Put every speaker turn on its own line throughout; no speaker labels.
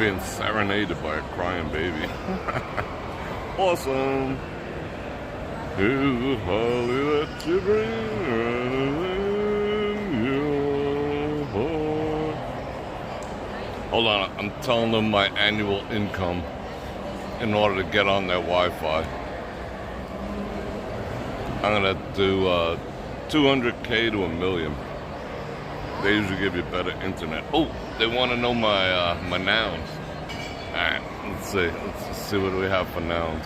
being serenaded by a crying baby. Awesome. Here's the holly that you bring in your heart. Hold on, I'm telling them my annual income in order to get on their Wi-Fi. I'm gonna do 200K to $1 million. They usually give you better internet. Oh, they want to know my my nouns. All right, let's see. Let's see what we have for nouns.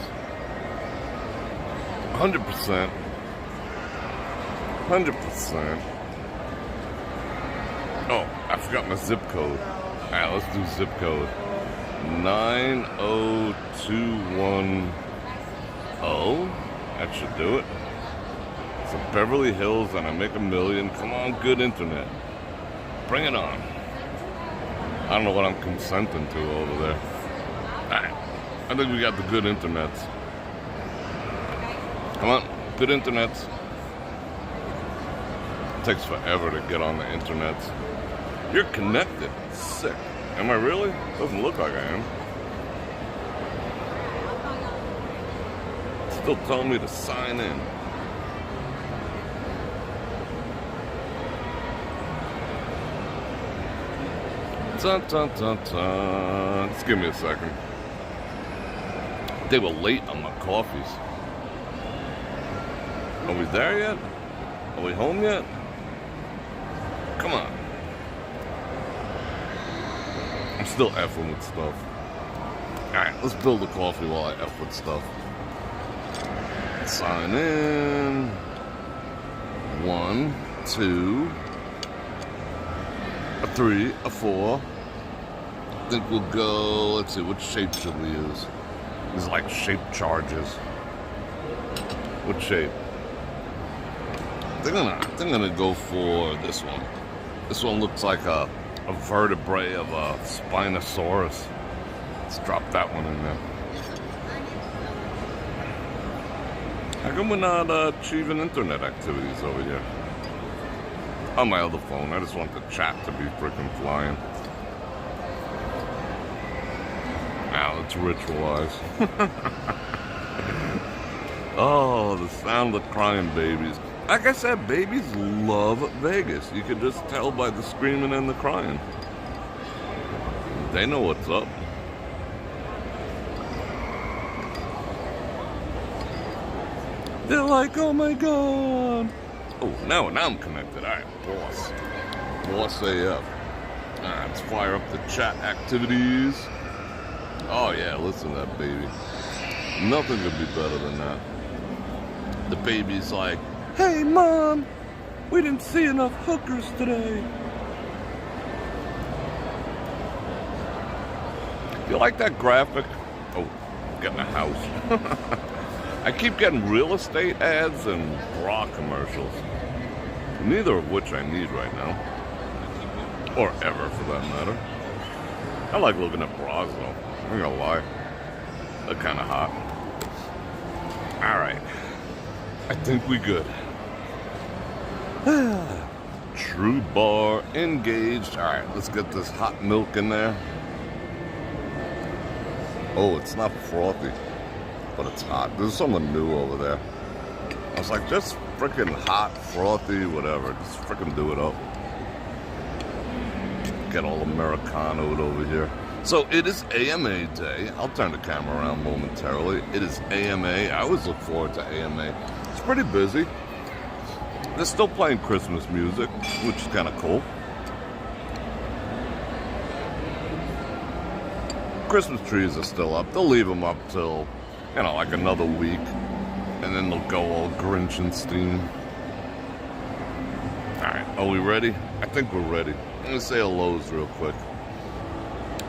100%. 100%. Oh, I forgot my zip code. All right, let's do zip code. 90210. That should do it. So Beverly Hills, and I make $1 million. Come on, good internet. Bring it on. I don't know what I'm consenting to over there. Alright. I think we got the good internets. Come on, good internets. It takes forever to get on the internets. You're connected. Sick. Am I really? Doesn't look like I am. Still telling me to sign in. Dun, dun, dun, dun. Just give me a second. They were late on my coffees. Are we there yet? Are we home yet? Come on. I'm still effing with stuff. Alright, let's build a coffee while I F with stuff. Sign in. 1, 2, a 3, a 4. I think we'll go, let's see, what shape should we use? These like shape charges. What shape? I think I'm gonna go for this one. This one looks like a vertebrae of a Spinosaurus. Let's drop that one in there. How come we're not achieving internet activities over here? On my other phone, I just want the chat to be freaking flying. Now let's ritualize. Oh, the sound of crying babies. Like I said, babies love Vegas. You can just tell by the screaming and the crying. They know what's up. They're like, oh my god. Oh, now I'm connected. All right, boss. Boss AF. All right, let's fire up the chat activities. Oh yeah, listen to that baby. Nothing could be better than that. The baby's like, hey mom, we didn't see enough hookers today. You like that graphic? Oh, getting a house. I keep getting real estate ads and bra commercials. Neither of which I need right now. Or ever, for that matter. I like looking at bras, though. I'm not gonna lie. They're kind of hot. Alright. I think we good. True bar engaged. Alright, let's get this hot milk in there. Oh, it's not frothy, but it's hot. There's someone new over there. I was like, just freaking hot, frothy, whatever. Just freaking do it up. Get all Americanoed over here. So it is AMA day. I'll turn the camera around momentarily. It is AMA. I always look forward to AMA. It's pretty busy. They're still playing Christmas music, which is kind of cool. Christmas trees are still up. They'll leave them up till, you know, like another week. And then they'll go all Grinchenstein. Alright, are we ready? I think we're ready. I'm going to say hellos real quick.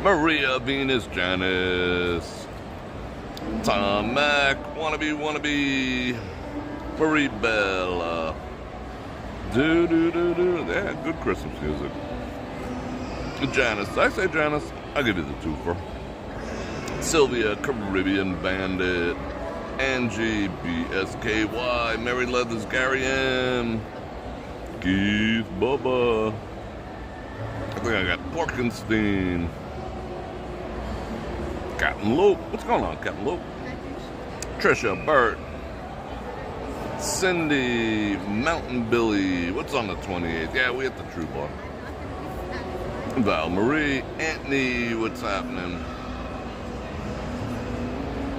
Maria, Venus, Janice, Tom Mac, wannabe, Marie Bella. Do. Yeah, good Christmas music. Janice, did I say Janice? I'll give you the twofer. Sylvia, Caribbean Bandit, Angie, BSKY, Mary Leathers, Gary M, Keith, Bubba. I think I got Porkenstein. Captain Luke. What's going on, Captain Luke? Trisha, Bert, Cindy, Mountain Billy. What's on the 28th? Yeah, we at the True Bar. Val Marie, Anthony, what's happening?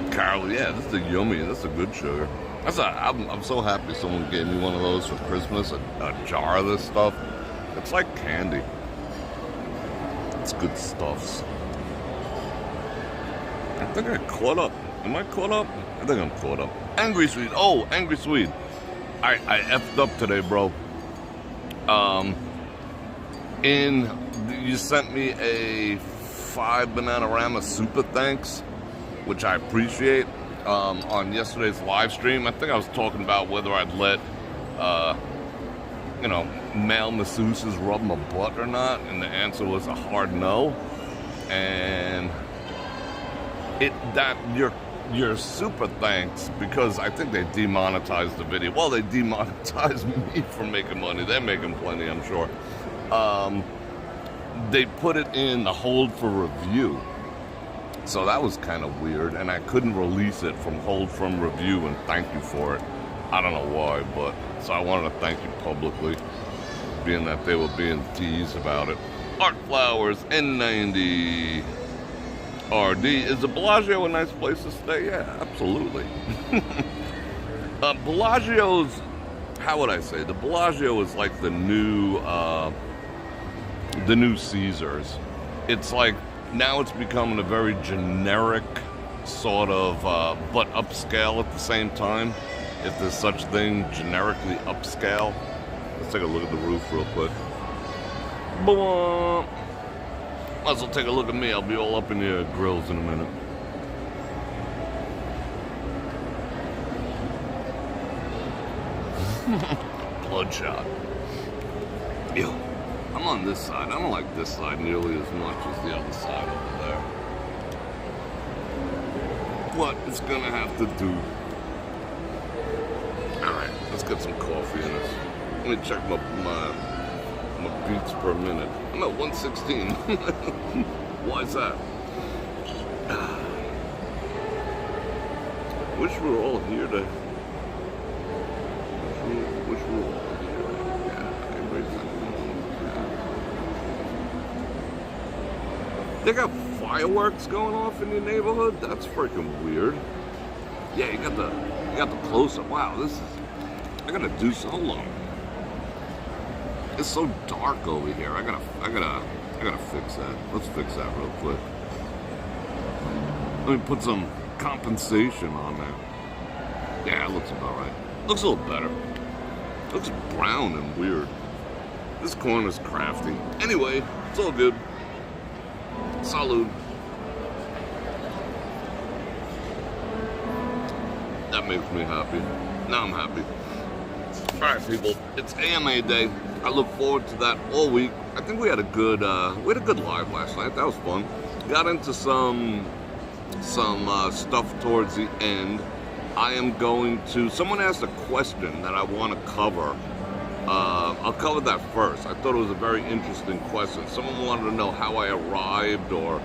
Carol, yeah, this is a yummy. This is a good sugar. I'm so happy someone gave me one of those for Christmas, a jar of this stuff. It's like candy. It's good stuffs. I think I caught up. Am I caught up? I think I'm caught up. Angry Swede. Oh, Angry Swede. I effed up today, bro. You sent me a 5 Bananarama super thanks, which I appreciate, on yesterday's live stream. I think I was talking about whether I'd let, male masseuses rub my butt or not, and the answer was a hard no. And your super thanks, because I think they demonetized the video. Well, they demonetized me for making money. They're making plenty, I'm sure. They put it in the hold for review. So that was kind of weird, and I couldn't release it from hold from review and thank you for it. I don't know why, but so I wanted to thank you publicly, being that they were being teased about it. Art Flowers, N90 RD. Is the Bellagio a nice place to stay? Yeah, absolutely. Bellagio's, how would I say? The Bellagio is like the new Caesars. It's like, now it's becoming a very generic sort of, but upscale at the same time. If there's such thing, generically upscale. Let's take a look at the roof real quick. Boom. Might as well take a look at me. I'll be all up in your grills in a minute. Bloodshot. Ew. I'm on this side. I don't like this side nearly as much as the other side over there. What it's gonna have to do. Alright, let's get some coffee in this. Let me check my beats per minute. I'm at 116. Why is that? Wish we were all here to... Wish we were all here. Yeah, everything. They got fireworks going off in your neighborhood? That's freaking weird. Yeah, you got the close-up. Wow, I gotta do so long. It's so dark over here. I gotta fix that. Let's fix that real quick. Let me put some compensation on there. Yeah, it looks about right. Looks a little better. Looks brown and weird. This corner's crafty. Anyway, it's all good. Salud. That makes me happy. Now I'm happy. Alright, people, it's AMA day. I look forward to that all week. I think we had a good live last night. That was fun. Got into some stuff towards the end. I am going to, someone asked a question that I want to cover. I'll cover that first. I thought it was a very interesting question. Someone wanted to know how I arrived, or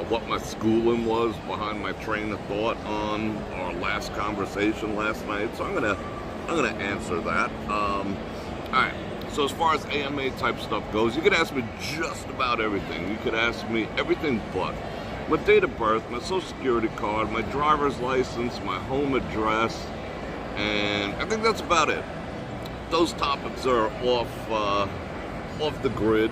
what my schooling was behind my train of thought on our last conversation last night. So I'm gonna answer that. All right. So as far as AMA type stuff goes, you could ask me just about everything. You could ask me everything but my date of birth, my social security card, my driver's license, my home address, and I think that's about it. Those topics are off the grid.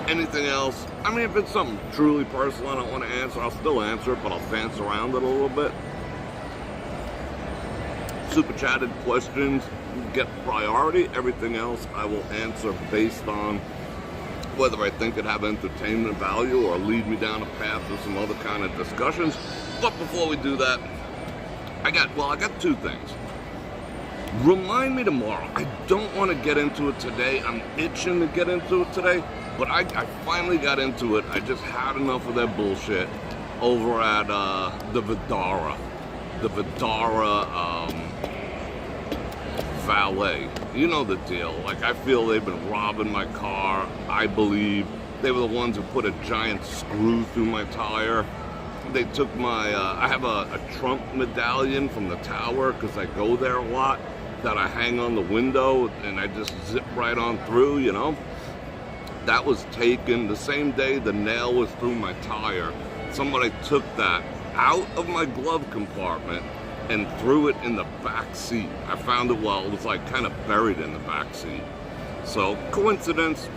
Anything else? I mean, if it's something truly personal I don't want to answer, I'll still answer it, but I'll dance around it a little bit. Super chatted questions get priority. Everything else I will answer based on whether I think it have entertainment value or lead me down a path of some other kind of discussions. But before we do that, I got two things. Remind me tomorrow. I don't want to get into it today. I'm itching to get into it today, but I finally got into it. I just had enough of that bullshit over at the Vidara. The Vidara valet. You know the deal. Like, I feel they've been robbing my car. I believe They were the ones who put a giant screw through my tire. They took my, I have a Trump medallion from the tower because I go there a lot that I hang on the window and I just zip right on through, you know. That was taken the same day the nail was through my tire. Somebody took that out of my glove compartment and threw it in the back seat. I found it while it was like kind of buried in the back seat. So, coincidence?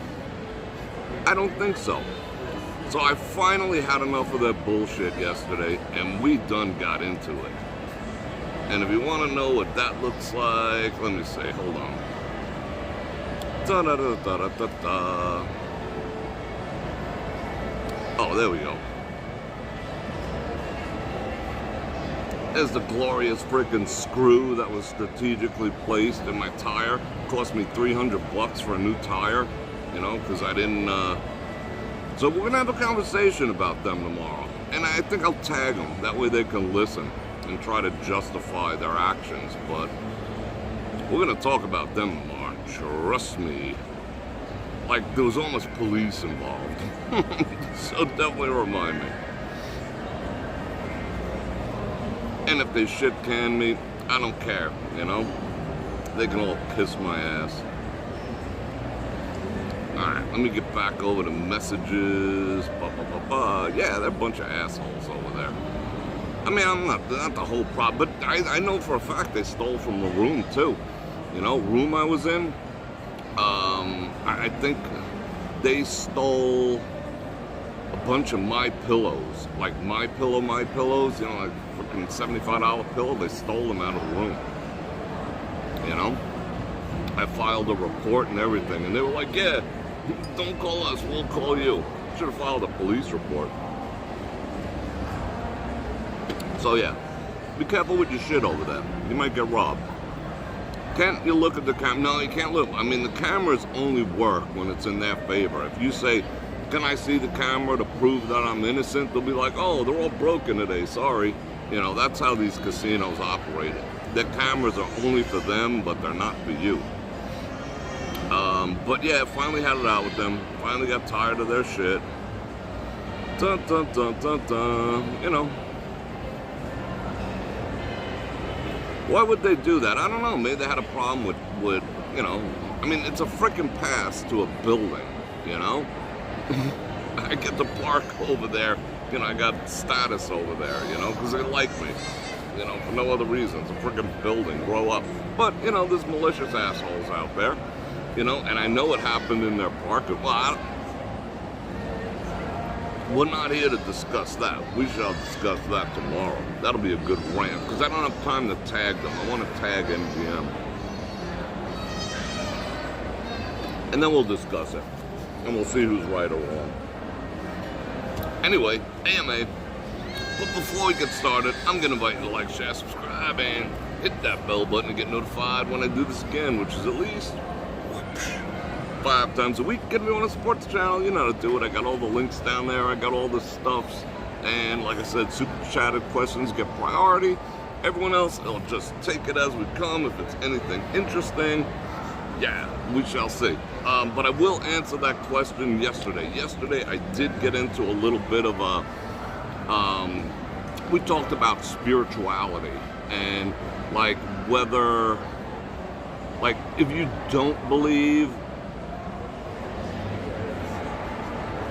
I don't think so. So I finally had enough of that bullshit yesterday, and we done got into it. And if you want to know what that looks like, let me see, hold on. Da-da-da-da-da-da-da. Oh, there we go. There's the glorious freaking screw that was strategically placed in my tire. Cost me $300 for a new tire, you know, because I didn't, So we're gonna have a conversation about them tomorrow. And I think I'll tag them, that way they can listen and try to justify their actions. But we're gonna talk about them tomorrow, trust me. Like, there was almost police involved. So definitely remind me. And if they shit can me, I don't care, you know? They can all kiss my ass. Alright, let me get back over to messages. Yeah, they're a bunch of assholes over there. I mean, I'm not the whole problem, but I know for a fact they stole from the room too. You know, room I was in, I think they stole a bunch of my pillows. Like my pillows, you know, like freaking $75 pillow, they stole them out of the room. You know? I filed a report and everything, and they were like, yeah, don't call us, we'll call you. Should have filed a police report. So yeah, be careful with your shit over there. You might get robbed. Can't you look at the camera? No, you can't look. I mean, the cameras only work when it's in their favor. If you say, can I see the camera to prove that I'm innocent? They'll be like, oh, they're all broken today, sorry. You know, that's how these casinos operate. Their cameras are only for them, but they're not for you. But yeah, finally had it out with them. Finally got tired of their shit. Dun dun dun dun dun. You know. Why would they do that? I don't know. Maybe they had a problem with you know. I mean, it's a freaking pass to a building, you know? I get to park over there. You know, I got status over there, you know, because they like me. You know, for no other reason. It's a freaking building. Grow up. But, you know, there's malicious assholes out there. You know, and I know what happened in their parking. Well, we're not here to discuss that. We shall discuss that tomorrow. That'll be a good rant, because I don't have time to tag them. I want to tag MGM. And then we'll discuss it. And we'll see who's right or wrong. Anyway, AMA. But before we get started, I'm going to invite you to like, share, subscribe, and hit that bell button to get notified when I do this again, which is at least 5 times a week. If you want to support the channel, you know how to do it. I got all the links down there. I got all the stuffs. And like I said, super chatted questions get priority. Everyone else, it'll just take it as we come. If it's anything interesting, yeah, we shall see. But I will answer that question yesterday. Yesterday, I did get into a little bit of a... we talked about spirituality and like whether, like if you don't believe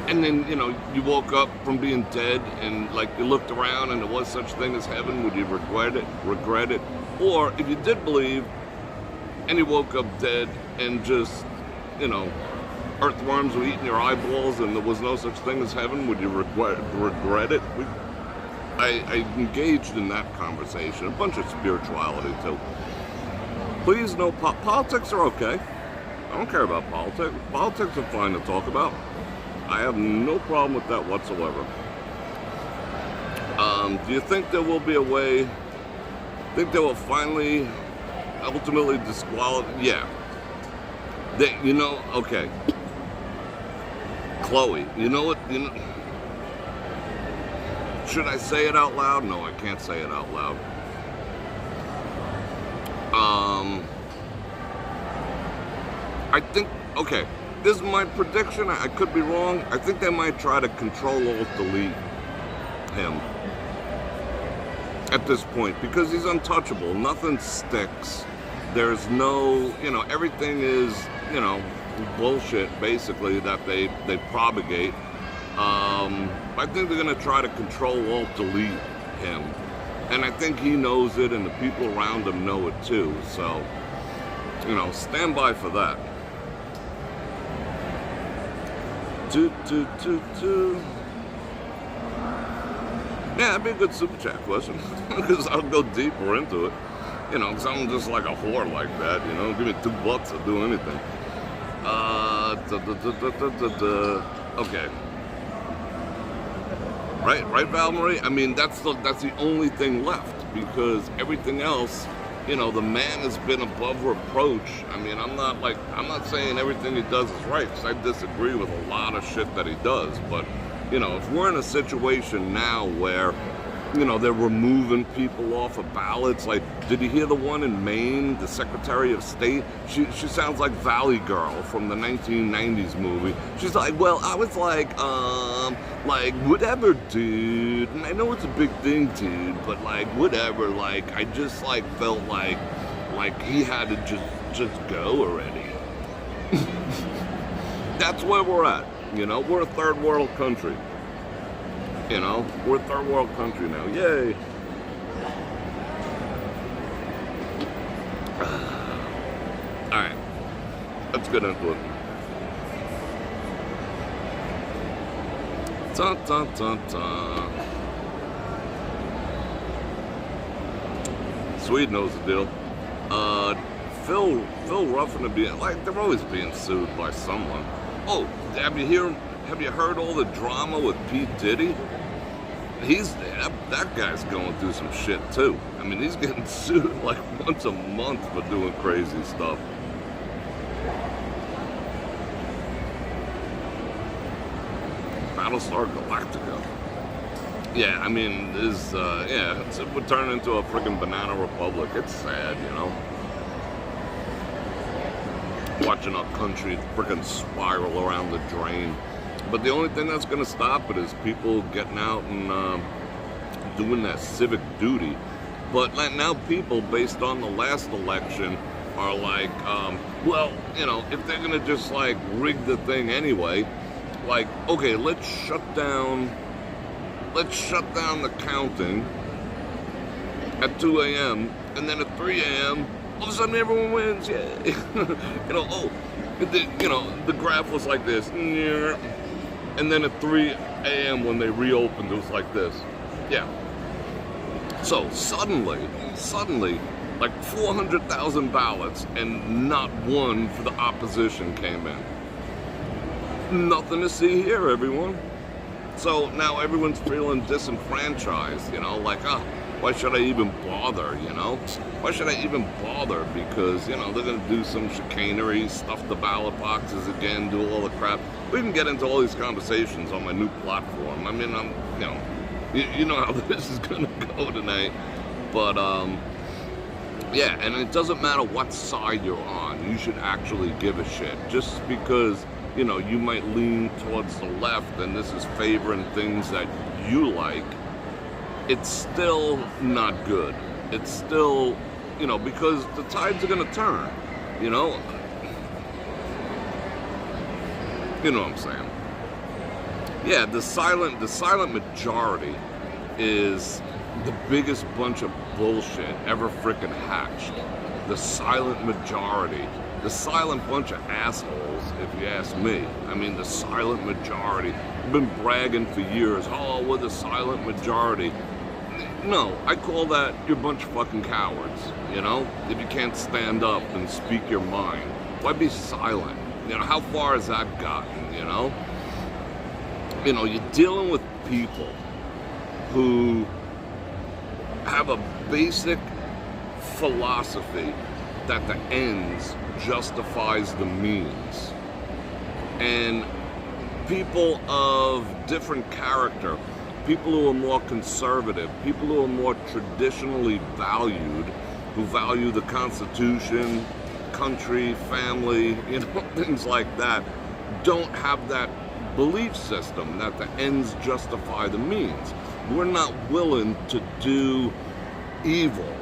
and then, you know, you woke up from being dead and like you looked around and there was such thing as heaven, would you regret it? Or if you did believe and you woke up dead and just, you know, earthworms were eating your eyeballs and there was no such thing as heaven, would you regret it? I engaged in that conversation, a bunch of spirituality too. Please know politics are okay. I don't care about politics. Politics are fine to talk about. I have no problem with that whatsoever. Do you think there will be a way, think they will finally, ultimately disqualify? Yeah. They, you know, okay. Chloe, you know what, you know, should I say it out loud? No, I can't say it out loud. I think, okay, This is my prediction. I could be wrong. I think they might try to Control-Alt-Delete him at this point because he's untouchable. Nothing sticks. There's no, everything is, bullshit basically that they propagate. I think they're going to try to Control-Alt-Delete him. And I think he knows it and the people around him know it too. So, stand by for that. Yeah, that'd be a good super chat question. Because I'll go deeper into it. Because I'm just like a whore like that, Give me $2, I'll do anything. Okay. Right, Val Marie? I mean, that's the only thing left. Because everything else, the man has been above reproach. I mean, I'm not saying everything he does is right, because I disagree with a lot of shit that he does. But, if we're in a situation now where, they're removing people off of ballots, like, did you hear the one in Maine, the Secretary of State? She sounds like Valley Girl from the 1990s movie. She's like, well, I was like, whatever, dude. And I know it's a big thing, dude, but, whatever. I just, felt like he had to just go already. That's where we're at, We're a third world country. We're a third world country now. Yay. Alright. Let's get into it. Dun, dun, dun, dun. Swede knows the deal. Phil Ruffin to be they're always being sued by someone. Oh, have you heard all the drama with P. Diddy? That guy's going through some shit too. I mean, he's getting sued once a month for doing crazy stuff. Battlestar Galactica. Yeah, I mean, it would turn into a friggin' banana republic. It's sad, Watching our country friggin' spiral around the drain. But the only thing that's going to stop it is people getting out and doing that civic duty. But now people, based on the last election, are like, if they're going to just rig the thing anyway, okay, let's shut down the counting at 2 a.m. and then at 3 a.m. all of a sudden everyone wins. Yeah. The graph was like this. And then at 3 a.m. when they reopened, it was like this. Yeah. So suddenly, 400,000 ballots and not one for the opposition came in. Nothing to see here, everyone. So now everyone's feeling disenfranchised, why should I even bother, Why should I even bother? Because, they're going to do some chicanery, stuff the ballot boxes again, do all the crap. We can get into all these conversations on my new platform. I mean, you know how this is going to go tonight. But, yeah, and it doesn't matter what side you're on. You should actually give a shit. Just because, you might lean towards the left and this is favoring things that you like, it's still not good. It's still, because the tides are going to turn, You know what I'm saying? Yeah, the silent majority is the biggest bunch of bullshit ever frickin' hatched. The silent majority. The silent bunch of assholes, if you ask me. I mean, the silent majority. I've been bragging for years, oh, we're the silent majority. No, I call that you're a bunch of fucking cowards, If you can't stand up and speak your mind, why be silent? How far has that gotten, You're dealing with people who have a basic philosophy that the ends justifies the means. And people of different character, people who are more conservative, people who are more traditionally valued, who value the Constitution, country, family, things like that, don't have that belief system that the ends justify the means. We're not willing to do evil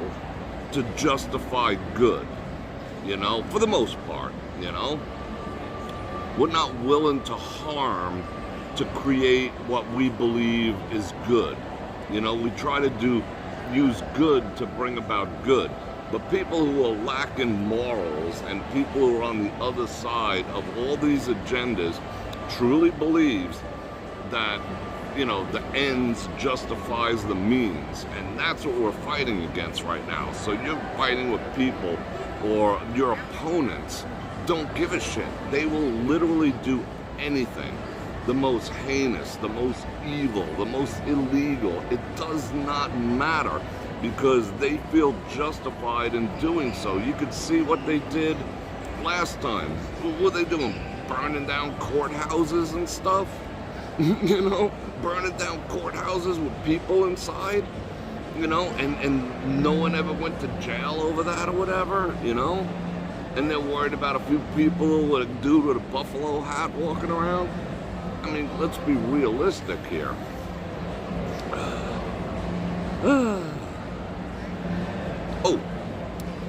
to justify good, you know, for the most part, you know. We're not willing to harm to create what we believe is good. You know, we try to use good to bring about good. But people who are lacking morals and people who are on the other side of all these agendas truly believes that, you know, the ends justifies the means. And that's what we're fighting against right now. So you're fighting with people, or your opponents don't give a shit. They will literally do anything. The most heinous, the most evil, the most illegal. It does not matter, because they feel justified in doing so. You could see what they did last time. What were they doing? Burning down courthouses and stuff? You know, burning down courthouses with people inside, you know, and no one ever went to jail over that or whatever, you know? And they're worried about a few people with a dude with a buffalo hat walking around. I mean, let's be realistic here. Oh,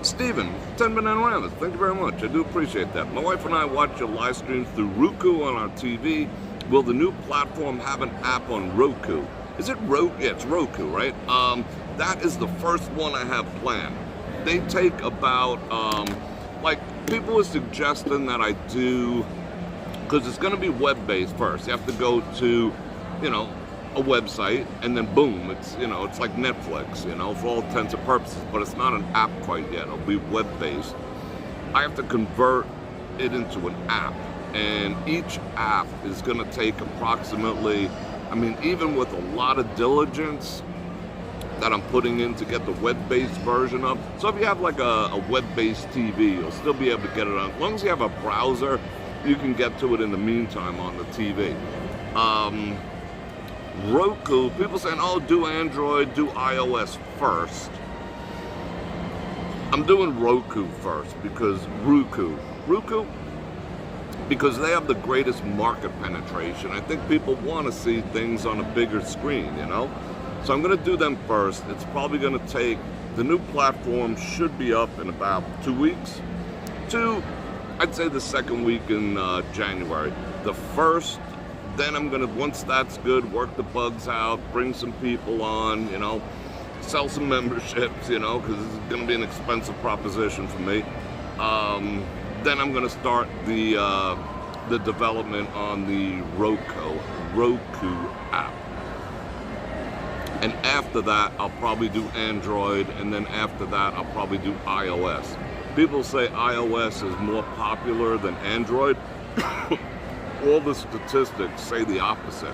Steven, 10 Bananamas, thank you very much. I do appreciate that. My wife and I watch your live streams through Roku on our TV. Will the new platform have an app on Roku? Is it Roku? Yeah, it's Roku, right? That is the first one I have planned. They take about, like, people were suggesting that I do, because it's going to be web-based first. You have to go to, you know, a website, and then boom, it's, you know, it's like Netflix, you know, for all intents and purposes, but it's not an app quite yet. It'll be web-based. I have to convert it into an app, and each app is going to take approximately, I mean, even with a lot of diligence that I'm putting in to get the web-based version up. So if you have like a web-based TV, you'll still be able to get it on. As long as you have a browser, you can get to it in the meantime on the TV. Roku, people saying, oh, do Android, do iOS first. I'm doing Roku first because Roku, because they have the greatest market penetration. I think people want to see things on a bigger screen, you know? So I'm going to do them first. It's probably going to take, the new platform should be up in about 2 weeks. I'd say the second week in January. The first, then I'm going to, once that's good, work the bugs out, bring some people on, you know, sell some memberships, you know, because it's going to be an expensive proposition for me. Then I'm going to start the development on the Roku app. And after that, I'll probably do Android, and then after that, I'll probably do iOS. People say iOS is more popular than Android. All the statistics say the opposite,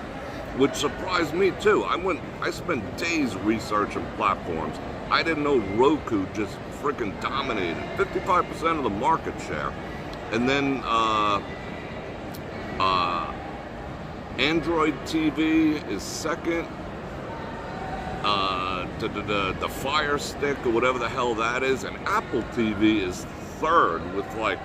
which surprised me too. I spent days researching platforms. I didn't know Roku just freaking dominated 55% of the market share. And then Android TV is second. The Fire Stick or whatever the hell that is, and Apple TV is third with like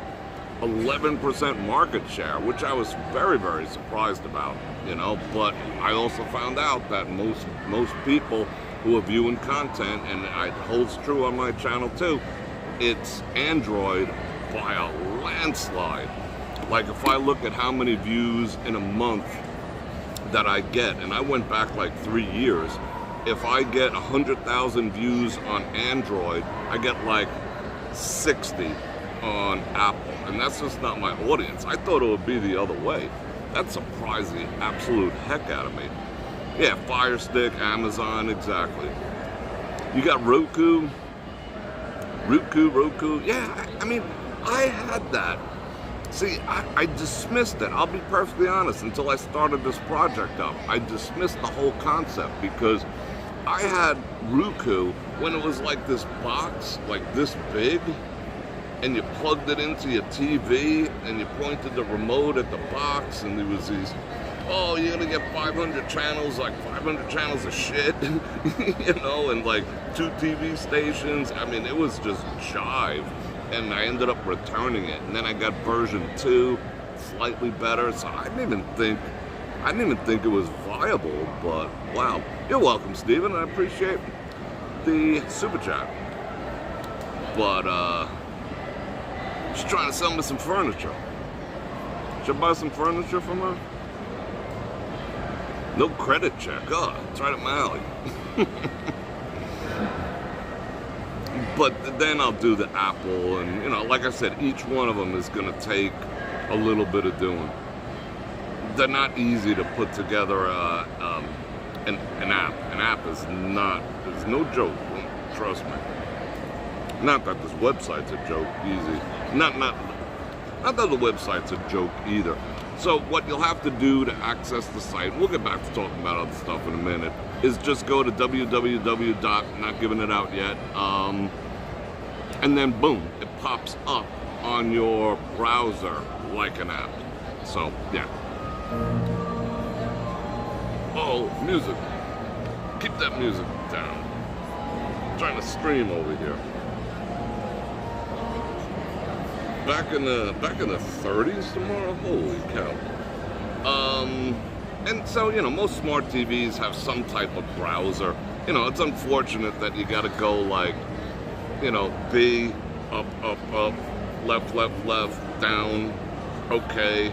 11% market share, which I was very, very surprised about, you know. But I also found out that most people who are viewing content, and it holds true on my channel too, it's Android by a landslide. Like if I look at how many views in a month that I get, and I went back like 3 years, if I get 100,000 views on Android, I get like 60 on Apple, and that's just not my audience. I thought it would be the other way. That surprised the absolute heck out of me. Yeah, Fire Stick, Amazon, exactly. You got Roku. Yeah, I mean, I had that. See, I dismissed it. I'll be perfectly honest. Until I started this project up, I dismissed the whole concept because I had Roku when it was like this box, like this big, and you plugged it into your TV and you pointed the remote at the box, and there was these, oh, you're gonna get 500 channels, like 500 channels of shit, you know, and like 2 TV stations. I mean, it was just jive, and I ended up returning it. And then I got version 2, slightly better. So I didn't even think it was viable. But wow, you're welcome, Steven. I appreciate the super chat. But she's trying to sell me some furniture. Should I buy some furniture from her? No credit check. Oh, it's right up my alley. But then I'll do the Apple, and you know, like I said, each one of them is going to take a little bit of doing. They're not easy to put together an app. An app is no joke. Trust me. Not that this website's a joke, easy. Not that the website's a joke either. So what you'll have to do to access the site, we'll get back to talking about other stuff in a minute, is just go to www. Not giving it out yet, and then boom, it pops up on your browser like an app. So yeah. Oh, music. Keep that music down. I'm trying to stream over here. Back in the 30s tomorrow? Holy cow. And so, you know, most smart TVs have some type of browser. You know, it's unfortunate that you gotta go like, you know, B, up, left, down, okay,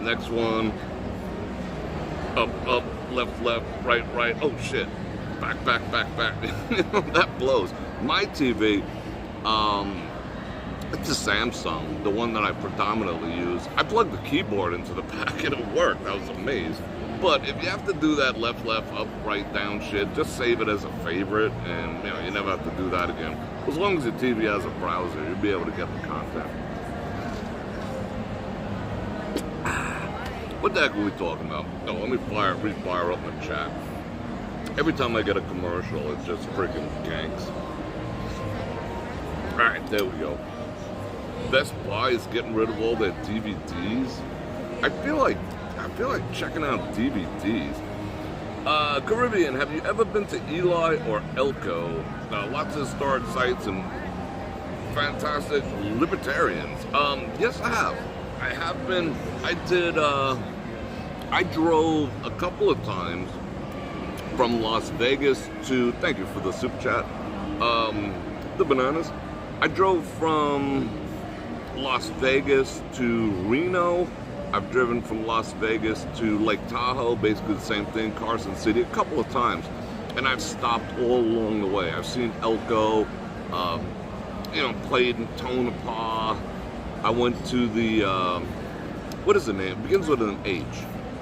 next one, up, left, right, oh shit, back. You know, that blows. My TV, it's a Samsung, the one that I predominantly use. I plugged the keyboard into the back and it worked. I was amazed. But if you have to do that left, up, right, down shit, just save it as a favorite, and you know, you never have to do that again. As long as your TV has a browser, you'll be able to get the content. What the heck are we talking about? Oh, let me refire up my chat. Every time I get a commercial, it's just freaking ganks. Alright, there we go. Best Buy is getting rid of all their DVDs. I feel like checking out DVDs. Caribbean, have you ever been to Eli or Elko? Lots of historic sites and fantastic libertarians. Yes, I have. I have been. I drove a couple of times from Las Vegas to, thank you for the super chat, the bananas. I drove from Las Vegas to Reno. I've driven from Las Vegas to Lake Tahoe, basically the same thing, Carson City, a couple of times. And I've stopped all along the way. I've seen Elko, you know, played in Tonopah. I went to the, what is the name? It begins with an H.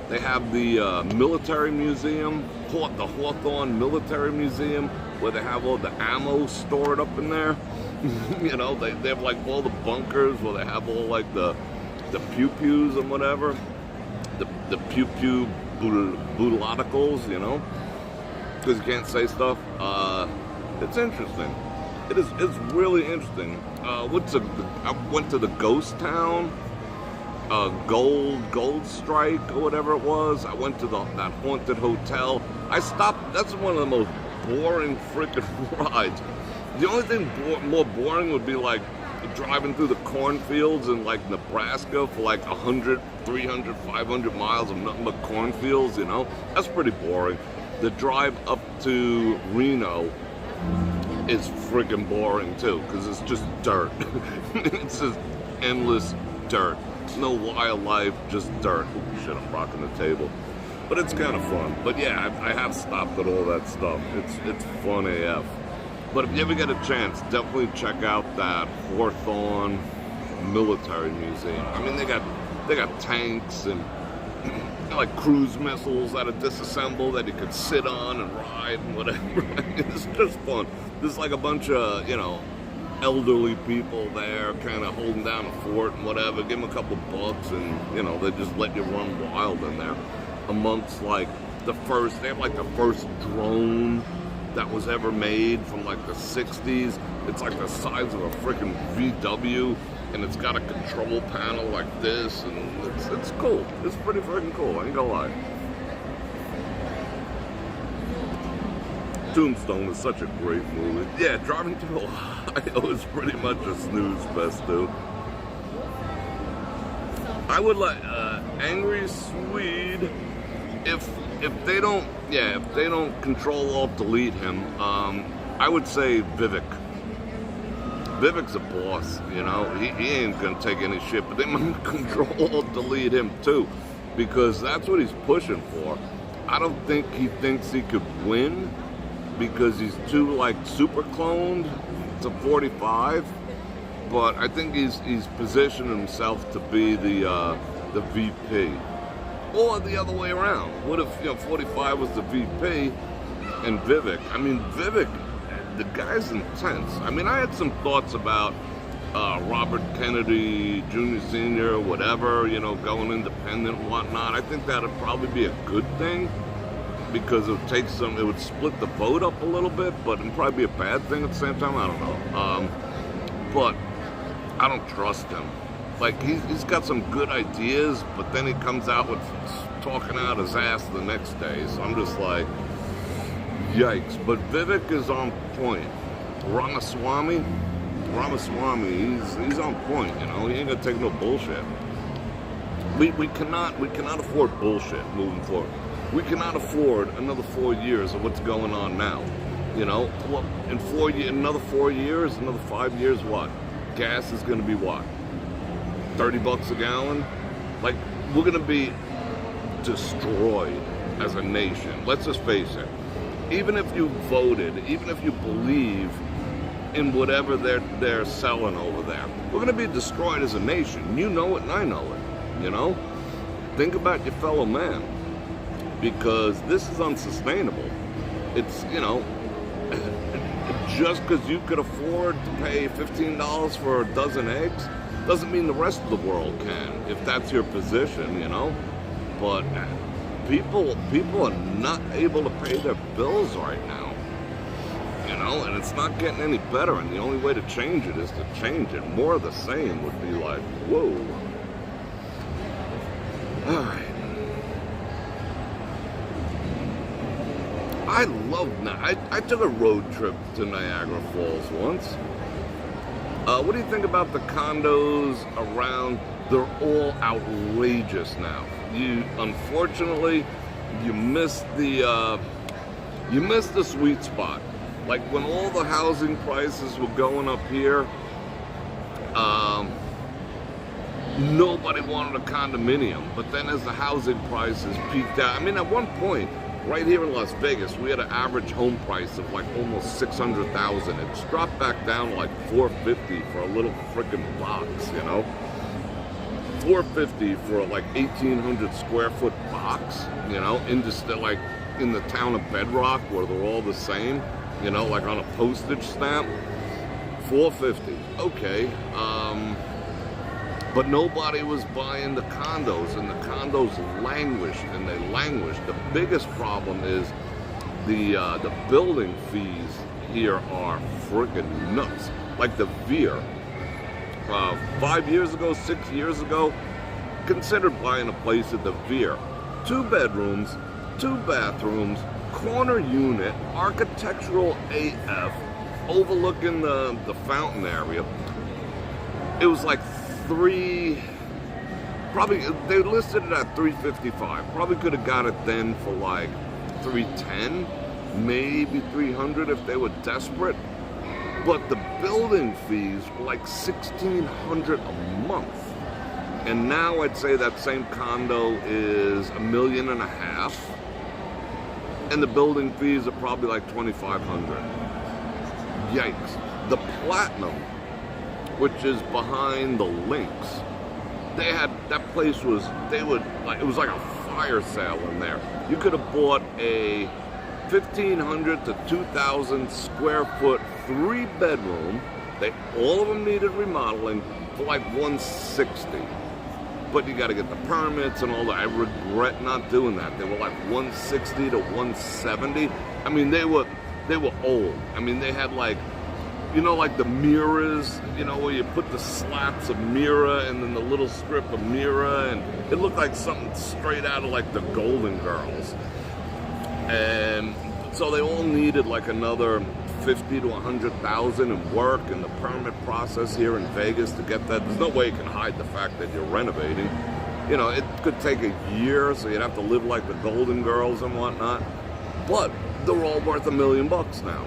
They have the military museum, the Hawthorne Military Museum, where they have all the ammo stored up in there. You know, they have like all the bunkers where they have all like the pew-pews and whatever, the pew-pew boodladicals, you know, because you can't say stuff. It's interesting. It's really interesting. I went to the ghost town, Gold Strike or whatever it was. I went to that haunted hotel. I stopped. That's one of the most boring freaking rides. The only thing more boring would be like driving through the cornfields in like Nebraska for like 100, 300, 500 miles of nothing but cornfields, you know? That's pretty boring. The drive up to Reno is freaking boring too, because it's just dirt. It's just endless dirt. No wildlife, just dirt. Oh shit, I'm rocking the table. But it's kind of fun. But yeah, I have stopped at all that stuff. It's fun AF. But if you ever get a chance, definitely check out that Hawthorne Military Museum. I mean, they got tanks and like cruise missiles that are disassembled that you could sit on and ride and whatever. It's just fun. There's like a bunch of, you know, elderly people there kind of holding down a fort and whatever. Give them a couple bucks and, you know, they just let you run wild in there. Amongst like they have like the first drone that was ever made from like the 60s. It's like the size of a freaking VW, and it's got a control panel like this, and it's cool. It's pretty freaking cool, I ain't gonna lie. Tombstone is such a great movie. Yeah, driving through Ohio is pretty much a snooze fest, dude. I would like Angry Swede. If they don't control alt delete him, I would say Vivek. Vivek's a boss, you know. He ain't gonna take any shit, but they might control alt delete him too, because that's what he's pushing for. I don't think he thinks he could win because he's too like super cloned to 45. But I think he's positioned himself to be the VP, or the other way around. What if 45 was the VP and Vivek? I mean, Vivek, the guy's intense. I mean, I had some thoughts about Robert Kennedy Jr., Sr., whatever, going independent and whatnot. I think that'd probably be a good thing because it would split the vote up a little bit, but it'd probably be a bad thing at the same time. I don't know. But I don't trust him. Like, he's got some good ideas, but then he comes out with talking out his ass the next day. So I'm just like, yikes. But Vivek is on point. Ramaswamy, he's on point, He ain't gonna take no bullshit. We cannot afford bullshit moving forward. We cannot afford another 4 years of what's going on now. Well, in another 4 years, another 5 years, what? Gas is going to be what? $30 a gallon? Like, we're going to be destroyed as a nation. Let's just face it. Even if you voted, even if you believe in whatever they're selling over there, we're going to be destroyed as a nation. You know it and I know it, Think about your fellow man, because this is unsustainable. It's, just because you could afford to pay $15 for a dozen eggs doesn't mean the rest of the world can, if that's your position, But people are not able to pay their bills right now, and it's not getting any better, and the only way to change it is to change it. More of the same would be like, whoa. All right. I love I took a road trip to Niagara Falls once. What do you think about the condos around? They're all outrageous now. Unfortunately, you missed the sweet spot. Like when all the housing prices were going up here, nobody wanted a condominium. But then as the housing prices peaked out, I mean, at one point, right here in Las Vegas, we had an average home price of like almost $600,000. It's dropped back down to like $450 for a little freaking box, $450 for a like 1,800 square foot box, like in the town of Bedrock where they're all the same, like on a postage stamp. $450. Okay. But nobody was buying the condos, and the condos languished, and they languished. The biggest problem is the building fees here are friggin' nuts. Like the Veer, 5 years ago, 6 years ago, considered buying a place at the Veer. 2 bedrooms, 2 bathrooms, corner unit, architectural AF, overlooking the fountain area. It was like probably they listed it at $355. Probably could have got it then for like $310, maybe $300 if they were desperate. But the building fees were like $1,600 a month, and now I'd say that same condo is $1.5 million, and the building fees are probably like $2,500. Yikes! The Platinum, which is behind the Links, that place it was like a fire sale in there. You could have bought a 1,500 to 2,000 square foot 3-bedroom. All of them needed remodeling for like $160. But you got to get the permits and all that. I regret not doing that. They were like $160 to $170. I mean, they were old. I mean, they had like, like the mirrors, where you put the slats of mirror and then the little strip of mirror, and it looked like something straight out of like the Golden Girls. And so they all needed like another 50 to 100,000 in work and the permit process here in Vegas to get that. There's no way you can hide the fact that you're renovating. You know, it could take a year, so you'd have to live like the Golden Girls and whatnot. But they're all worth $1 million now.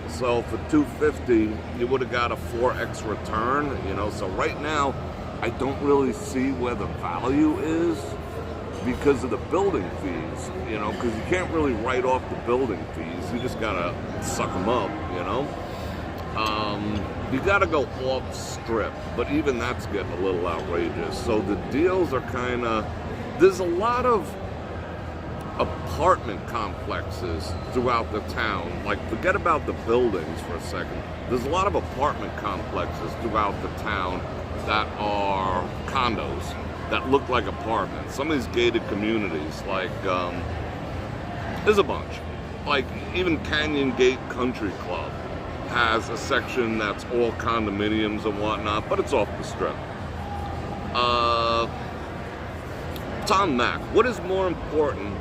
So for $250, you would have got a 4x return. You know, so right now, I don't really see where the value is because of the building fees. You know, because you can't really write off the building fees. You just gotta suck them up. You know. You gotta go off strip, but even that's getting a little outrageous. So the deals are kind of, there's a lot of apartment complexes throughout the town. Like, forget about the buildings for a second. There's a lot of apartment complexes throughout the town that are condos that look like apartments. Some of these gated communities, like, there's a bunch. Like, even Canyon Gate Country Club has a section that's all condominiums and whatnot, but it's off the strip. Tom Mack, what is more important?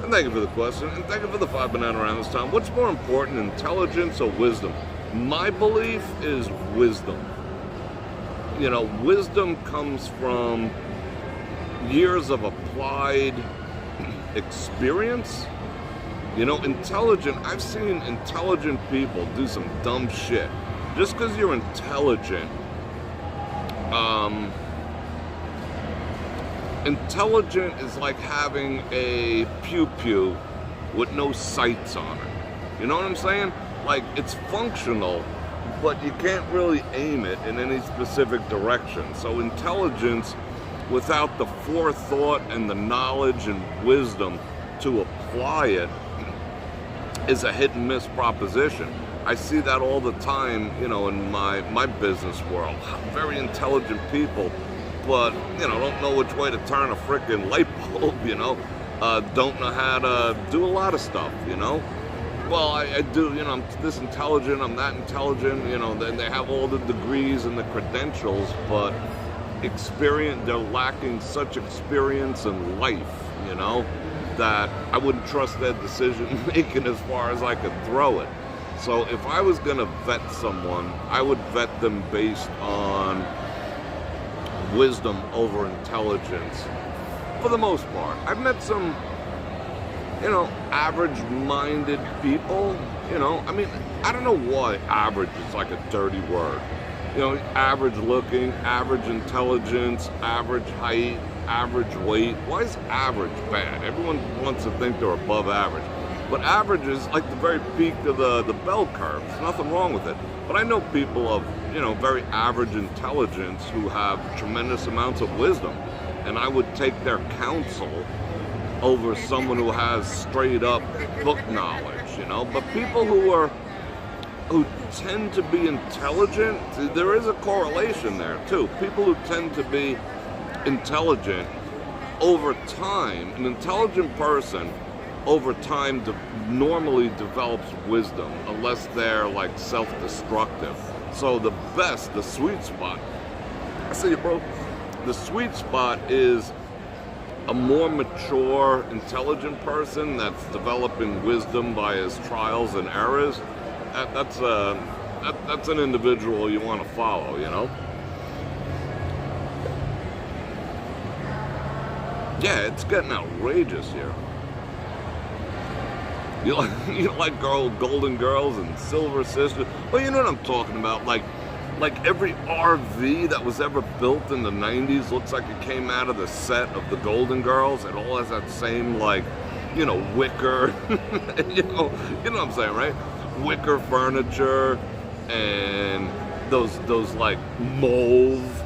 And thank you for the question, and thank you for the 5 banana around this time. What's more important, intelligence or wisdom? My belief is wisdom. You know, wisdom comes from years of applied experience. You know, I've seen intelligent people do some dumb shit. Just because you're intelligent, intelligent is like having a pew-pew with no sights on it. You know what I'm saying? Like, it's functional, but you can't really aim it in any specific direction. So intelligence, without the forethought and the knowledge and wisdom to apply it, is a hit and miss proposition. I see that all the time, you know, in my business world. Very intelligent people, but, you know, don't know which way to turn a frickin' light bulb, you know. Don't know how to do a lot of stuff, you know. Well, I do, you know, I'm this intelligent, I'm that intelligent, you know, then they have all the degrees and the credentials, but they're lacking such experience in life, you know, that I wouldn't trust their decision making as far as I could throw it. So if I was gonna vet someone, I would vet them based on wisdom over intelligence, for the most part. I've met some, you know, average-minded people, you know. I mean, I don't know why average is like a dirty word. You know, average looking, average intelligence, average height, average weight. Why is average bad? Everyone wants to think they're above average. But average is like the very peak of the bell curve. There's nothing wrong with it. But I know people of, you know, very average intelligence who have tremendous amounts of wisdom. And I would take their counsel over someone who has straight up book knowledge, you know. But people who tend to be intelligent, there is a correlation there too. People who tend to be intelligent over time, an intelligent person over time normally develops wisdom, unless they're like self-destructive. So the sweet spot, I say, bro, the sweet spot is a more mature, intelligent person that's developing wisdom by his trials and errors. That's an individual you want to follow, you know? Yeah, it's getting outrageous here. You like Golden Girls and Silver Sisters? Well, you know what I'm talking about. Like every RV that was ever built in the 90s looks like it came out of the set of the Golden Girls. It all has that same, like, you know, wicker. you know what I'm saying, right? Wicker furniture and those like mauve.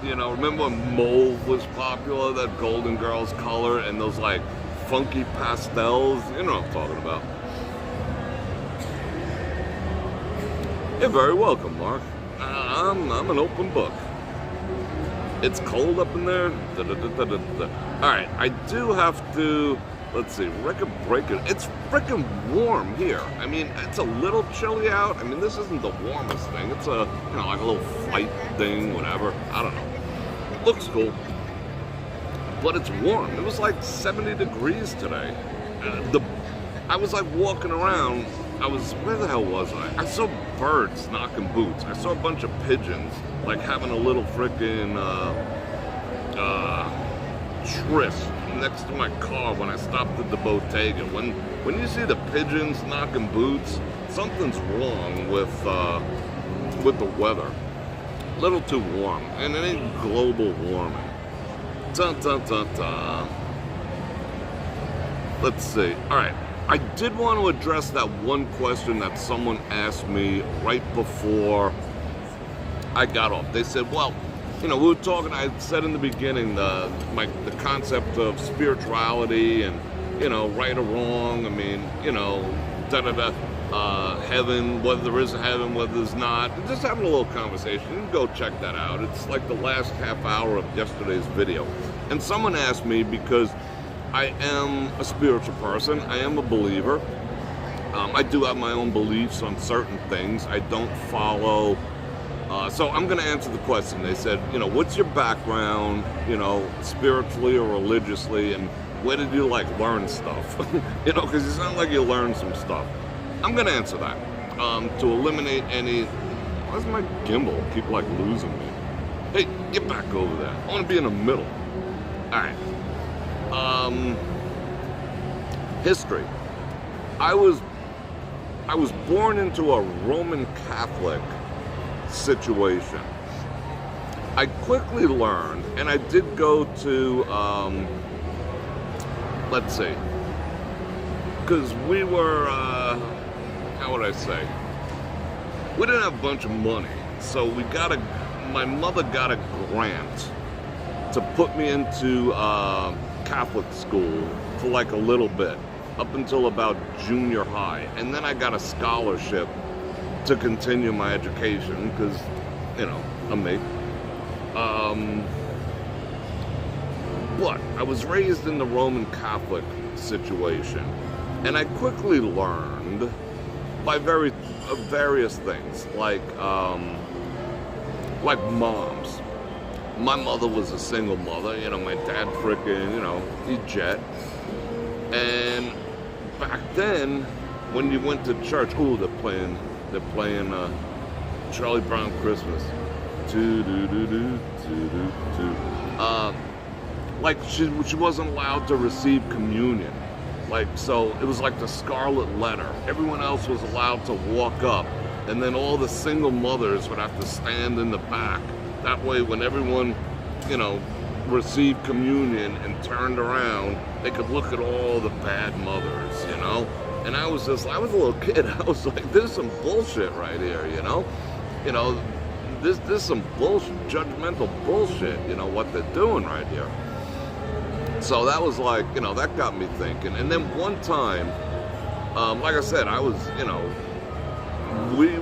You know, remember when mauve was popular, that Golden Girls color, and those like funky pastels? You know what I'm talking about. You're very welcome, Mark. I'm an open book. It's cold up in there. Alright, I do have to, let's see, record breaker. It's freaking warm here. I mean, it's a little chilly out. I mean, this isn't the warmest thing. It's a, you know, like a little flight thing, whatever. I don't know. It looks cool. But it's warm. It was like 70 degrees today. I was like walking around. Where the hell was I? I saw birds knocking boots. I saw a bunch of pigeons, like having a little frickin' tryst next to my car when I stopped at the Bottega. When you see the pigeons knocking boots, something's wrong with the weather. A little too warm, and it ain't global warming. Dun, dun, dun, dun. Let's see. All right. I did want to address that one question that someone asked me right before I got off. They said, well, we were talking, I said in the beginning, the concept of spirituality and, right or wrong. I mean, heaven, whether there is a heaven, whether there's not. Just having a little conversation. You can go check that out. It's like the last half hour of yesterday's video. And someone asked me, because I am a spiritual person, I am a believer. I do have my own beliefs on certain things. I don't follow. So I'm going to answer the question. They said, what's your background, spiritually or religiously, and where did you learn stuff? Because you sound like you learned some stuff. I'm going to answer that to eliminate any. Why does my gimbal keep losing me? Hey, get back over there. I want to be in the middle. All right. History. I was born into a Roman Catholic situation. I quickly learned, and I did go to, let's see, because we were, how would I say? We didn't have a bunch of money, so my mother got a grant to put me into Catholic school for a little bit, up until about junior high. And then I got a scholarship to continue my education, because, I'm me. But I was raised in the Roman Catholic situation, and I quickly learned by various things, like moms. My mother was a single mother, my dad frickin', he jet. And back then, when you went to church, they're playing Charlie Brown Christmas. She wasn't allowed to receive communion. So it was like the Scarlet Letter. Everyone else was allowed to walk up, and then all the single mothers would have to stand in the back. That way, when everyone, received communion and turned around, they could look at all the bad mothers, And I was a little kid. I was like, there's some bullshit right here, There's some bullshit, judgmental bullshit, what they're doing right here. So that was that got me thinking. And then one time, like I said, I was, we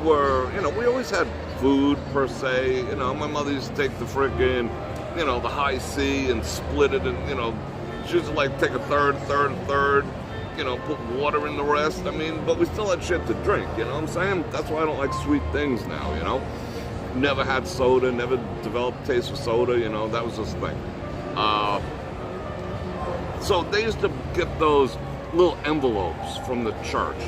always had food per se. My mother used to take the frickin', the high C and split it, and she used to take a third, put water in the rest. But we still had shit to drink. You know what I'm saying? That's why I don't like sweet things now. Never had soda, never developed taste for soda. That was just a thing. So they used to get those little envelopes from the church.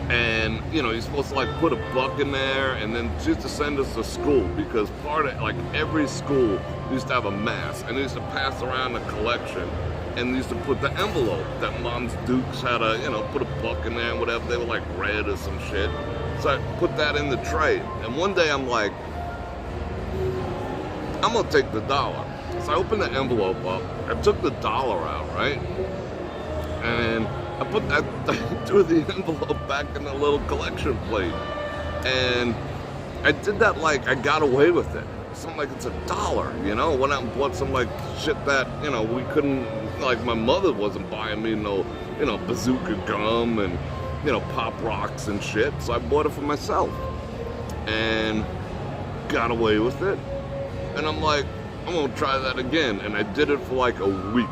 And, you're supposed to put $1 in there, and then she used to send us to school, because part of, every school used to have a mass, and they used to pass around the collection, and they used to put the envelope that Mom's Dukes had put $1 in there and whatever. They were red or some shit. So I put that in the tray. And one day I'm like, I'm gonna take the $1. So I opened the envelope up, I took the $1 out, right? And I threw the envelope back in the little collection plate. And I did that I got away with it. Something it's $1, went out and bought some shit that, we couldn't, my mother wasn't buying me no, bazooka gum and, Pop Rocks and shit. So I bought it for myself and got away with it. And I'm like, I'm gonna try that again. And I did it for a week.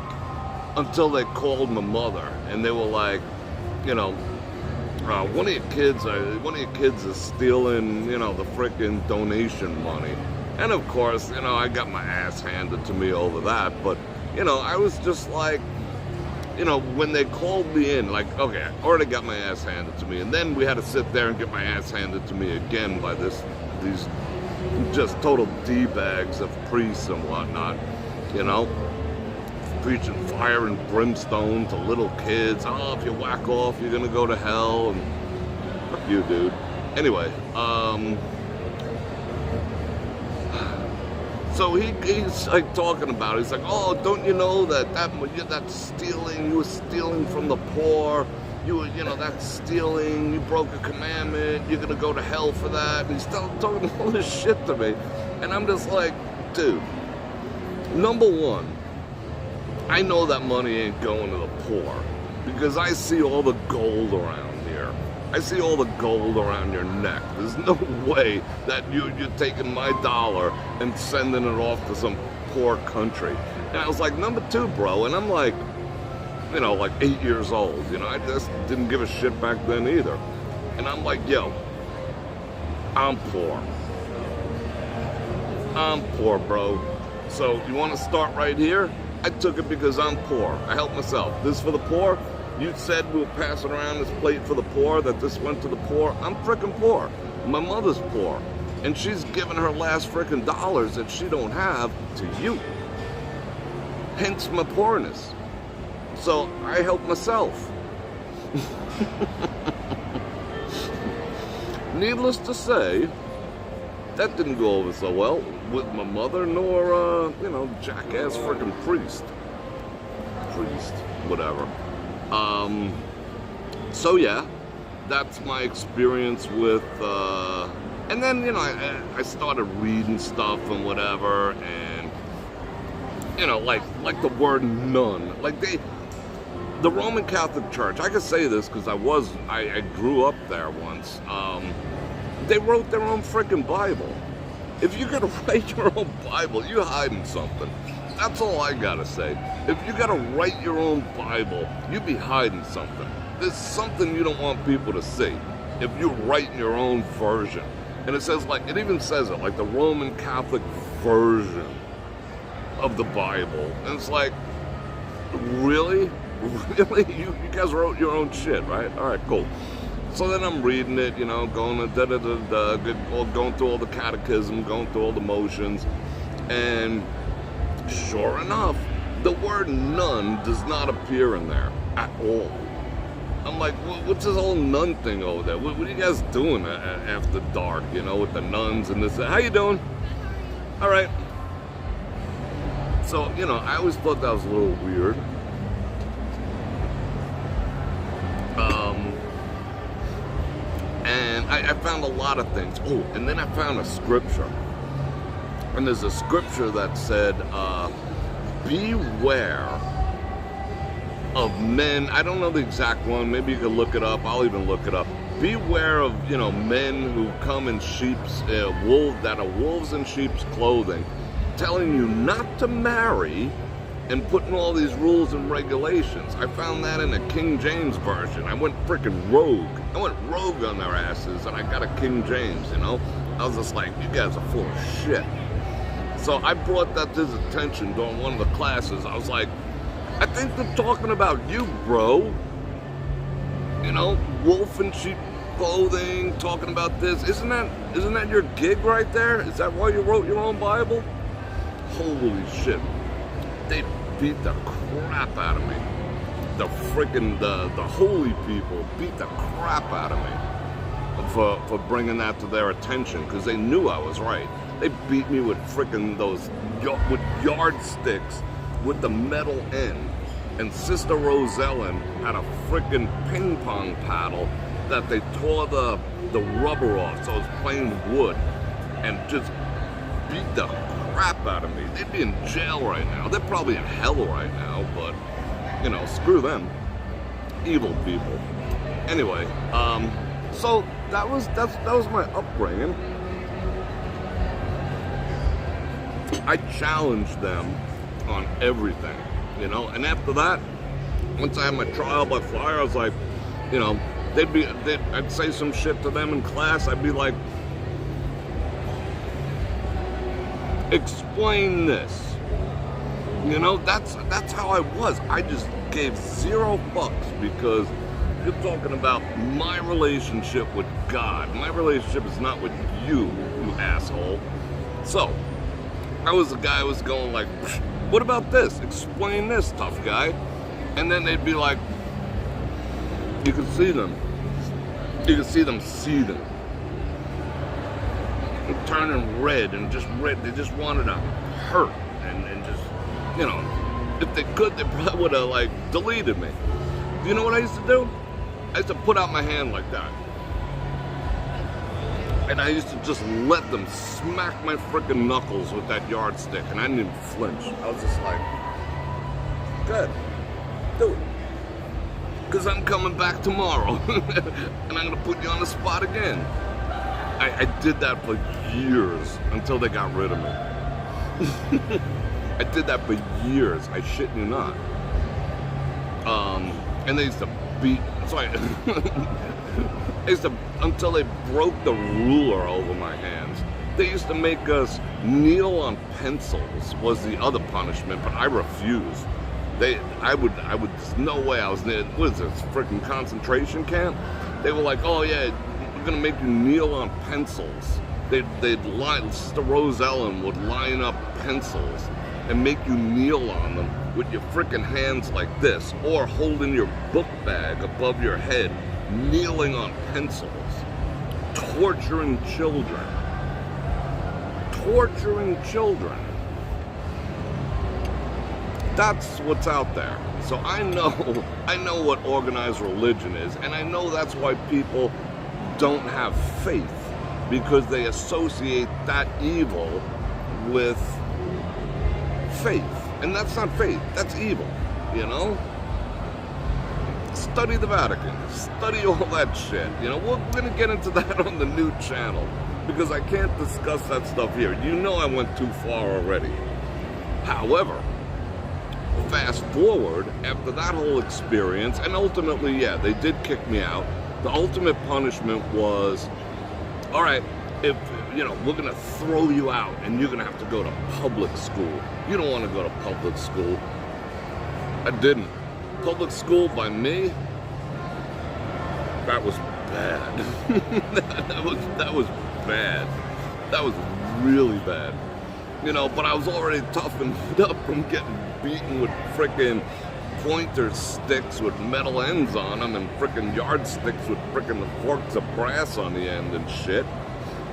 Until they called my mother, and they were like, one of your kids is stealing, the frickin' donation money. And of course, I got my ass handed to me over that. But, I was just when they called me in, okay, I already got my ass handed to me. And then we had to sit there and get my ass handed to me again by these just total D-bags of priests and whatnot, preaching fire and brimstone to little kids. Oh, if you whack off, you're gonna go to hell. And fuck you, dude. Anyway, so he's like talking about it. He's like, oh, don't you know that's stealing? You were stealing from the poor. That's stealing. You broke a commandment. You're gonna go to hell for that. And he's still talking all this shit to me, and I'm just like, dude. Number one, I know that money ain't going to the poor because I see all the gold around here. I see all the gold around your neck. There's no way that you're taking my dollar and sending it off to some poor country. And I was like, number two, bro. And I'm like, like 8 years old. I just didn't give a shit back then either. And I'm like, yo, I'm poor. I'm poor, bro. So you want to start right here? I took it because I'm poor. I helped myself. This for the poor? You said we were passing around this plate for the poor, that this went to the poor. I'm frickin' poor. My mother's poor. And she's giving her last frickin' dollars that she don't have to you. Hence my poorness. So I help myself. Needless to say, that didn't go over so well with my mother, nor, jackass frickin' priest, whatever. So yeah, that's my experience with, and then, I started reading stuff and whatever, and, like the word nun, like the Roman Catholic Church, I can say this because I grew up there once, they wrote their own frickin' Bible. If you're gonna write your own Bible, you're hiding something. That's all I gotta say. If you gotta write your own Bible, you be hiding something. There's something you don't want people to see if you're writing your own version. And it even says it, like the Roman Catholic version of the Bible. And it's like, really? Really? You guys wrote your own shit, right? All right, cool. So then I'm reading it, going going through all the catechism, going through all the motions, and sure enough, the word nun does not appear in there at all. I'm like, what's this whole nun thing over there? What are you guys doing after dark, with the nuns and this? How you doing? All right. So, I always thought that was a little weird. And I found a lot of things. Oh, and then I found a scripture. And there's a scripture that said, beware of men. I don't know the exact one. Maybe you can look it up. I'll even look it up. Beware of, men who come in that are wolves in sheep's clothing, telling you not to marry and putting all these rules and regulations. I found that in a King James version. I went freaking rogue. I went rogue on their asses, and I got a King James, I was just like, you guys are full of shit. So I brought that to his attention during one of the classes. I was like, I think they're talking about you, bro. Wolf in sheep clothing, talking about this. Isn't that your gig right there? Is that why you wrote your own Bible? Holy shit. They beat the crap out of me. The holy people beat the crap out of me for bringing that to their attention, because they knew I was right. They beat me with with yardsticks with the metal end. And Sister Rosellen had a frickin' ping pong paddle that they tore the rubber off, so it's plain wood, and just beat the crap out of me. They'd be in jail right now. They're probably in hell right now, but screw them. Evil people. Anyway, so that was my upbringing. I challenged them on everything, and after that, once I had my trial by fire, I was like, I'd say some shit to them in class. I'd be like, explain this. That's how I was. I just gave zero fucks, because you're talking about my relationship with God. My relationship is not with you asshole. So I was the guy who was going like, What about this? Explain this, tough guy. And then they'd be like, you could see them. You could see them seething. And turning red and just red. They just wanted to hurt and just, you know, if they could, they probably would have, like, deleted me. Do you know what I used to do? I used to put out my hand like that. And I used to just let them smack my frickin' knuckles with that yardstick, and I didn't even flinch. I was just like, good, do it. Because I'm coming back tomorrow, and I'm gonna put you on the spot again. I did that for years, until they got rid of me. I did that for years, I shit you not. And they used to beat, so I used to, until they broke the ruler over my hands. They used to make us kneel on pencils was the other punishment, but I refused. I would, there's no way I was, what is this, freaking concentration camp? They were like, oh yeah, we're gonna make you kneel on pencils. They'd line, Sister Rose Ellen would line up pencils and make you kneel on them with your frickin' hands like this, or holding your book bag above your head, kneeling on pencils, torturing children. Torturing children. That's what's out there. So I know what organized religion is, and I know that's why people don't have faith, because they associate that evil with faith. And that's not faith, that's evil, you know? Study the Vatican, study all that shit, you know? We're gonna get into that on the new channel, because I can't discuss that stuff here. You know I went too far already. However, fast forward, after that whole experience, and ultimately, yeah, they did kick me out. The ultimate punishment was, all right, if, you know, we're gonna throw you out and you're gonna have to go to public school. You don't wanna go to public school. I didn't. Public school by me, that was bad. that was bad. That was really bad. You know, but I was already toughened up from getting beaten with frickin' pointer sticks with metal ends on them and frickin' yardsticks with frickin' the forks of brass on the end and shit.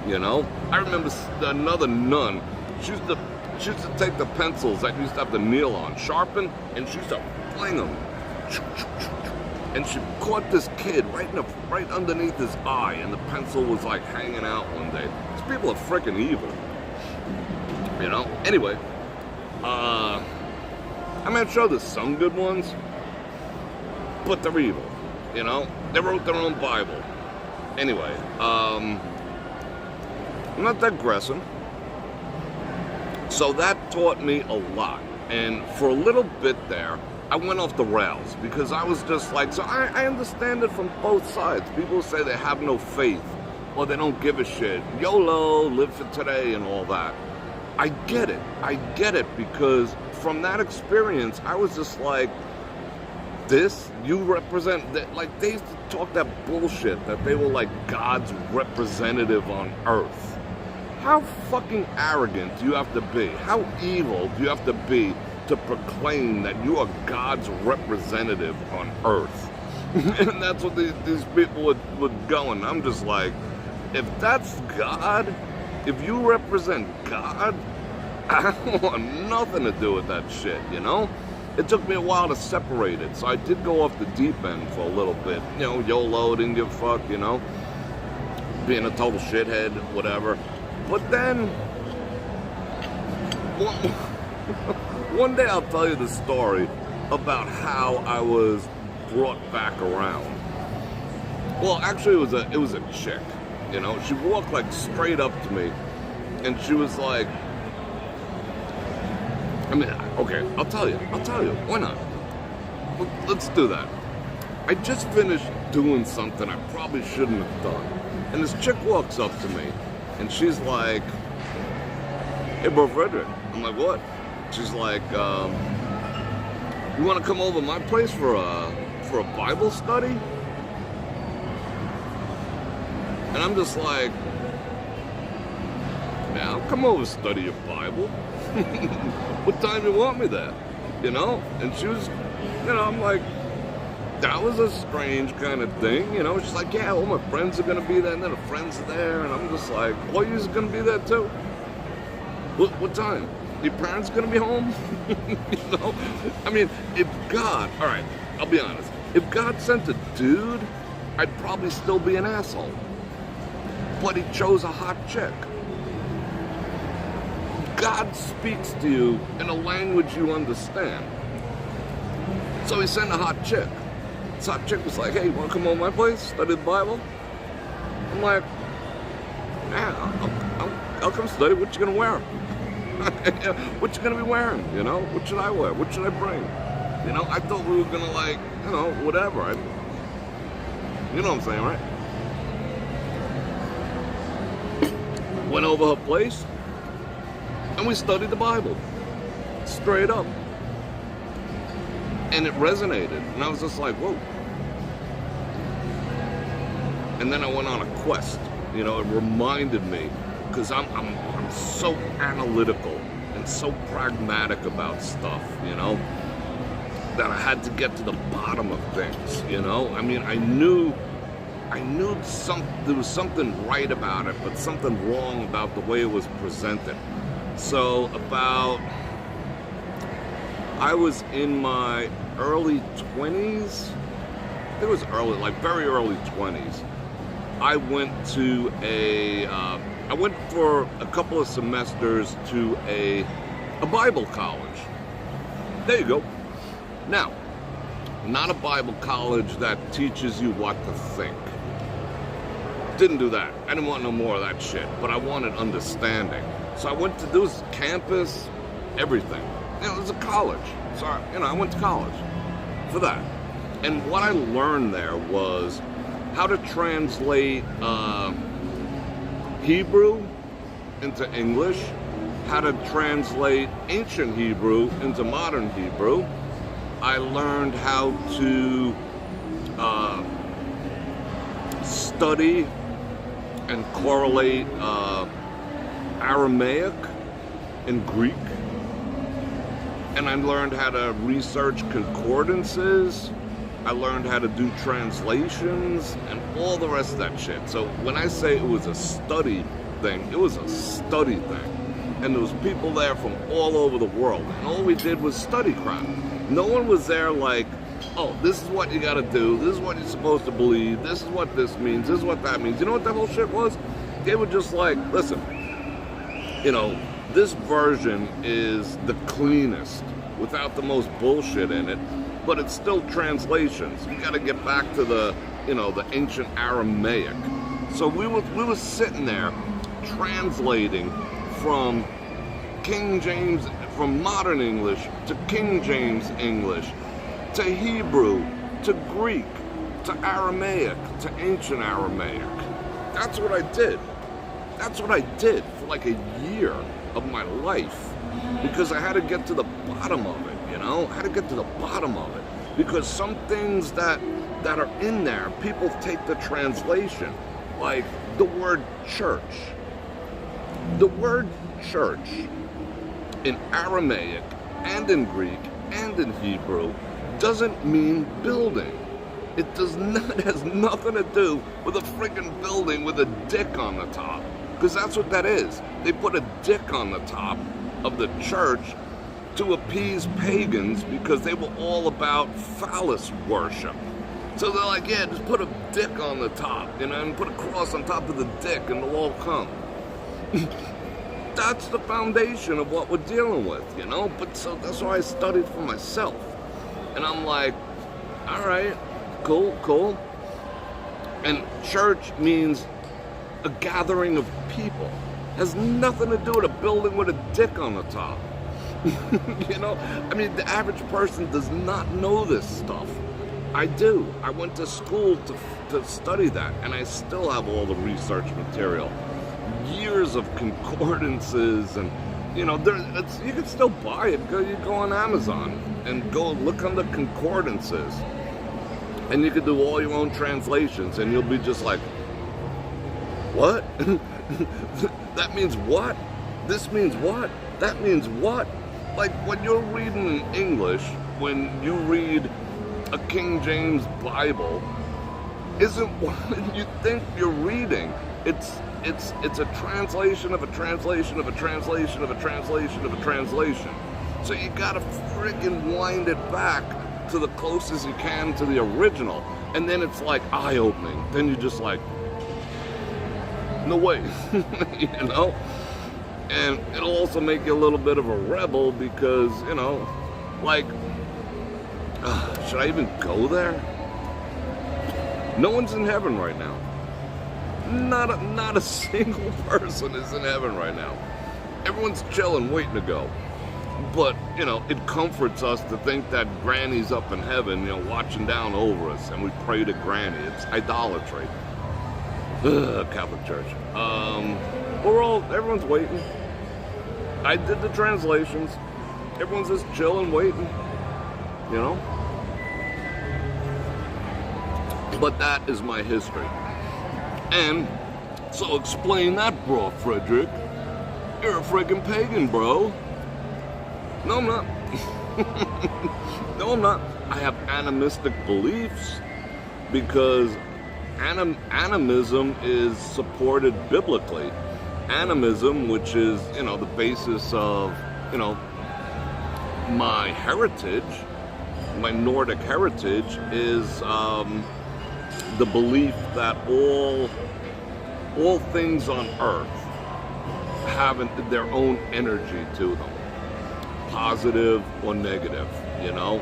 You know? I remember another nun, she used to take the pencils that you used to have to kneel on, sharpen, and she used to fling them. And she caught this kid right underneath his eye, and the pencil was like hanging out one day. These people are frickin' evil. You know? Anyway, I mean, I'm sure there's some good ones, but they're evil. You know? They wrote their own Bible. Anyway, I'm not digressing. So that taught me a lot. And for a little bit there, I went off the rails because I was just like, so I understand it from both sides. People say they have no faith or they don't give a shit. YOLO, live for today and all that. I get it because from that experience, I was just like, this, you represent, that, like they used to talk that bullshit that they were like God's representative on earth. How fucking arrogant do you have to be? How evil do you have to be to proclaim that you are God's representative on earth? And that's what these people would go, and I'm just like, if that's God, if you represent God, I don't want nothing to do with that shit, you know? It took me a while to separate it, so I did go off the deep end for a little bit. You know, YOLO, didn't give a fuck, you know? Being a total shithead, whatever. But then, one day I'll tell you the story about how I was brought back around. Well, actually, it was a chick, you know? She walked like straight up to me, and she was like, I mean, okay, I'll tell you, why not? Let's do that. I just finished doing something I probably shouldn't have done. And this chick walks up to me, and she's like, hey, Bror Fredrik. I'm like, what? She's like, you want to come over to my place for a Bible study? And I'm just like, yeah, I'll come over study your Bible. What time you want me there? You know? And she was, you know, I'm like, that was a strange kind of thing, you know? She's like, yeah, all my friends are going to be there, and then the friends are there, and I'm just like, well, you're going to be there too? What time? Your parents going to be home? You know? I mean, if God, all right, I'll be honest, if God sent a dude, I'd probably still be an asshole. But he chose a hot chick. God speaks to you in a language you understand. So he sent a hot chick. This hot chick was like, hey, you want to come over to my place, study the Bible? I'm like, yeah, I'll come study. What you going to wear? What you going to be wearing? You know, what should I wear? What should I bring? You know, I thought we were going to, like, you know, whatever. You know what I'm saying, right? Went over her place, and we studied the Bible. Straight up. And it resonated. And I was just like, whoa. And then I went on a quest. You know, it reminded me, because I'm so analytical and so pragmatic about stuff, you know, that I had to get to the bottom of things, you know? I mean, I knew there was something right about it, but something wrong about the way it was presented. So I was in my early 20s, it was early, like very early 20s. I went for a couple of semesters to a Bible college. There you go. Now, not a Bible college that teaches you what to think. Didn't do that. I didn't want no more of that shit, but I wanted understanding. So I went to this campus, everything. You know, it was a college. So, you know, I went to college for that. And what I learned there was how to translate Hebrew into English, how to translate ancient Hebrew into modern Hebrew. I learned how to study and correlate Aramaic and Greek. And I learned how to research concordances. I learned how to do translations and all the rest of that shit. So when I say it was a study thing, it was a study thing. And there was people there from all over the world. And all we did was study crap. No one was there like, oh, this is what you gotta do, this is what you're supposed to believe, this is what this means, this is what that means. You know what that whole shit was? They were just like, listen, you know, this version is the cleanest, without the most bullshit in it, but it's still translations. You gotta get back to the, you know, the ancient Aramaic. So we were sitting there translating from King James, from modern English to King James English, to Hebrew, to Greek, to Aramaic, to ancient Aramaic. That's what I did. That's what I did for like a year of my life, because I had to get to the bottom of it, you know? I had to get to the bottom of it, because some things that are in there, people take the translation, like the word church. The word church in Aramaic and in Greek and in Hebrew doesn't mean building. It has nothing to do with a friggin' building with a dick on the top. Because that's what that is. They put a dick on the top of the church to appease pagans because they were all about phallus worship. So they're like, yeah, just put a dick on the top, you know, and put a cross on top of the dick and they'll all come. That's the foundation of what we're dealing with, you know? But so that's why I studied for myself. And I'm like, all right, cool. And church means a gathering of people. Has nothing to do with a building with a dick on the top. You know, I mean, the average person does not know this stuff. I do. I went to school to study that, and I still have all the research material. Years of concordances, and you know, you can still buy it. You go on Amazon and go look under concordances, and you can do all your own translations, and you'll be just like, what? That means what? This means what? That means what? Like when you're reading in English, when you read a King James Bible, isn't what you think you're reading. It's a translation of a translation of a translation of a translation of a translation. So you gotta friggin' wind it back to the closest you can to the original. And then it's like eye-opening. Then you're just like, no way, you know? And it'll also make you a little bit of a rebel because, you know, like, should I even go there? No one's in heaven right now. Not a single person is in heaven right now. Everyone's chilling, waiting to go. But, you know, it comforts us to think that Granny's up in heaven, you know, watching down over us, and we pray to Granny. It's idolatry. Catholic Church. Everyone's waiting. I did the translations. Everyone's just chilling, waiting, you know? But that is my history. And so explain that, Bror Fredrik. You're a friggin' pagan, bro. No, I'm not. No, I'm not. I have animistic beliefs because animism is supported biblically. Animism, which is, you know, the basis of, you know, my heritage, my Nordic heritage, is the belief that all things on earth have their own energy to them, positive or negative, you know?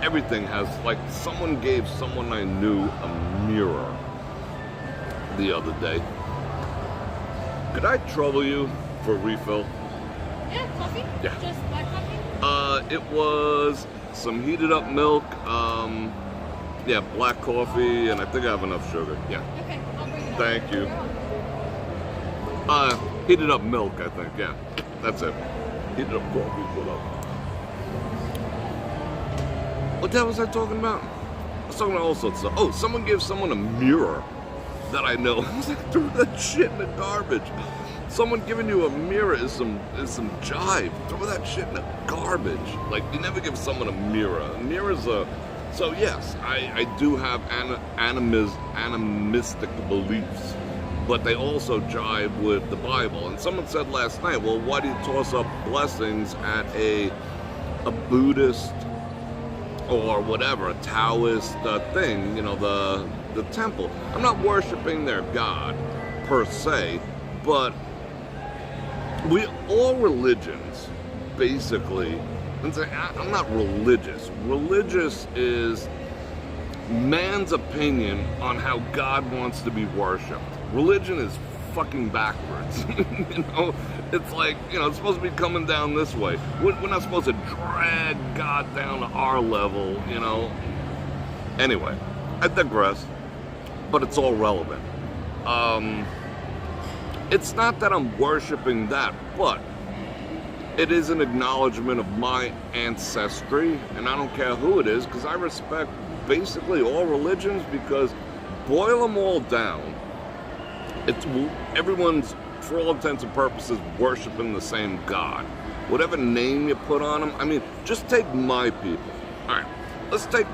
Everything has, like, someone gave someone I knew a mirror the other day. Could I trouble you for a refill?
Yeah, coffee?
Yeah.
Just black coffee?
It was some heated up milk, yeah, black coffee, and I think I have enough sugar. Yeah.
Okay, I'll bring it up.
Thank you. Heated up milk, I think, yeah. That's it. Heated up coffee, what up? What the hell was I talking about? I was talking about all sorts of stuff. Oh, someone gave someone a mirror that I know. I was like, throw that shit in the garbage. Someone giving you a mirror is some jive. Throw that shit in the garbage. Like, you never give someone a mirror. A mirror's a... So yes, I do have animistic beliefs, but they also jive with the Bible. And someone said last night, well, why do you toss up blessings at a Buddhist or whatever, a Taoist thing, you know, the temple? I'm not worshiping their God per se, but all religions basically, and say, I'm not religious. Religious is man's opinion on how God wants to be worshipped. Religion is fucking backwards. You know, it's like, you know, it's supposed to be coming down this way. We're not supposed to drag God down to our level, you know. Anyway, I digress, but it's all relevant. It's not that I'm worshiping that, but it is an acknowledgement of my ancestry, and I don't care who it is, because I respect basically all religions, because boil them all down, everyone's, for all intents and purposes, worshiping the same God. Whatever name you put on them, I mean, just take my people. All right, let's take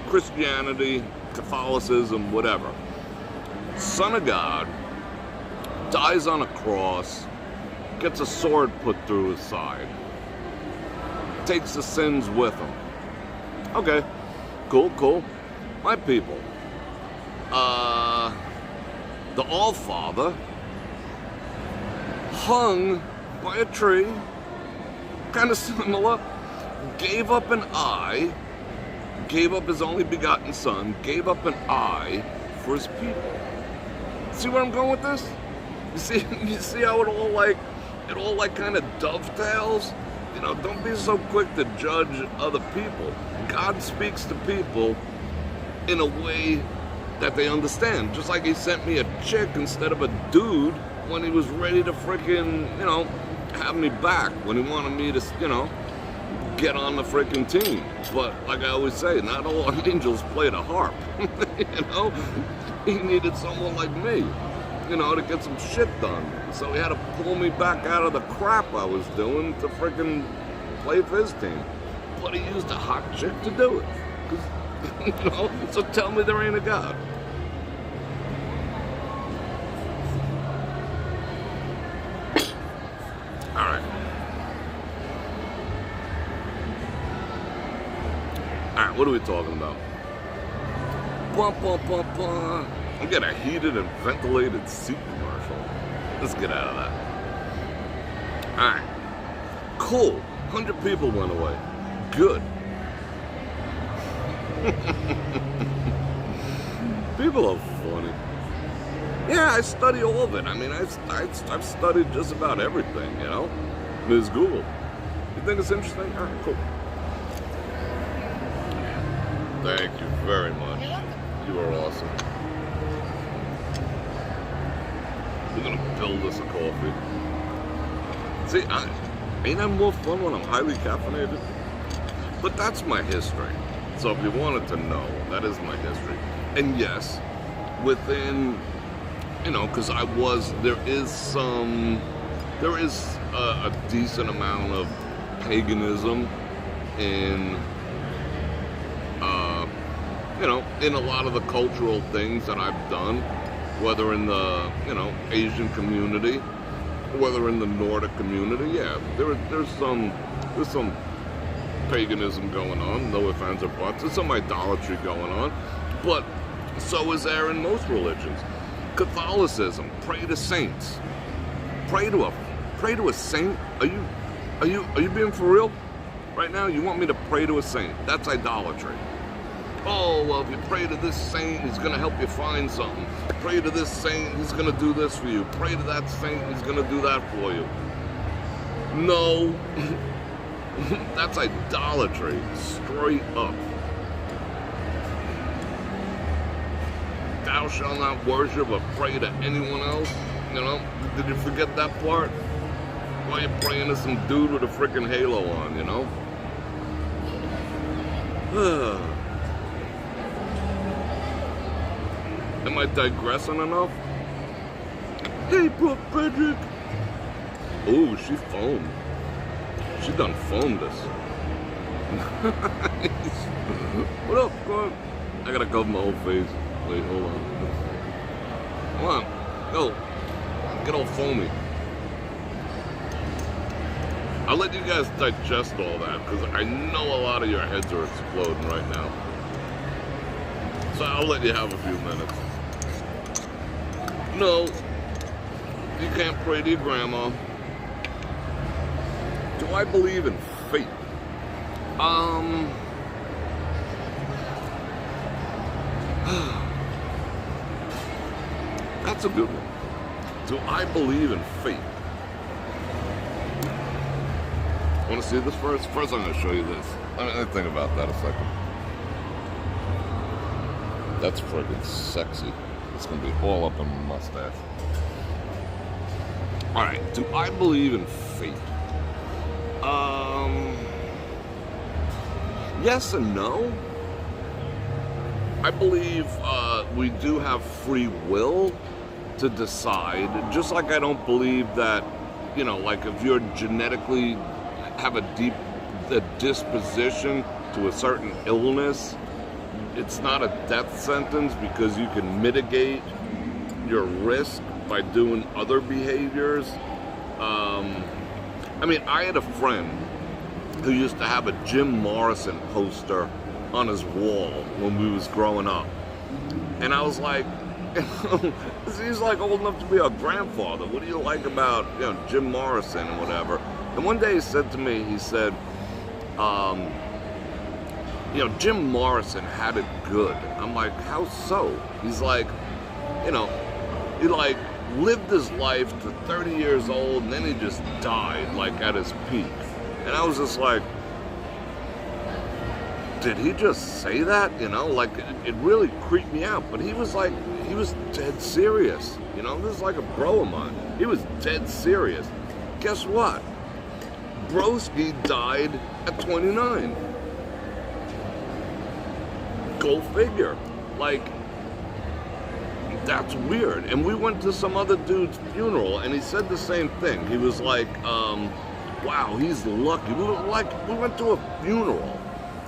Christianity, Catholicism, whatever. Son of God dies on a cross, gets a sword put through his side, takes the sins with him. Okay, cool. My people. The All-Father hung by a tree, kind of similar, gave up an eye, gave up his only begotten son, gave up an eye for his people. See where I'm going with this? You see how it all kind of dovetails? You know, don't be so quick to judge other people. God speaks to people in a way that they understand. Just like he sent me a chick instead of a dude when he was ready to freaking, you know, have me back, when he wanted me to, you know, get on the freaking team. But like I always say, not all angels play the harp. You know, he needed someone like me. to get some shit done. So he had to pull me back out of the crap I was doing to freaking play for his team. But he used a hot chick to do it. 'Cause, so tell me there ain't a God. All right. All right, what are we talking about? Bum, bum, bum, bum. I get a heated and ventilated seat commercial. Let's get out of that. All right. Cool. 100 people went away. Good. People are funny. Yeah, I study all of it. I mean, I've studied just about everything, Ms. Google. You think it's interesting? All right, cool. Thank you very much. You are awesome. We're gonna build us a coffee. See, ain't that more fun when I'm highly caffeinated? But that's my history. So if you wanted to know, that is my history. And yes, within, because there is a decent amount of paganism in, in a lot of the cultural things that I've done, whether in the, Asian community, whether in the Nordic community. Yeah, there's some paganism going on, no ifs, ands, or buts. There's some idolatry going on, but so is there in most religions. Catholicism, pray to saints. Pray to a saint? Are you being for real? Right now, you want me to pray to a saint? That's idolatry. Oh, well, if you pray to this saint, he's going to help you find something. Pray to this saint, he's going to do this for you. Pray to that saint, he's going to do that for you. No. That's idolatry, straight up. Thou shalt not worship or pray to anyone else. Did you forget that part? Why are you praying to some dude with a freaking halo on, Am I digressing enough? Hey, Bror Fredrik. Ooh, she foamed. She done foamed us. What up, bro? I gotta cover my whole face. Wait, hold on. Come on. Go. Get all foamy. I'll let you guys digest all that, because I know a lot of your heads are exploding right now. So I'll let you have a few minutes. No, you can't pray to your grandma. Do I believe in fate? That's a good one. Do I believe in fate? Want to see this first? First, I'm going to show you this. Let me think about that a second. That's friggin' sexy. It's going to be all up in my mustache. Alright, do I believe in fate? Yes and no. I believe we do have free will to decide, just like I don't believe that, like if you're genetically have a disposition to a certain illness, it's not a death sentence because you can mitigate your risk by doing other behaviors. I had a friend who used to have a Jim Morrison poster on his wall when we was growing up. And I was like, he's like old enough to be our grandfather. What do you like about, Jim Morrison and whatever? And one day he said to me, he said, Jim Morrison had it good. I'm like, how so? He's like, he lived his life to 30 years old and then he just died, like at his peak. And I was just like, did he just say that? It really creeped me out. But he was dead serious. This is like a bro of mine. He was dead serious. Guess what? Broski died at 29. Go figure. that's weird. And we went to some other dude's funeral, and he said the same thing. He was like, wow, he's lucky. We went to a funeral.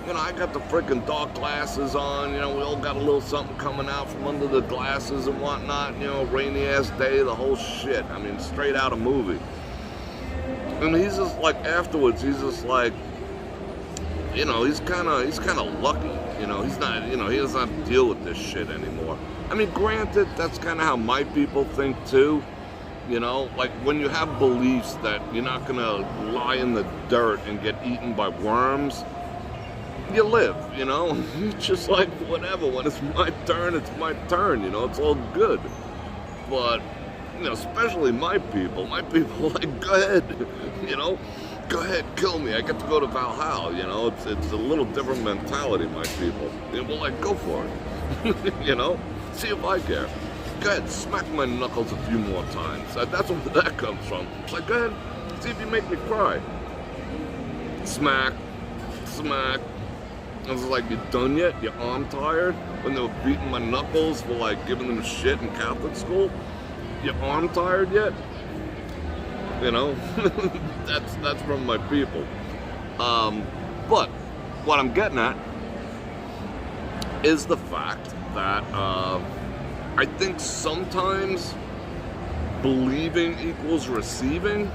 You know, I got the freaking dark glasses on. You know, we all got a little something coming out from under the glasses and whatnot. You know, rainy ass day, the whole shit. I mean, straight out of movie. And he's just like, afterwards, he's just like, you know, he's kind of lucky. You know, he's not, you know, he doesn't have to deal with this shit anymore. I mean, granted, that's kind of how my people think too. You know, like when you have beliefs that you're not gonna lie in the dirt and get eaten by worms, you live, you know? It's just like, whatever, when it's my turn, you know, it's all good. But, you know, especially my people like, go ahead, you know? Go ahead, kill me, I get to go to Valhalla, you know? It's a little different mentality, my people. They will like, go for it, you know? See if I care. Go ahead, smack my knuckles a few more times. That's where that comes from. It's like, go ahead, see if you make me cry. Smack, smack. I was like, you done yet? Your arm tired? When they were beating my knuckles for like giving them shit in Catholic school? Your arm tired yet? You know? that's from my people. But what I'm getting at is the fact that I think sometimes believing equals receiving.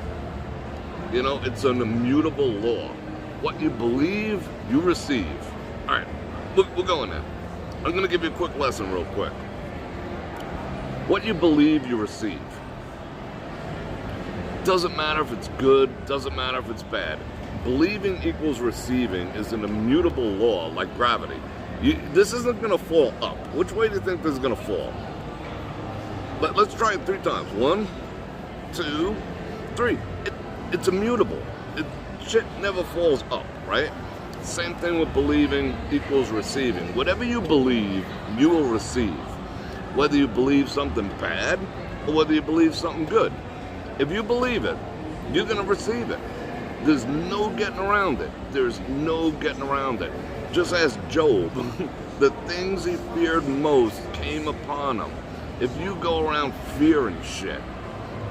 You know, it's an immutable law. What you believe, you receive. All right, we're going now. I'm going to give you a quick lesson real quick. What you believe, you receive. Doesn't matter if it's good, doesn't matter if it's bad. Believing equals receiving is an immutable law like gravity. This isn't going to fall up. Which way do you think this is going to fall? Let's try it 3 times. 1, 2, 3. It's immutable. Shit never falls up, right? Same thing with believing equals receiving. Whatever you believe, you will receive. Whether you believe something bad or whether you believe something good. If you believe it, you're going to receive it. There's no getting around it. There's no getting around it. Just ask Job. The things he feared most came upon him. If you go around fearing shit,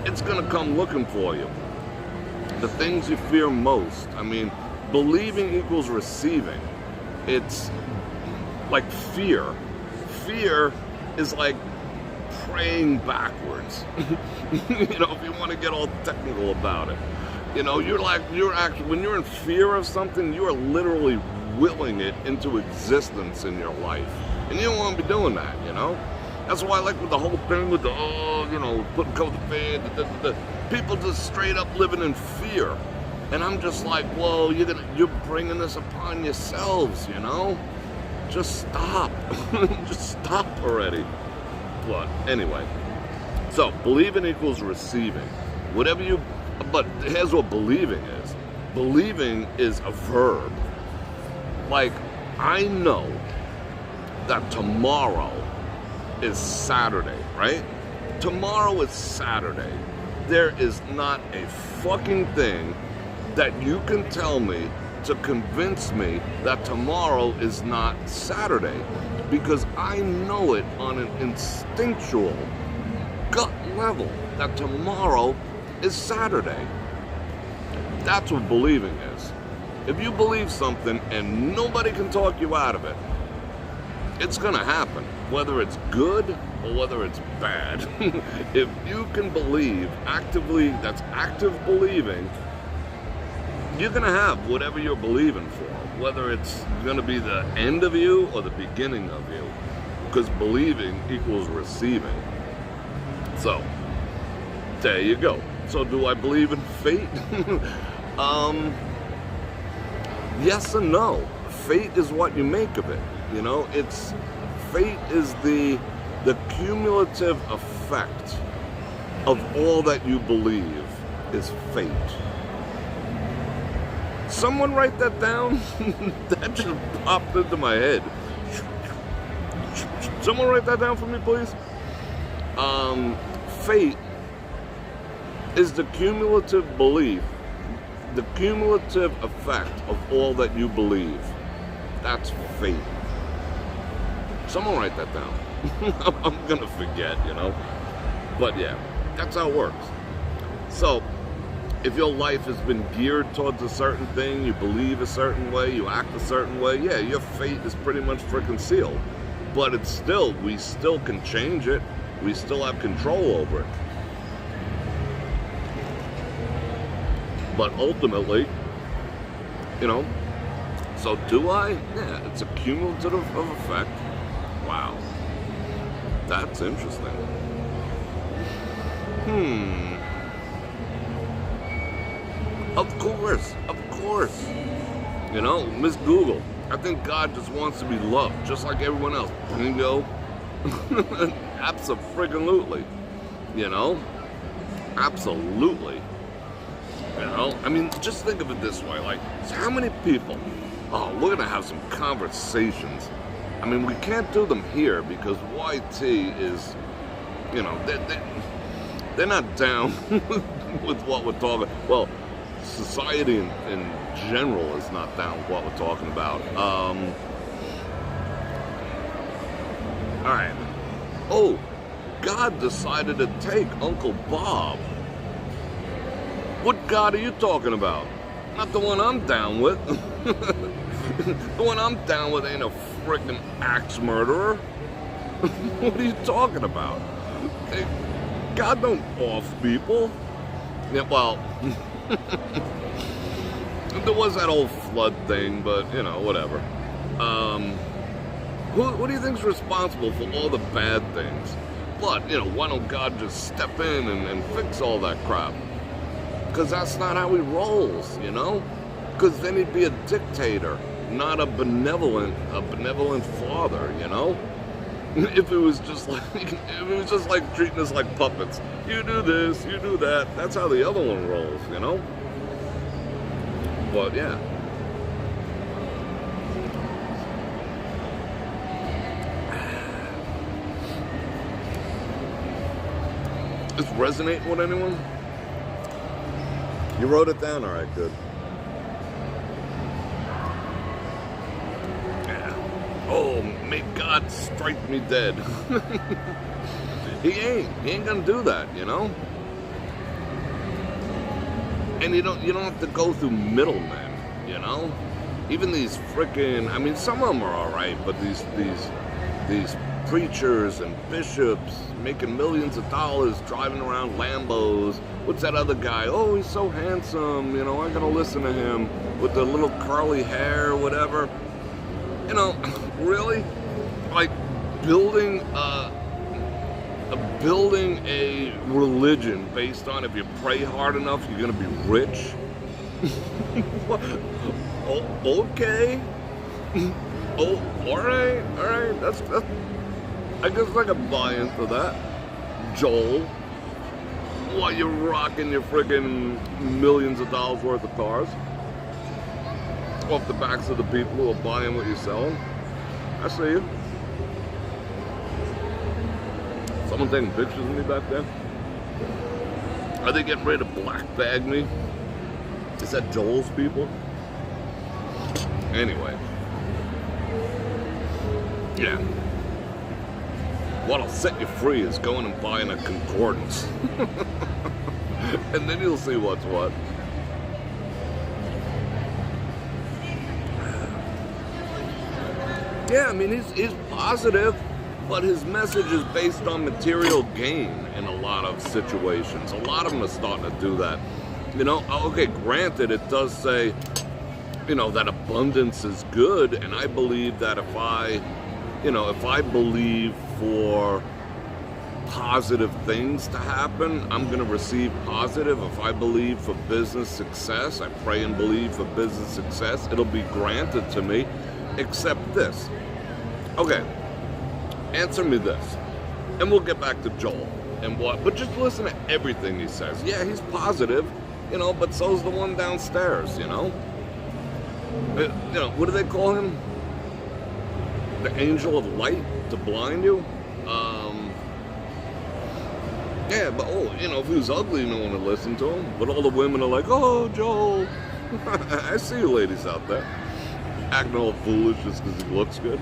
it's going to come looking for you. The things you fear most. I mean, believing equals receiving. It's like fear. Fear is like praying backwards. You know, if you want to get all technical about it. You know, when you're in fear of something, you are literally willing it into existence in your life. And you don't want to be doing that, you know? That's why I like with the whole thing with the, you know, putting cover the bed, the people just straight up living in fear. And I'm just like, well, you're bringing this upon yourselves, you know? Just stop. Just stop already. But anyway, so believing equals receiving. But here's what believing is. Believing is a verb. Like, I know that tomorrow is Saturday, right? Tomorrow is Saturday. There is not a fucking thing that you can tell me to convince me that tomorrow is not Saturday, because I know it on an instinctual gut level that tomorrow is Saturday. That's what believing is. If you believe something and nobody can talk you out of it, it's gonna happen, whether it's good or whether it's bad. If you can believe actively, that's active believing, you're gonna have whatever you're believing for, whether it's gonna be the end of you or the beginning of you, because believing equals receiving. So, there you go. So do I believe in fate? Yes and no. Fate is what you make of it. You know, fate is the cumulative effect of all that you believe is fate. Someone write that down? That just popped into my head. Someone write that down for me, please. Fate is the cumulative belief, the cumulative effect of all that you believe. That's fate. Someone write that down. I'm gonna forget, you know? But yeah, that's how it works. So, if your life has been geared towards a certain thing, you believe a certain way, you act a certain way, yeah, your fate is pretty much freaking sealed. But it's still, we still can change it. We still have control over it. But ultimately, you know, so do I? Yeah, it's a cumulative effect. Wow. That's interesting. Of course. You know, Miss Google, I think God just wants to be loved, just like everyone else. Bingo. Abso-friggin-lutely. You know? Absolutely. You know? I mean, just think of it this way. Like, so how many people... Oh, we're going to have some conversations. I mean, we can't do them here because YT is... You know, they're not down with what we're talking... Well, society in general is not down with what we're talking about. Alright. Oh, God decided to take Uncle Bob. What God are you talking about? Not the one I'm down with. The one I'm down with ain't a freaking axe murderer. What are you talking about? God don't off people. Yeah, well... There was that old flood thing, but, you know, whatever. Who do you think's responsible for all the bad things? But, you know, why don't God just step in and fix all that crap? Because that's not how he rolls, you know? Because then he'd be a dictator, not a benevolent father, you know? If it was just like treating us like puppets. You do this, you do that. That's how the other one rolls, you know? But yeah. Is this resonating with anyone? You wrote it down? Alright, good. Yeah. Oh, may God strike me dead. He ain't gonna do that, you know? And you don't have to go through middlemen, you know? Even these frickin', I mean, some of them are alright, but these preachers and bishops making millions of dollars driving around Lambos. What's that other guy? Oh, he's so handsome, you know, I gotta listen to him with the little curly hair or whatever. You know, really? Like, building a religion based on if you pray hard enough, you're gonna be rich? Oh, okay. Oh, alright, that's I guess I can buy into that. Joel, while you're rocking your friggin' millions of dollars worth of cars off the backs of the people who are buying what you're selling. I see you. Someone taking pictures of me back there? Are they getting ready to black bag me? Is that Joel's people? Anyway. Yeah. What'll set you free is going and buying a concordance. And then you'll see what's what. Yeah, I mean, he's positive, but his message is based on material gain in a lot of situations. A lot of them are starting to do that. You know, okay, granted, it does say, you know, that abundance is good, and I believe that if I believe for positive things to happen, I'm going to receive positive. If I believe for business success, I pray and believe for business success, it'll be granted to me, except this. Okay, answer me this, and we'll get back to Joel and what, but just listen to everything he says. Yeah, he's positive, you know, but so's the one downstairs, you know? You know, what do they call him? The angel of light to blind you? Yeah, but, oh, you know, if he was ugly, no one would listen to him. But all the women are like, oh, Joel. I see you ladies out there acting all foolish just because he looks good.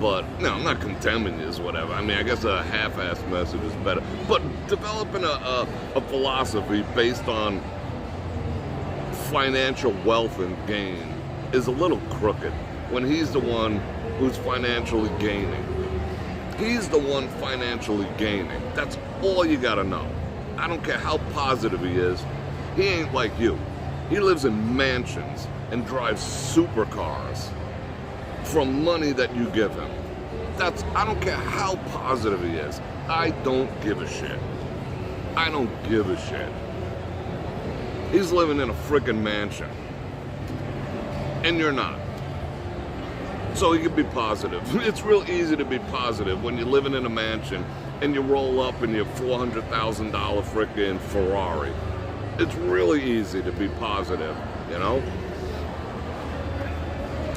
But, no, I'm not condemning you, whatever. I mean, I guess a half-assed message is better. But developing a philosophy based on financial wealth and gain is a little crooked when he's the one who's financially gaining. He's the one financially gaining. That's all you gotta know. I don't care how positive he is. He ain't like you. He lives in mansions and drives supercars from money that you give him. I don't care how positive he is. I don't give a shit. I don't give a shit. He's living in a freaking mansion. And you're not. So you can be positive. It's real easy to be positive when you're living in a mansion and you roll up in your $400,000 freaking Ferrari. It's really easy to be positive, you know?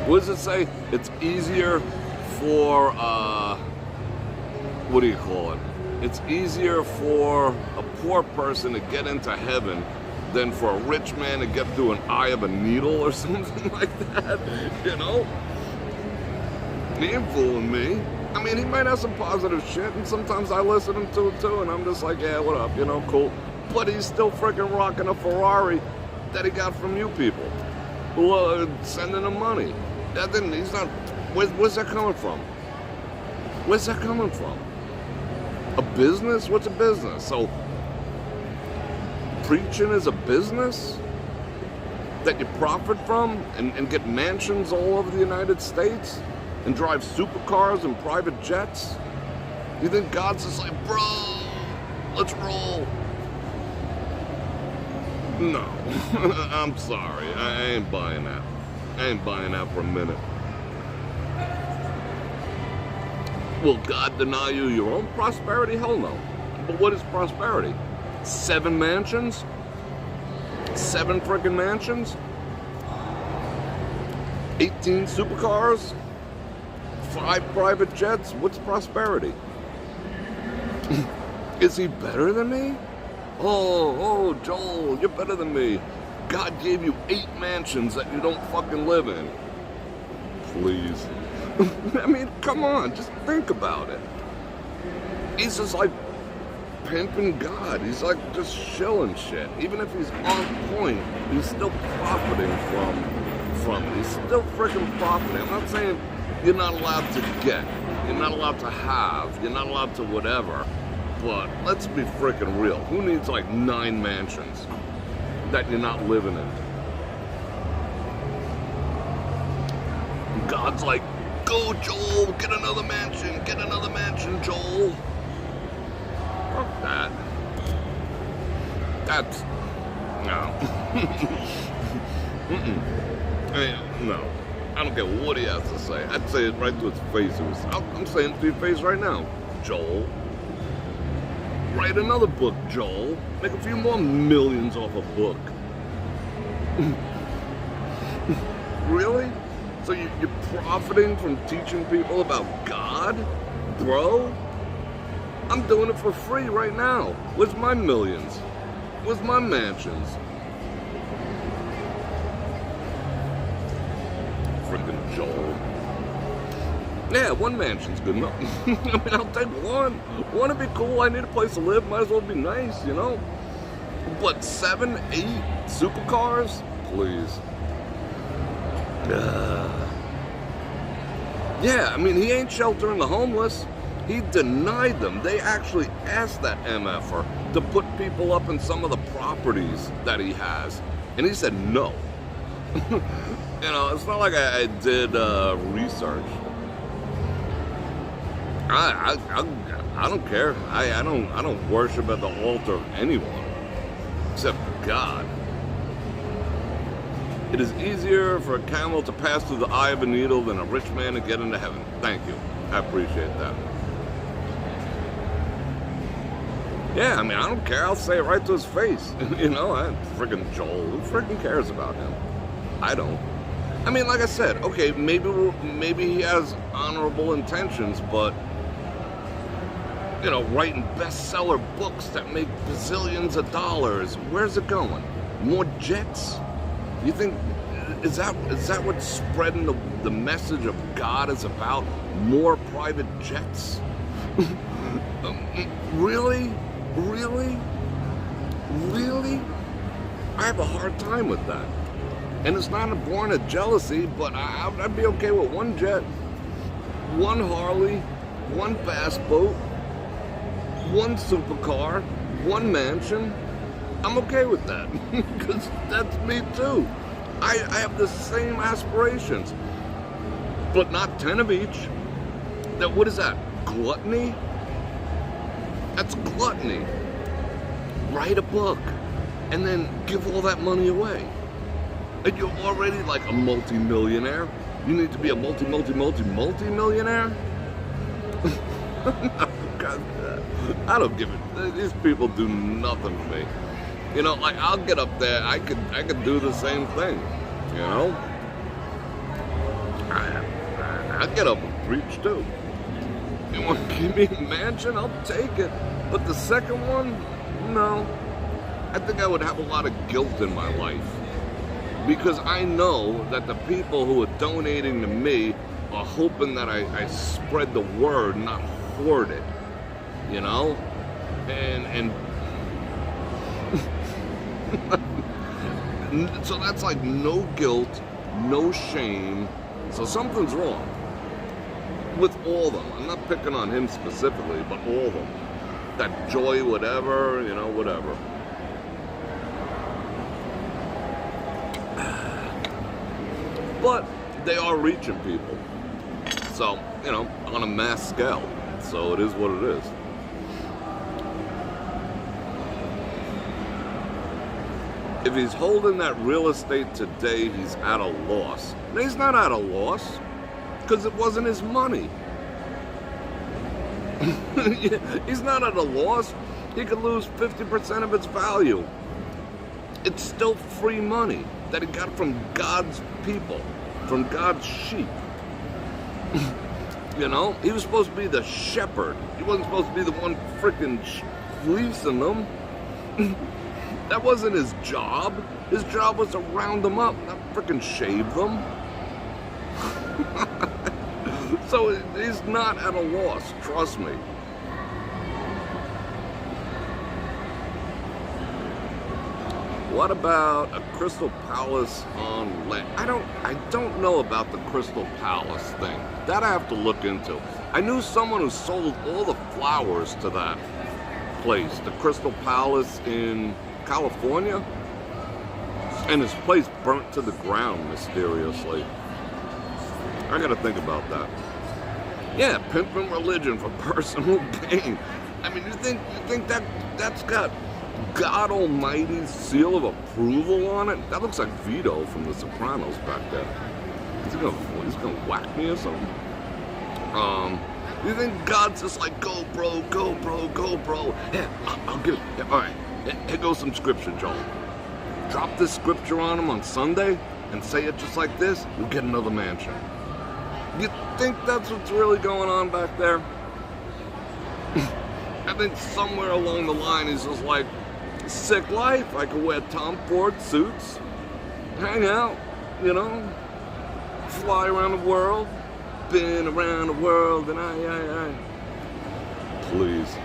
What does it say? It's easier for, what do you call it? It's easier for a poor person to get into heaven than for a rich man to get through an eye of a needle or something like that, you know? He ain't fooling me. I mean, he might have some positive shit, and sometimes I listen to it too, and I'm just like, yeah, what up, you know, cool. But he's still freaking rocking a Ferrari that he got from you people who are sending him money. He's not, where's that coming from? Where's that coming from? A business? What's a business? So, preaching is a business that you profit from and get mansions all over the United States and drive supercars and private jets? You think God's just like, bro, let's roll? No, I'm sorry, I ain't buying that. I ain't buying that for a minute. Will God deny you your own prosperity? Hell no. But what is prosperity? 7 mansions? 7 freaking mansions? 18 supercars? 5 private jets? What's prosperity? Is he better than me? Oh, Joel, you're better than me. God gave you 8 mansions that you don't fucking live in. Please. I mean, come on, just think about it. He's just like pimping God. He's like just shilling shit. Even if he's on point, he's still profiting from it. He's still freaking profiting. I'm not saying you're not allowed to get, you're not allowed to have, you're not allowed to whatever. But let's be freaking real. Who needs like 9 mansions that you're not living in? God's like, go Joel, get another mansion, Joel. Fuck that. That's, no. No. I don't care what he has to say. I'd say it right to his face. I'm saying it to your face right now, Joel. Write another book, Joel. Make a few more millions off a book. Really? So you're profiting from teaching people about God? Bro? I'm doing it for free right now. Where's my millions? Where's my mansions? Freaking Joel. Yeah, 1 mansion's good enough. I mean, I'll take 1. One would be cool. I need a place to live. Might as well be nice, you know? But 7, 8 supercars? Please. Yeah, I mean, he ain't sheltering the homeless. He denied them. They actually asked that MFer to put people up in some of the properties that he has. And he said no. You know, it's not like I did research. I don't care. I don't worship at the altar of anyone except God. It is easier for a camel to pass through the eye of a needle than a rich man to get into heaven. Thank you. I appreciate that. Yeah, I mean, I don't care. I'll say it right to his face. You know, freaking Joel. Who freaking cares about him? I don't. I mean, like I said, okay, maybe he has honorable intentions, but you know, writing bestseller books that make bazillions of dollars. Where's it going? More jets? You think Is that what spreading the message of God is about? More private jets? Really? Really? Really? I have a hard time with that. And it's not born of jealousy, but I'd be okay with one jet, one Harley, one bass boat, one supercar, one mansion. I'm okay with that, because that's me too. I have the same aspirations, but not 10 of each. What is that? Gluttony? That's gluttony. Write a book and then give all that money away. And you're already like a multi-millionaire. You need to be a multi-millionaire? God, I don't give it. These people do nothing for me. You know, like I'll get up there, I could do the same thing. You know? I'd get up and preach too. You want to give me a mansion? I'll take it. But the second one, no. I think I would have a lot of guilt in my life. Because I know that the people who are donating to me are hoping that I spread the word, not hoard it. You know? And so that's like no guilt, no shame. So something's wrong with all of them. I'm not picking on him specifically, but all of them. That joy, whatever, you know, whatever. But they are reaching people. So, you know, on a mass scale. So it is what it is. If he's holding that real estate today, he's at a loss. No, he's not at a loss, because it wasn't his money. He's not at a loss. He could lose 50% of its value. It's still free money that he got from God's people, from God's sheep. You know, he was supposed to be the shepherd. He wasn't supposed to be the one freaking fleecing them. That wasn't his job. His job was to round them up, not freaking shave them. So he's not at a loss, trust me. What about a Crystal Palace on land? I don't know about the Crystal Palace thing. That I have to look into. I knew someone who sold all the flowers to that place, the Crystal Palace in California, and his place burnt to the ground mysteriously. I gotta think about that. Yeah, pimping religion for personal gain. I mean, you think that's got God Almighty's seal of approval on it? That looks like Vito from The Sopranos back there. He's gonna whack me or something. You think God's just like, go bro, go bro, go bro. Yeah, I'll give it. Yeah, all right. Here goes some scripture, Joel. Drop this scripture on him on Sunday and say it just like this, you'll get another mansion. You think that's what's really going on back there? I think somewhere along the line he's just like, sick life. I could wear Tom Ford suits, hang out, you know, fly around the world, been around the world, and I. Please.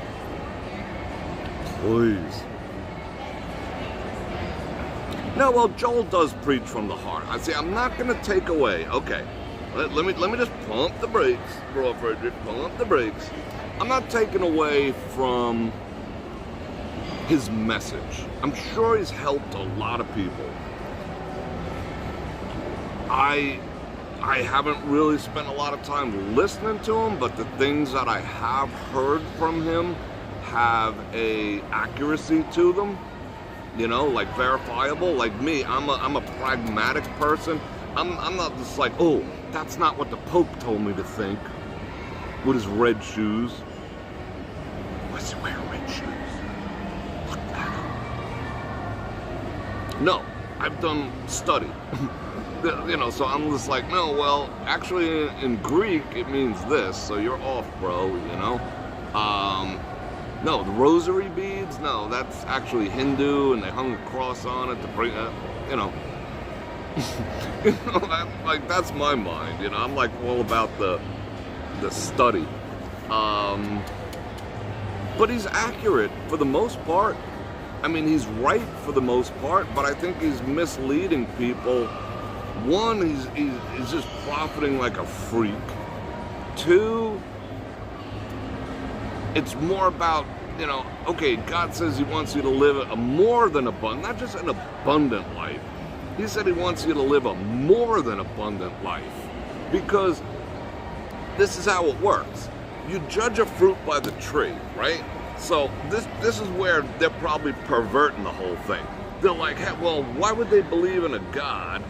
No, well, Joel does preach from the heart. I say, I'm not going to take away. Okay, let me just pump the brakes, Bror Fredrik, pump the brakes. I'm not taking away from his message. I'm sure he's helped a lot of people. I haven't really spent a lot of time listening to him, but the things that I have heard from him have a accuracy to them. You know, like verifiable. Like me, I'm a pragmatic person. I'm not just like, oh, that's not what the Pope told me to think. With his red shoes. Was he wearing red shoes? Look that up. No, I've done study. You know, so I'm just like, no, well, actually in Greek it means this, so you're off, bro, you know? No, the rosary beads, no, that's actually Hindu, and they hung a cross on it to bring, you know. You know, that's my mind. You know, I'm like all about the study. But he's accurate for the most part. I mean, he's right for the most part, but I think he's misleading people. One, he's just profiting like a freak. Two, it's more about, you know, okay, God says he wants you to live a more than abundant, not just an abundant life. He said he wants you to live a more than abundant life. Because this is how it works. You judge a fruit by the tree, right? So this is where they're probably perverting the whole thing. They're like, hey, well, why would they believe in a God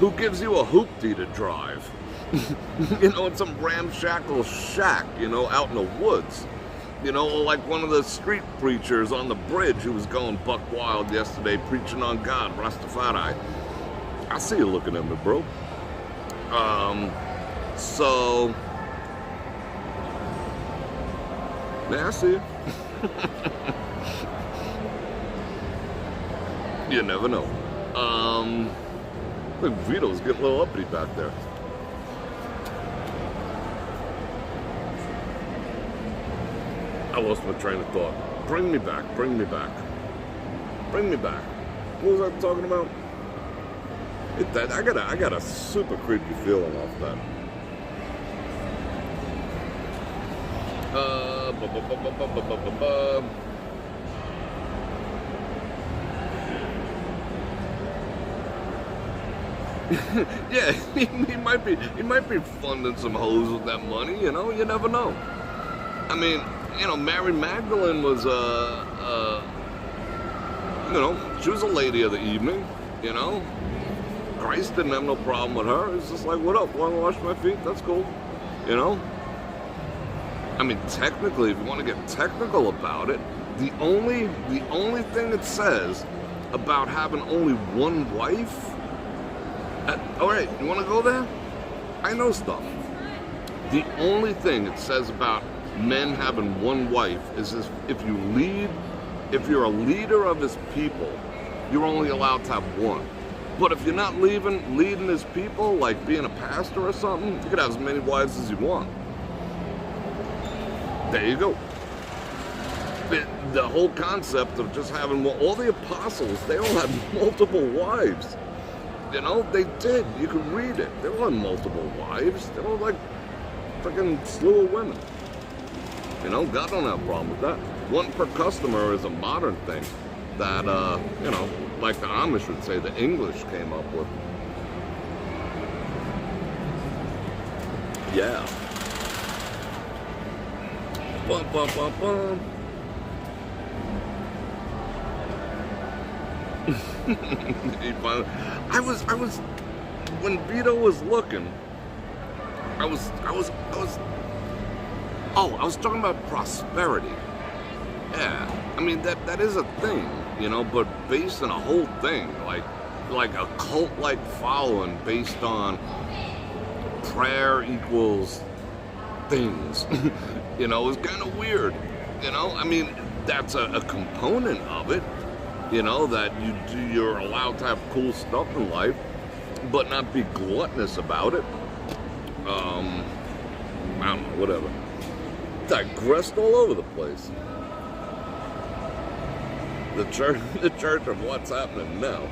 who gives you a hoopty to drive? You know, in some ramshackle shack, you know, out in the woods. You know, like one of the street preachers on the bridge who was going buck wild yesterday preaching on God, Rastafari. I see you looking at me, bro. So, yeah, I see you. You never know. Look, Vito's getting a little uppity back there. I lost my train of thought. Bring me back, bring me back. Bring me back. What was I talking about? I got a super creepy feeling off that. Yeah, he might be funding some hoes with that money, you know, you never know. I mean, you know, Mary Magdalene was you know, she was a lady of the evening, you know. Christ didn't have no problem with her. It's just like, what up? Want to wash my feet? That's cool, you know. I mean, technically, if you want to get technical about it, the only thing it says about having only one wife. All right, you want to go there? I know stuff. The only thing it says about men having one wife is if you're a leader of his people, you're only allowed to have one. But if you're not leading his people, like being a pastor or something, you could have as many wives as you want. There you go. The whole concept of just having all the apostles, they all had multiple wives. You know, they did. You could read it. They all had multiple wives. They were like freaking slew of women. You know, God don't have a problem with that. One per customer is a modern thing that, you know, like the Amish would say, the English came up with. Yeah. Bum, bum, bum, bum. I was when Vito was looking, I was talking about prosperity. Yeah, I mean that is a thing, you know, but based on a whole thing, like a cult-like following based on prayer equals things. You know, it's kind of weird. You know, I mean, that's a component of it. You know, that you're allowed to have cool stuff in life, but not be gluttonous about it. I don't know, whatever. Digressed all over the place. The church of what's happening now.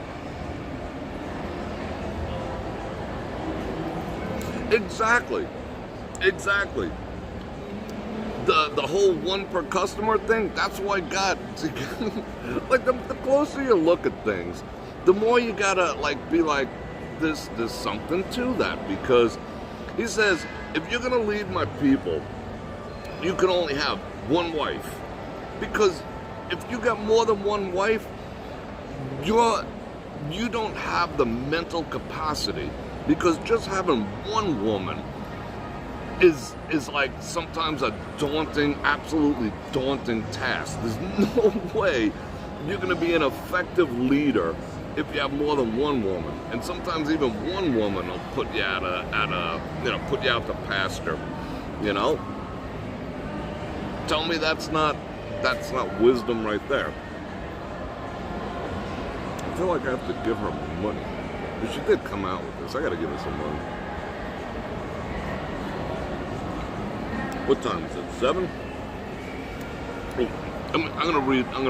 Exactly. The whole one per customer thing, that's why God, like the closer you look at things, the more you gotta be like, there's something to that, because he says, if you're gonna lead my people, you can only have one wife. Because if you got more than one wife, you don't have the mental capacity, because just having one woman is like sometimes a daunting, absolutely daunting task. There's no way you're going to be an effective leader if you have more than one woman. And sometimes even one woman will put you put you out to pasture. You know? Tell me that's not wisdom right there. I feel like I have to give her money. But she did come out with this. I gotta give her some money. What time is it? 7? Oh, I'm gonna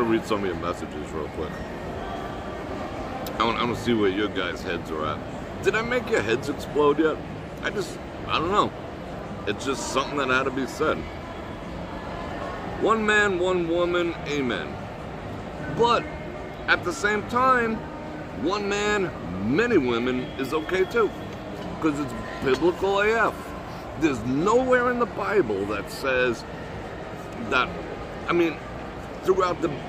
read some of your messages real quick. I want to see where your guys' heads are at. Did I make your heads explode yet? I don't know. It's just something that had to be said. One man, one woman, amen. But at the same time, one man, many women is okay too. Because it's biblical AF. There's nowhere in the Bible that says that, I mean,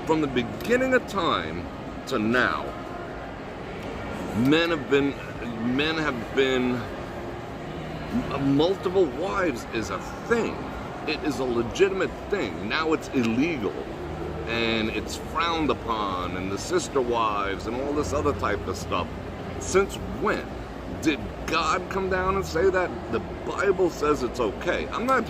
from the beginning of time to now, men have been, multiple wives is a thing. It is a legitimate thing. Now it's illegal and it's frowned upon, and the sister wives and all this other type of stuff. Since when? Did God come down and say that? The Bible says it's okay. I'm not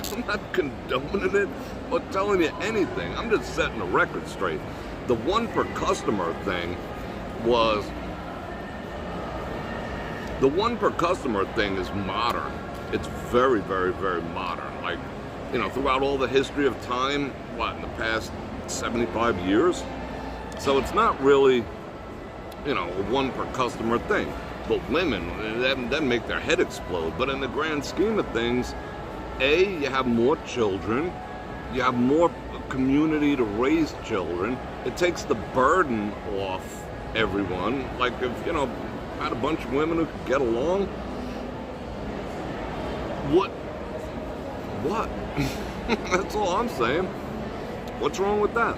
condoning it or telling you anything. I'm just setting the record straight. The one per customer thing is modern. It's very, very, very modern. Like, you know, throughout all the history of time, in the past 75 years? So it's not really, you know, a one per customer thing. But women, that make their head explode. But in the grand scheme of things, you have more children, you have more community to raise children. It takes the burden off everyone. Like, if, you know, had a bunch of women who could get along, what? That's all I'm saying. What's wrong with that?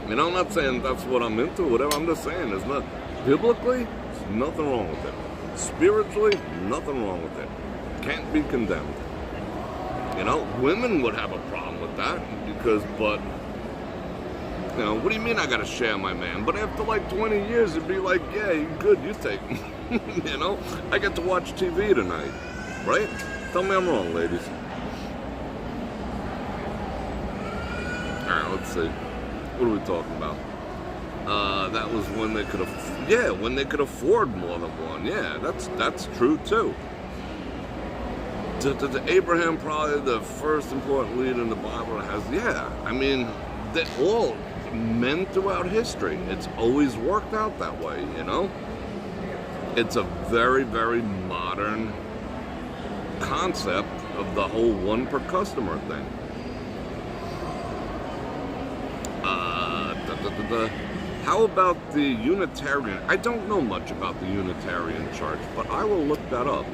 You know, I'm not saying that's what I'm into, whatever. I'm just saying there's not, biblically, there's nothing wrong with it. Spiritually, nothing wrong with it. Can't be condemned. You know, women would have a problem with that but, you know, what do you mean I gotta share my man? But after like 20 years, it'd be like, yeah, you good, you take him. You know, I get to watch TV tonight, right? Tell me I'm wrong, ladies. All right, let's see. What are we talking about? That was when they could afford more than one. Yeah, that's true too. To Abraham, probably the first important leader in the Bible I mean, they all men throughout history. It's always worked out that way, you know? It's a very, very modern concept of the whole one per customer thing. How about the Unitarian? I don't know much about the Unitarian Church, but I will look that up.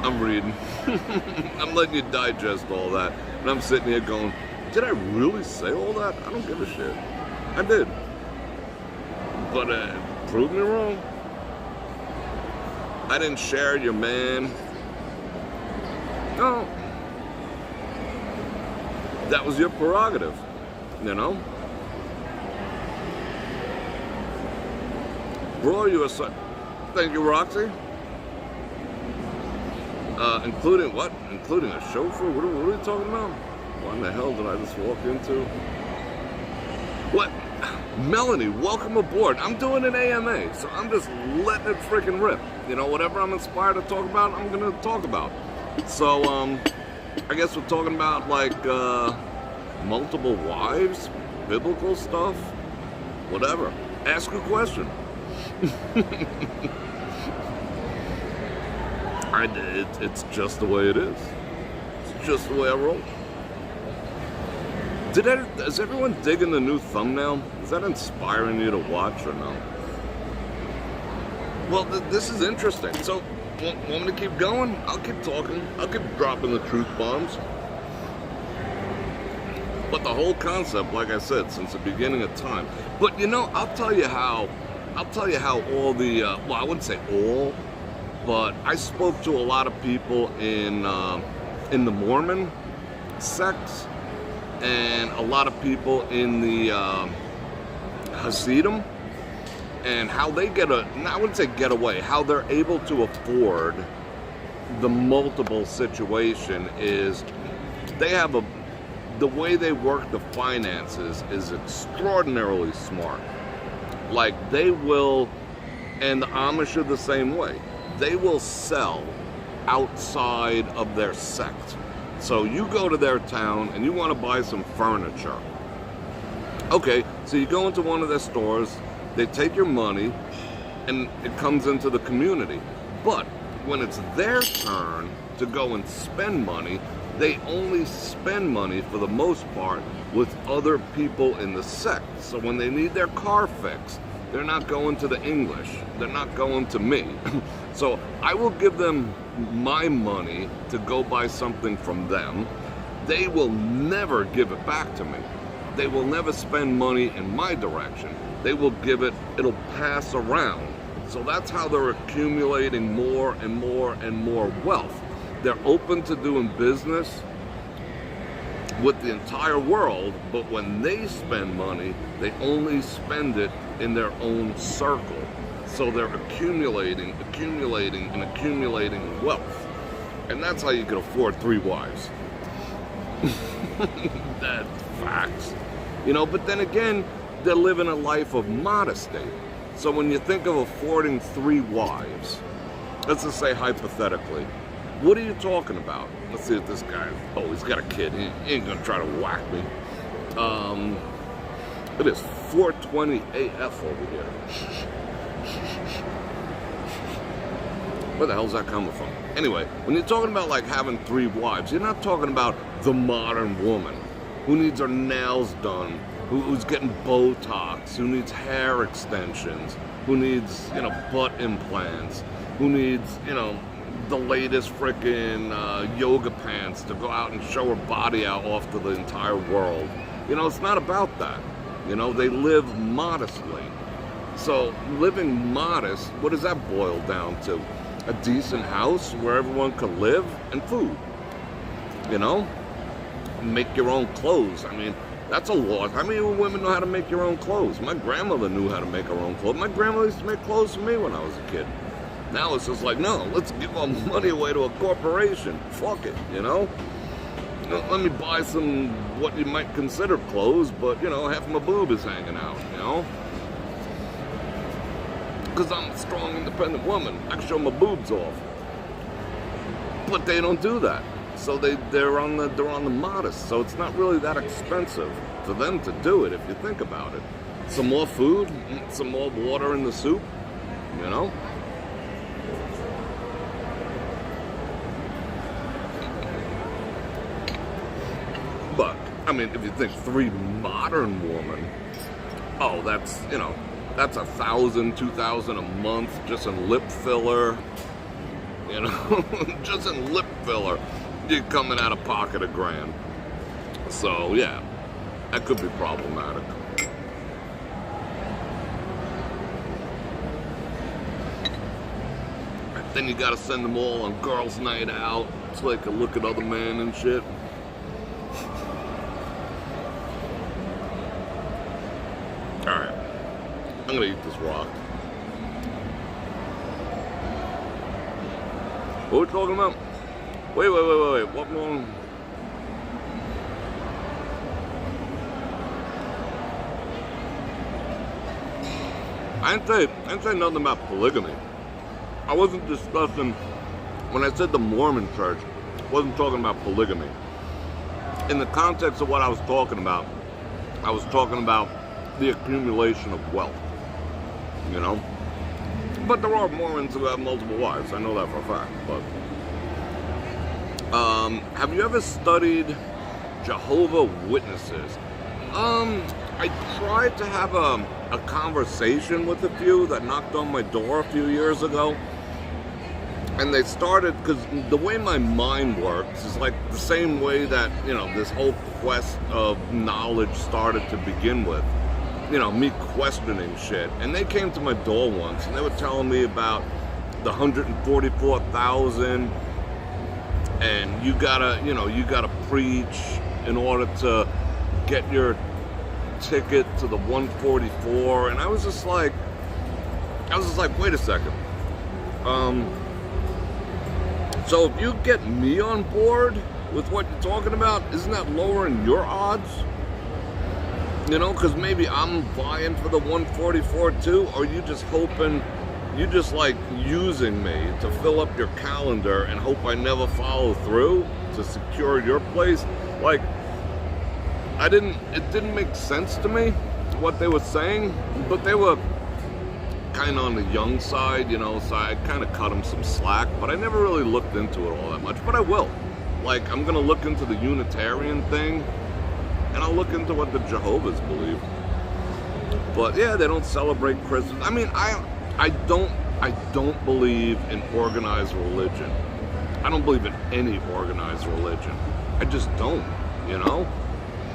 I'm reading. I'm letting you digest all that. And I'm sitting here going, did I really say all that? I don't give a shit. I did. But prove me wrong. I didn't share your man. No. That was your prerogative, you know? Bro, you are so... Thank you, Roxy. Including what? Including a chauffeur? What are we talking about? What in the hell did I just walk into? What? Melanie, welcome aboard. I'm doing an AMA, so I'm just letting it freaking rip. You know, whatever I'm inspired to talk about, I'm going to talk about. So, I guess we're talking about, like, multiple wives, biblical stuff, whatever. Ask a question. It's just the way it is. It's just the way I roll. Is everyone digging the new thumbnail? Is that inspiring you to watch or no? Well, this is interesting. So, want me to keep going? I'll keep talking. I'll keep dropping the truth bombs. But the whole concept, like I said, since the beginning of time. But you know, I'll tell you how all the, well, I wouldn't say all, but I spoke to a lot of people in the Mormon sects, and a lot of people in the Hasidim, and how they I wouldn't say get away, how they're able to afford the multiple situation is the way they work the finances is extraordinarily smart. Like they will, and the Amish are the same way. They will sell outside of their sect. So you go to their town and you want to buy some furniture. Okay, so you go into one of their stores, they take your money, and it comes into the community. But when it's their turn to go and spend money, they only spend money for the most part with other people in the sect. So when they need their car fixed, they're not going to the English. They're not going to me. So I will give them my money to go buy something from them. They will never give it back to me. They will never spend money in my direction. They will give it, it'll pass around. So that's how they're accumulating more and more and more wealth. They're open to doing business with the entire world, but when they spend money, they only spend it in their own circle. So they're accumulating and accumulating wealth. And that's how you can afford 3 wives. That's facts. You know, but then again, they're living a life of modesty. So when you think of affording 3 wives, let's just say hypothetically, what are you talking about? Let's see if this guy, oh, he's got a kid. He ain't gonna try to whack me. It is 4:20 AF over here. Where the hell's that coming from? Anyway, when you're talking about like having 3 wives, you're not talking about the modern woman who needs her nails done, who's getting Botox, who needs hair extensions, who needs, you know, butt implants, who needs, you know, the latest frickin' yoga pants to go out and show her body out off to the entire world. You know, it's not about that. You know, they live modestly. So living modest, what does that boil down to? A decent house where everyone can live and food. You know? Make your own clothes. I mean, that's a lot. How many women know how to make your own clothes? My grandmother knew how to make her own clothes. My grandmother used to make clothes for me when I was a kid. Now it's just like, no, let's give our money away to a corporation. Fuck it, you know? Let me buy some, what you might consider clothes, but, you know, half my boob is hanging out, you know? Because I'm a strong, independent woman. I can show my boobs off. But they don't do that. So they're on the modest. So it's not really that expensive for them to do it if you think about it. Some more food, some more water in the soup, you know? But, I mean, if you think 3 modern women, oh, that's, you know, that's $1,000, $2,000 a month just in lip filler, you know, just in lip filler, you're coming out of pocket $1,000. So, yeah, that could be problematic. Then you gotta send them all on girls' night out so they can look at other men and shit. Alright, I'm gonna eat this rock. What are we talking about? Wait, what more? I didn't say nothing about polygamy. I wasn't discussing, when I said the Mormon church, I wasn't talking about polygamy. In the context of what I was talking about the accumulation of wealth, you know? But there are Mormons who have multiple wives, I know that for a fact, but... have you ever studied Jehovah's Witnesses? I tried to have a conversation with a few that knocked on my door a few years ago. And they started, because the way my mind works is like the same way that, you know, this whole quest of knowledge started to begin with. You know, me questioning shit. And they came to my door once and they were telling me about the 144,000 and you gotta preach in order to get your ticket to the 144. And I was just like, wait a second. So if you get me on board with what you're talking about, isn't that lowering your odds? You know, because maybe I'm vying for the 144 too, or you just hoping, you just like using me to fill up your calendar and hope I never follow through to secure your place. Like, it didn't make sense to me what they were saying, but they were kind of on the young side, you know, so I kind of cut them some slack, but I never really looked into it all that much, but I will. Like, I'm going to look into the Unitarian thing, and I'll look into what the Jehovah's believe. But yeah, they don't celebrate Christmas. I mean, I don't believe in organized religion. I don't believe in any organized religion. I just don't, you know?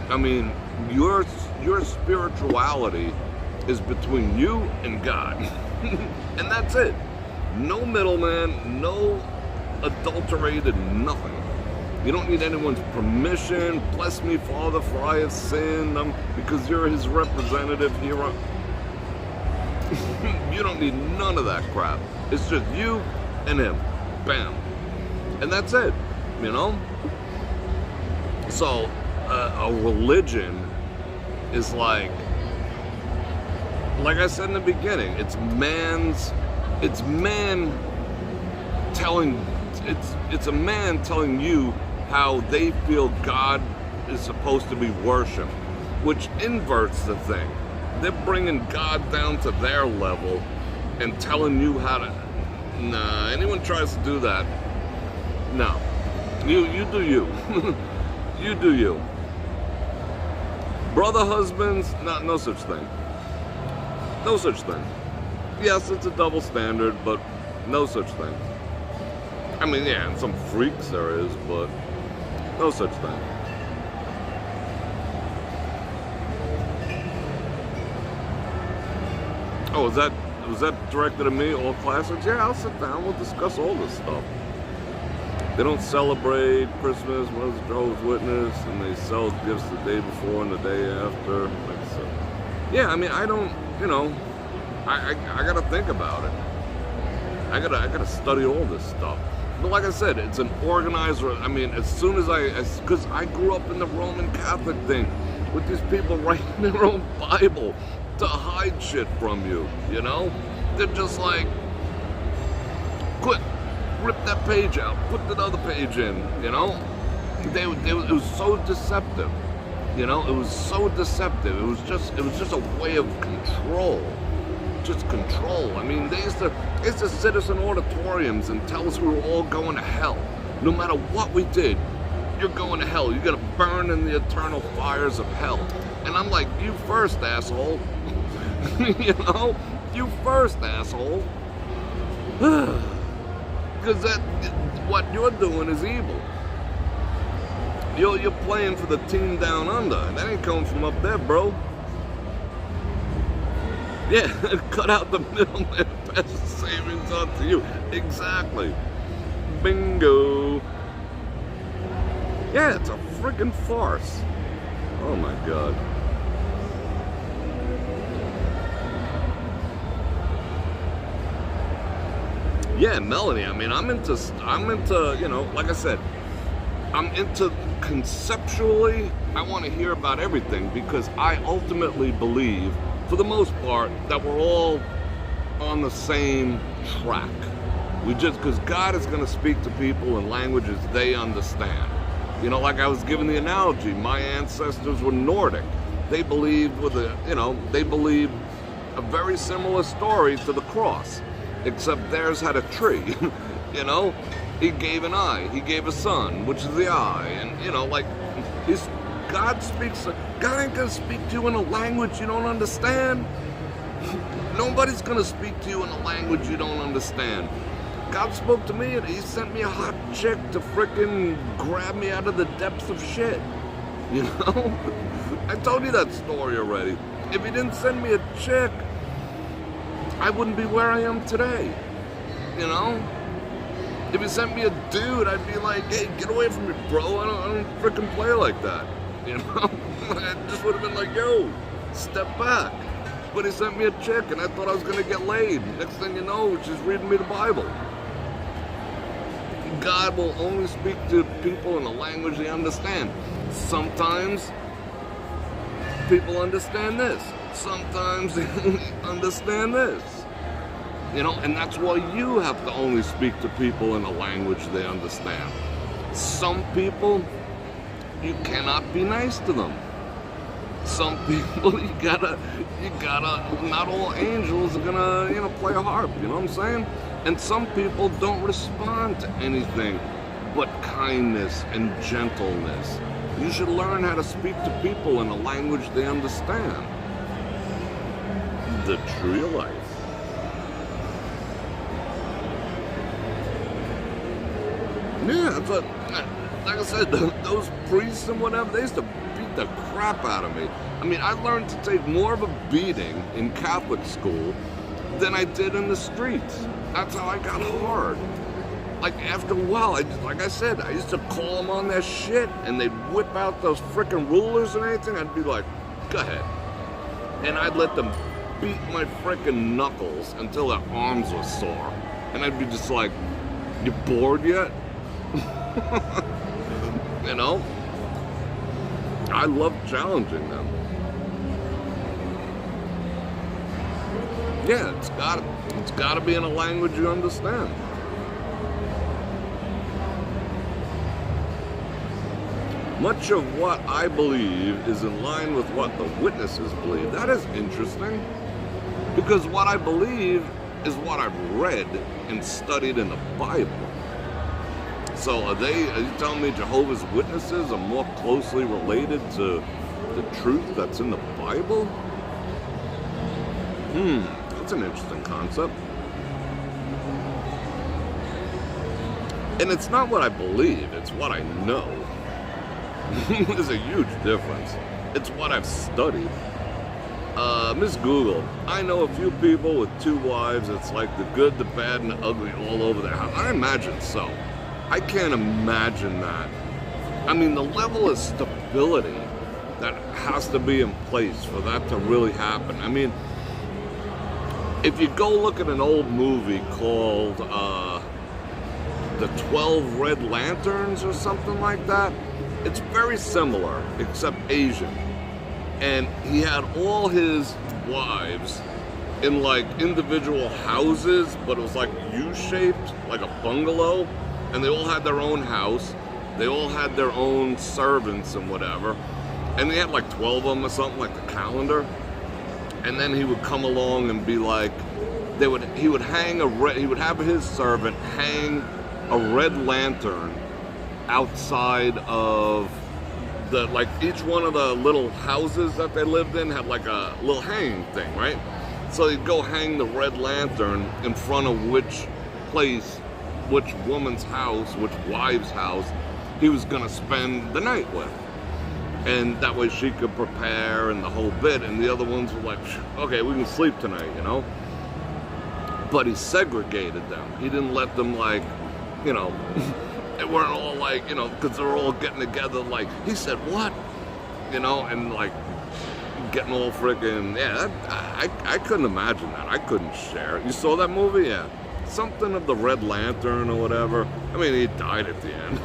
I mean, your spirituality is between you and God. And that's it. No middleman, no adulterated nothing. You don't need anyone's permission. Bless me, Father, for I have sinned. Because you're his representative here. You don't need none of that crap. It's just you and him. Bam. And that's it, you know? So, a religion is like I said in the beginning, it's a man telling you how they feel God is supposed to be worshipped, which inverts the thing. They're bringing God down to their level and telling you how to. Nah, anyone tries to do that, no. You do you. You do you. Brother husbands, no such thing. No such thing. Yes, it's a double standard, but no such thing. I mean, yeah, in some freaks there is, but no such thing. Oh, was that directed at me, all classics? Yeah, I'll sit down, we'll discuss all this stuff. They don't celebrate Christmas, what is Jehovah's Witness, and they sell gifts the day before and the day after. Like, so. Yeah, I mean, I don't, you know, I gotta think about it. I gotta study all this stuff. But like I said, it's an organized, I mean, as soon as because I grew up in the Roman Catholic thing, with these people writing their own Bible to hide shit from you, you know? They're just like, quick, rip that page out, put another page in, you know? It was so deceptive, you know? It was so deceptive. It was just a way of control. Just control. I mean, they used to sit us in auditoriums and tell us we were all going to hell. No matter what we did, you're going to hell. You're going to burn in the eternal fires of hell. And I'm like, you first, asshole. You know? You first, asshole. Because what you're doing is evil. You're playing for the team down under. And that ain't coming from up there, bro. Yeah, cut out the middleman, pass the savings on to you. Exactly. Bingo. Yeah, it's a friggin' farce. Oh my God. Yeah, Melanie, I mean, I'm into, you know, like I said, I'm into conceptually, I want to hear about everything because I ultimately believe, for the most part, that we're all on the same track. Because God is going to speak to people in languages they understand. You know, like I was giving the analogy, my ancestors were Nordic. They believed they believed a very similar story to the cross, except theirs had a tree. You know, he gave an eye, he gave a son, which is the eye, and you know, like God ain't gonna speak to you in a language you don't understand. Nobody's gonna speak to you in a language you don't understand. God spoke to me and he sent me a hot chick to frickin' grab me out of the depths of shit. You know? I told you that story already. If he didn't send me a chick, I wouldn't be where I am today. You know? If he sent me a dude, I'd be like, hey, get away from me, bro. I don't frickin' play like that. You know? I just would have been like, yo, step back. But he sent me a chick and I thought I was gonna get laid. Next thing you know, she's reading me the Bible. God will only speak to people in a language they understand. Sometimes people understand this. Sometimes they only understand this. You know, and that's why you have to only speak to people in a language they understand. Some people, you cannot be nice to them. Some people, you gotta, not all angels are gonna, play a harp, you know what I'm saying? And some people don't respond to anything but kindness and gentleness. You should learn how to speak to people in a language they understand. The tree of life. Yeah, but like I said, those priests and whatever, they used to beat the crap out of me. I mean, I learned to take more of a beating in Catholic school than I did in the streets. That's how I got hard. Like, after a while, like I said, I used to call them on their shit, and they'd whip out those frickin' rulers and anything. I'd be like, go ahead. And I'd let them beat my frickin' knuckles until their arms were sore. And I'd be just like, you bored yet? You know? I love challenging them. Yeah, it's gotta be in a language you understand. Much of what I believe is in line with what the witnesses believe. That is interesting, because what I believe is what I've read and studied in the Bible. So are you telling me Jehovah's Witnesses are more closely related to the truth that's in the Bible? That's an interesting concept. And it's not what I believe, it's what I know. There's a huge difference. It's what I've studied. Miss Google, I know a few people with 2 wives. It's like the good, the bad, and the ugly all over their house. I imagine so. I can't imagine that. I mean, the level of stability that has to be in place for that to really happen. I mean, if you go look at an old movie called The 12 Red Lanterns or something like that, it's very similar, except Asian. And he had all his wives in like individual houses, but it was like U-shaped, like a bungalow. And they all had their own house. They all had their own servants and whatever. And they had like 12 of them or something, like the calendar. And then he would come along and be like, he would have his servant hang a red lantern outside of like each one of the little houses that they lived in had like a little hanging thing, right? So he'd go hang the red lantern in front of which woman's house, which wife's house he was gonna spend the night with. And that way she could prepare and the whole bit, and the other ones were like, okay, we can sleep tonight, you know? But he segregated them. He didn't let them like, you know, they weren't all like, you know, because they're all getting together like, he said what? You know, and like getting all freaking, yeah, I couldn't imagine that. I couldn't share it. You saw that movie? Yeah. Something of the Red Lantern or whatever. I mean, he died at the end.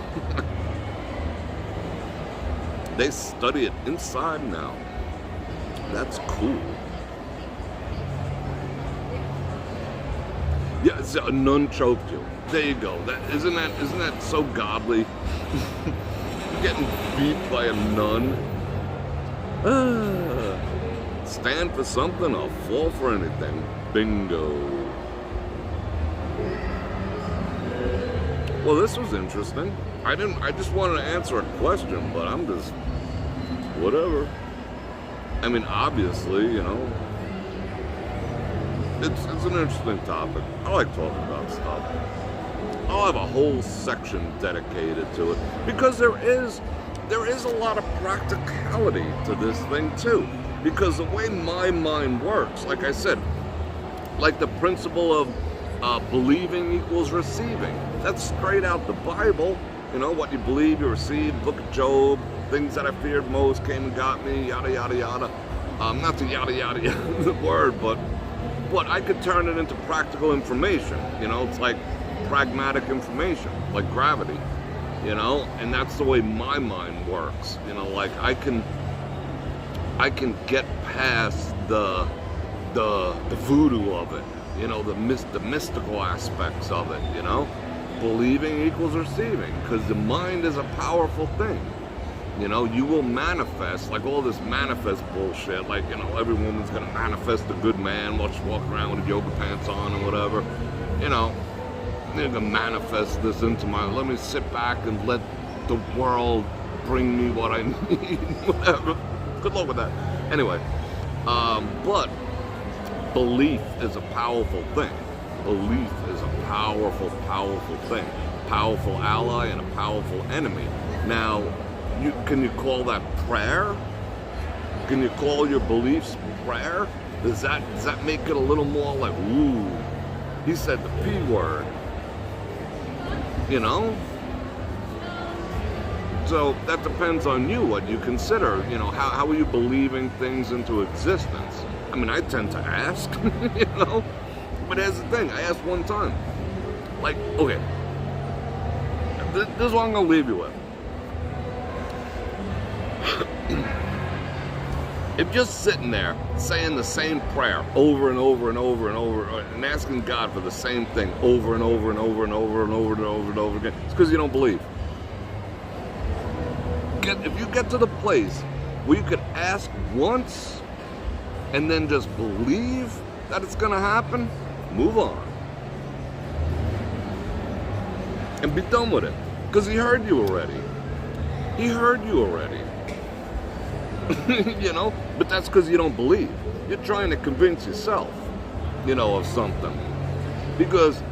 They study it inside now. That's cool. Yeah, so a nun choked you. There you go. Isn't that so godly? Getting beat by a nun. Stand for something or fall for anything. Bingo. Well, this was interesting. I just wanted to answer a question, but I'm just whatever. I mean, obviously, you know, it's an interesting topic. I like talking about stuff. I'll have a whole section dedicated to it because there is a lot of practicality to this thing too. Because the way my mind works, like I said, like the principle of believing equals receiving. That's straight out the Bible. You know, what you believe, you receive. Book of Job, things that I feared most came and got me, yada, yada, yada. Not the yada, yada, yada, the word, but I could turn it into practical information. You know, it's like pragmatic information, like gravity, you know? And that's the way my mind works, you know, like I can get past the voodoo of it, you know, the mystical aspects of it, you know? Believing equals receiving, because the mind is a powerful thing. You know, you will manifest, like all this manifest bullshit, like, you know, every woman's gonna manifest a good man while she's walking around with yoga pants on and whatever. You know, they're gonna manifest this into let me sit back and let the world bring me what I need, whatever. Good luck with that. Anyway, but belief is a powerful thing. Belief is a powerful, powerful thing. Powerful ally and a powerful enemy. Now, can you call that prayer? Can you call your beliefs prayer? Does that make it a little more like, ooh, he said the P word, you know? So that depends on you, what you consider, you know, how are you believing things into existence? I mean, I tend to ask, you know? But here's the thing, I asked one time, like, okay, this is what I'm gonna leave you with. If you're sitting there saying the same prayer over and over and over and over and asking God for the same thing over and over and over and over and over and over and over again, it's because you don't believe. If you get to the place where you could ask once and then just believe that it's going to happen, move on. And be done with it. Because he heard you already. He heard you already. You know? But that's because you don't believe. You're trying to convince yourself, you know, of something. Because,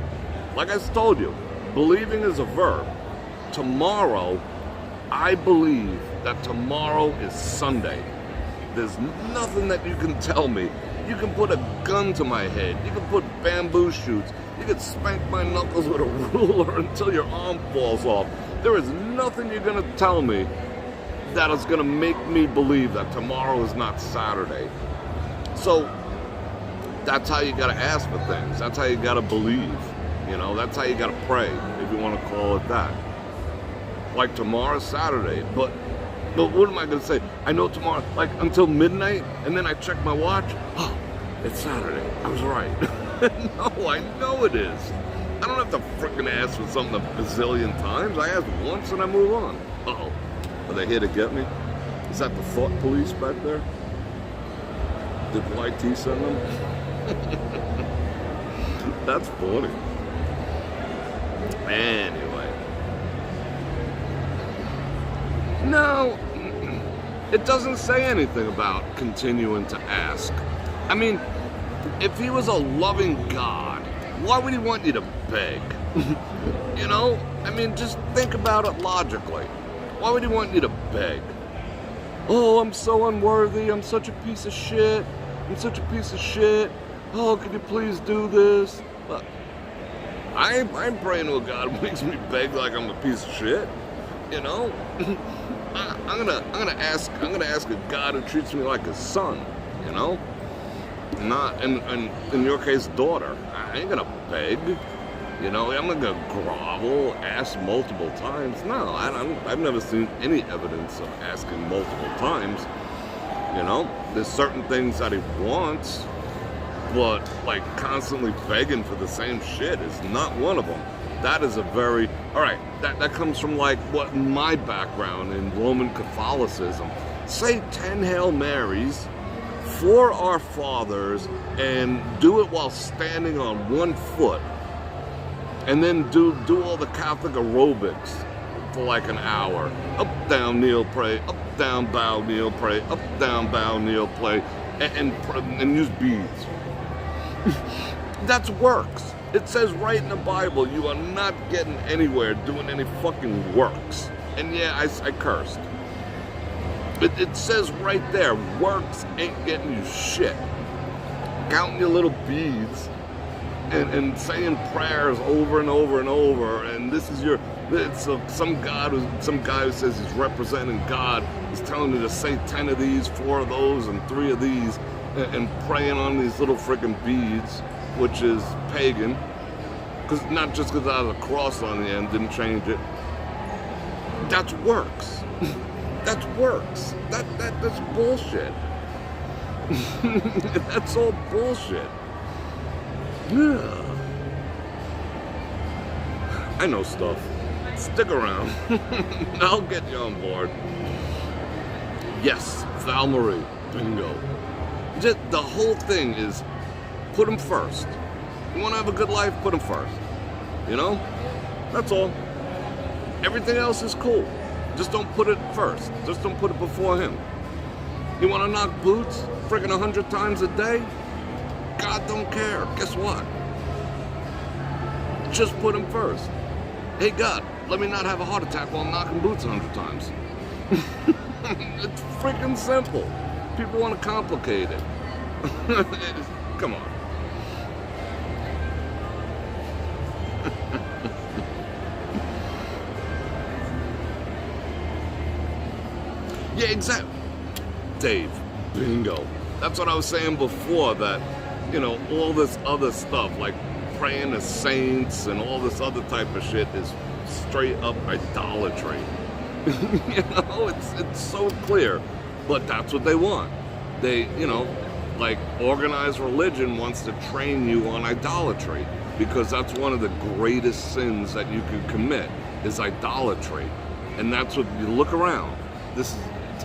like I told you, believing is a verb. Tomorrow, I believe that tomorrow is Sunday. There's nothing that you can tell me. You can put a gun to my head. You can put bamboo shoots. You can spank my knuckles with a ruler until your arm falls off. There is nothing you're going to tell me that is going to make me believe that tomorrow is not Saturday. So that's how you got to ask for things. That's how you got to believe. You know, that's how you got to pray, if you want to call it that. Like tomorrow's Saturday, but what am I going to say? I know tomorrow, like until midnight, and then I check my watch. Oh, it's Saturday. I was right. No, I know it is. I don't have to frickin' ask for something a bazillion times. I ask once and I move on. Uh-oh. Are they here to get me? Is that the thought police back there? Did YT send them? That's funny. Anyway. No, it doesn't say anything about continuing to ask. I mean, if he was a loving God, why would he want you to beg? You know? I mean, just think about it logically. Why would he want you to beg? Oh, I'm so unworthy. I'm such a piece of shit. I'm such a piece of shit. Oh, could you please do this? Well, I'm praying to a God who makes me beg like I'm a piece of shit. You know? I'm gonna ask a God who treats me like a son, you know? Not in your case, daughter. I ain't gonna beg, you know. I'm not gonna grovel, ask multiple times. No, I've never seen any evidence of asking multiple times. You know, there's certain things that he wants, but like constantly begging for the same shit is not one of them. That is a very, all right, that comes from like what my background in Roman Catholicism. Say 10 Hail Marys for our fathers and do it while standing on one foot. And then do all the Catholic aerobics for like an hour. Up, down, kneel, pray. Up, down, bow, kneel, pray. Up, down, bow, kneel, pray. And use beads. That's works. It says right in the Bible, you are not getting anywhere doing any fucking works. And yeah, I cursed. It says right there, works ain't getting you shit. Counting your little beads and saying prayers over and over and over, and this is some guy who says he's representing God is telling you to say 10 of these, 4 of those, and 3 of these, and praying on these little freaking beads, which is pagan. Because not just because I have a cross on the end didn't change it. That's works. That's works. That's bullshit. That's all bullshit. Yeah. I know stuff. Stick around. I'll get you on board. Yes, Val Marie. Bingo. Just the whole thing is put them first. You want to have a good life, put them first. You know? That's all. Everything else is cool. Just don't put it first. Just don't put it before him. You want to knock boots friggin' 100 times a day? God don't care. Guess what? Just put him first. Hey God, let me not have a heart attack while I'm knocking boots 100 times. It's freaking simple. People want to complicate it. Come on. Yeah, exactly. Dave, bingo. That's what I was saying before, that, you know, all this other stuff, like praying to saints and all this other type of shit is straight up idolatry. You know, it's so clear. But that's what they want. They, you know, like organized religion wants to train you on idolatry, because that's one of the greatest sins that you can commit is idolatry. And that's what you look around. This is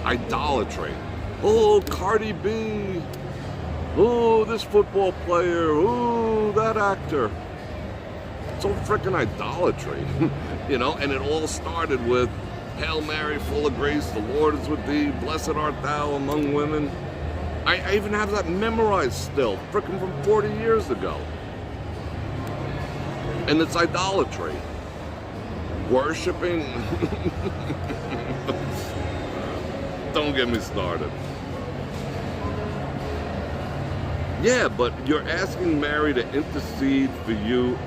idolatry. Oh, Cardi B. Oh, this football player. Oh, that actor. It's all freaking idolatry. You know, and it all started with Hail Mary, full of grace, the Lord is with thee, blessed art thou among women. I even have that memorized still, frickin' from 40 years ago. And it's idolatry. Worshipping. Don't get me started. Yeah, but you're asking Mary to intercede for you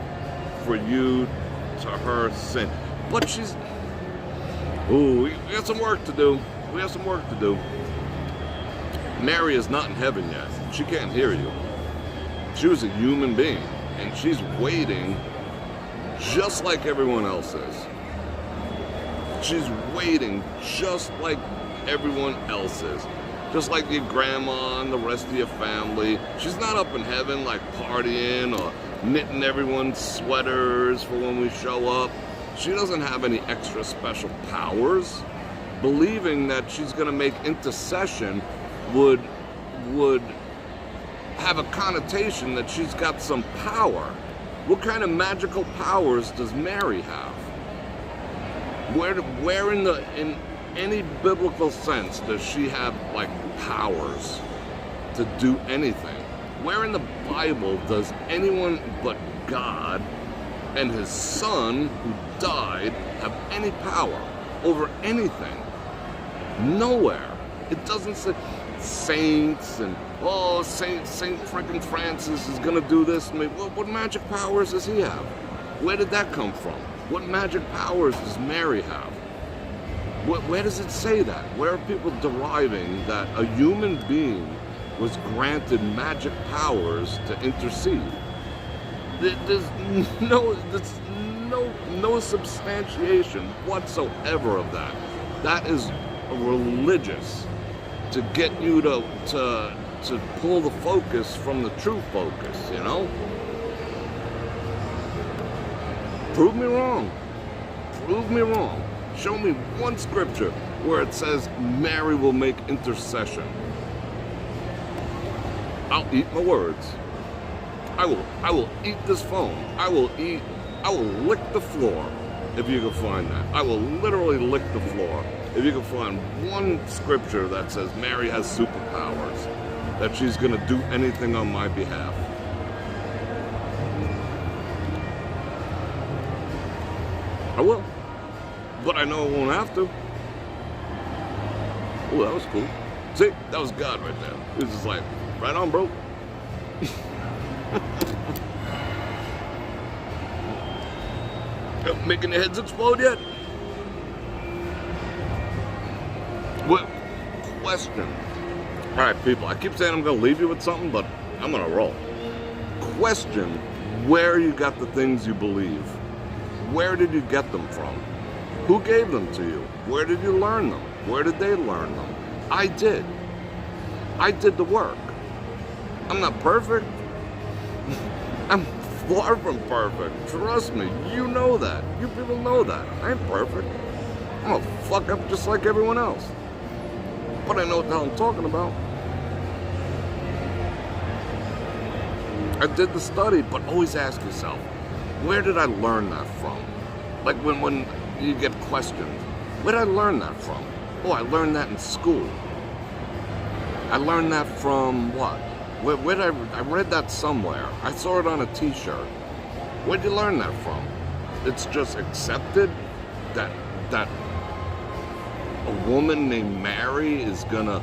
to her sin. But she's... Ooh, we got some work to do. We have some work to do. Mary is not in heaven yet. She can't hear you. She was a human being, and she's waiting just like everyone else is. She's waiting just like everyone else is. Just like your grandma and the rest of your family. She's not up in heaven like partying or knitting everyone's sweaters for when we show up. She doesn't have any extra special powers. Believing that she's going to make intercession would have a connotation that she's got some power. What kind of magical powers does Mary have? Where in any biblical sense does she have like powers to do anything? Where in the Bible does anyone but God and his son who died have any power over anything? Nowhere. It doesn't say saints and Saint freaking Francis is gonna do this. I mean, what magic powers does he have? Where did that come from? What magic powers does Mary have? Where does it say that? Where are people deriving that a human being was granted magic powers to intercede? There's no substantiation whatsoever of that. That is religious to get you to pull the focus from the true focus, you know? Prove me wrong. Prove me wrong. Show me one scripture where it says Mary will make intercession. I'll eat my words. I will eat this phone. I will lick the floor if you can find that. I will literally lick the floor if you can find one scripture that says Mary has superpowers, that she's going to do anything on my behalf. I will. But I know I won't have to. Oh, that was cool. See, that was God right there. He was just like, right on, bro. Making the heads explode yet? What question? All right, people, I keep saying I'm going to leave you with something, but I'm going to roll. Question where you got the things you believe. Where did you get them from? Who gave them to you? Where did you learn them? Where did they learn them? I did. I did the work. I'm not perfect. I'm far from perfect. Trust me, you know that. You people know that. I ain't perfect. I'm a fuck up just like everyone else. But I know what the hell I'm talking about. I did the study, but always ask yourself, where did I learn that from? Like when you get questioned, where did I learn that from? Oh, I learned that in school. I learned that from what? Where did I read that somewhere. I saw it on a t-shirt. Where'd you learn that from? It's just accepted that a woman named Mary is gonna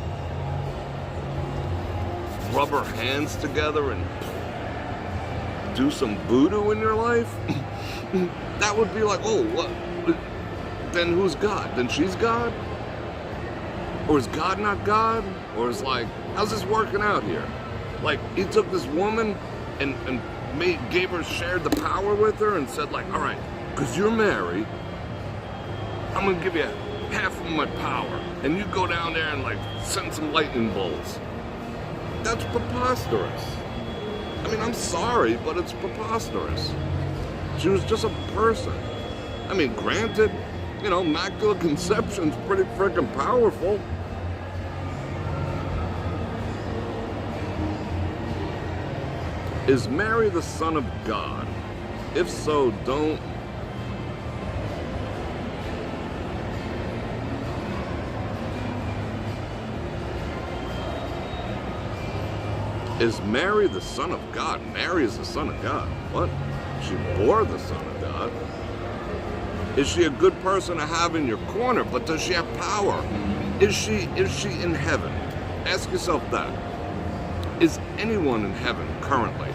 rub her hands together and do some voodoo in your life? That would be like, oh, what? Then who's God? Then she's God? Or is God not God? Or is like, how's this working out here? Like, he took this woman and shared the power with her and said like, all right, because you're Mary, I'm gonna give you half of my power, and you go down there and like send some lightning bolts. That's preposterous. I mean, I'm sorry, but it's preposterous. She was just a person. I mean, granted, you know, Immaculate Conception's pretty freaking powerful. Is Mary the Son of God? If so, don't. Is Mary the Son of God? Mary is the Son of God. What? She bore the Son of God. Is she a good person to have in your corner? But does she have power? Is she in heaven? Ask yourself that. Is anyone in heaven currently?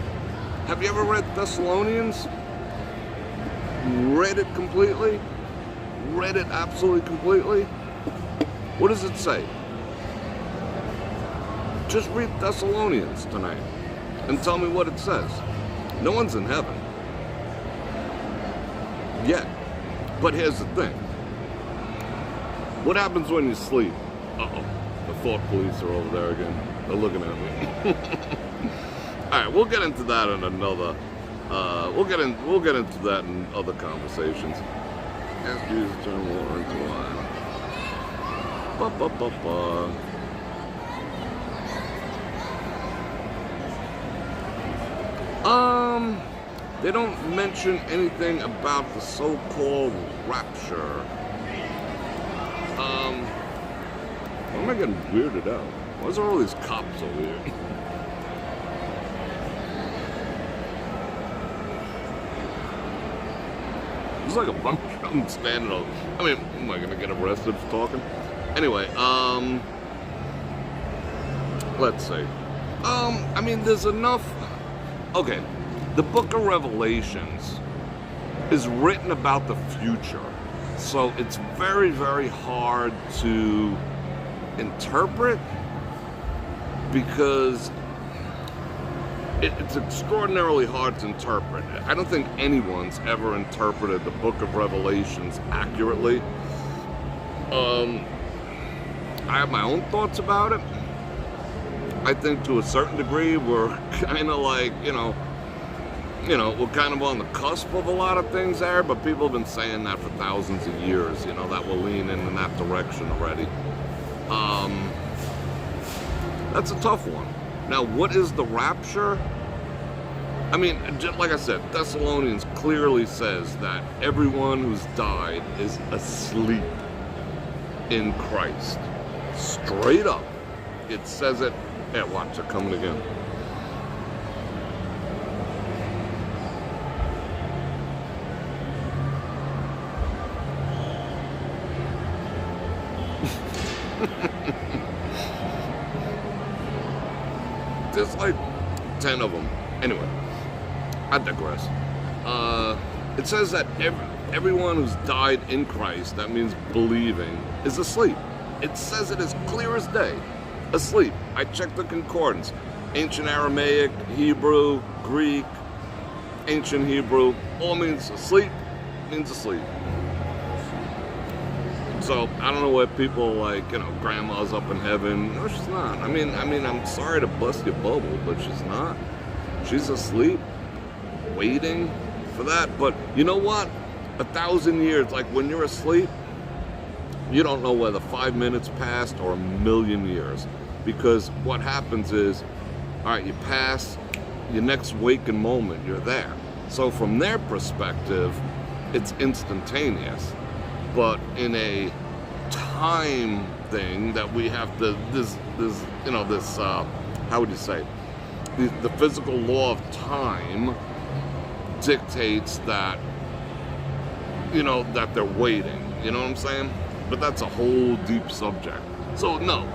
Have you ever read Thessalonians? Read it completely? Read it absolutely completely? What does it say? Just read Thessalonians tonight and tell me what it says. No one's in heaven yet. But here's the thing. What happens when you sleep? Uh-oh. The thought police are over there again. They're looking at me. Alright, we'll get into that in another we'll get into that in other conversations. Ask Jesus to turn water into wine. Ba-ba-ba-ba. They don't mention anything about the so-called rapture. Why am I getting weirded out? Why is there all these cops over here? There's like a bunch of them standing over. I mean, am I gonna get arrested for talking? Anyway, let's see. I mean, there's enough. Okay, the book of Revelations is written about the future, so it's very, very hard to interpret because it's extraordinarily hard to interpret. I don't think anyone's ever interpreted the book of Revelations accurately. I have my own thoughts about it. I think to a certain degree we're kind of like, you know, we're kind of on the cusp of a lot of things there, but people have been saying that for thousands of years, you know, that we're leaning in that direction already. That's a tough one. Now, what is the rapture? I mean, just like I said, Thessalonians clearly says that everyone who's died is asleep in Christ. Straight up. It says it. Yeah, watch, they're coming again. There's like 10 of them. Anyway, I digress. It says that everyone who's died in Christ, that means believing, is asleep. It says it as clear as day. Asleep. I checked the concordance. Ancient Aramaic, Hebrew, Greek, ancient Hebrew, all means asleep, means asleep. So I don't know what people like, grandma's up in heaven. No, she's not. I mean, I'm sorry to bust your bubble, but she's not. She's asleep, waiting for that. But you know what? 1,000 years, like when you're asleep, you don't know whether 5 minutes passed or 1,000,000 years. Because what happens is, all right, you pass, your next waking moment, you're there. So from their perspective, it's instantaneous. But in a time thing that we have to, how would you say? The physical law of time dictates that, that they're waiting. You know what I'm saying? But that's a whole deep subject. So no,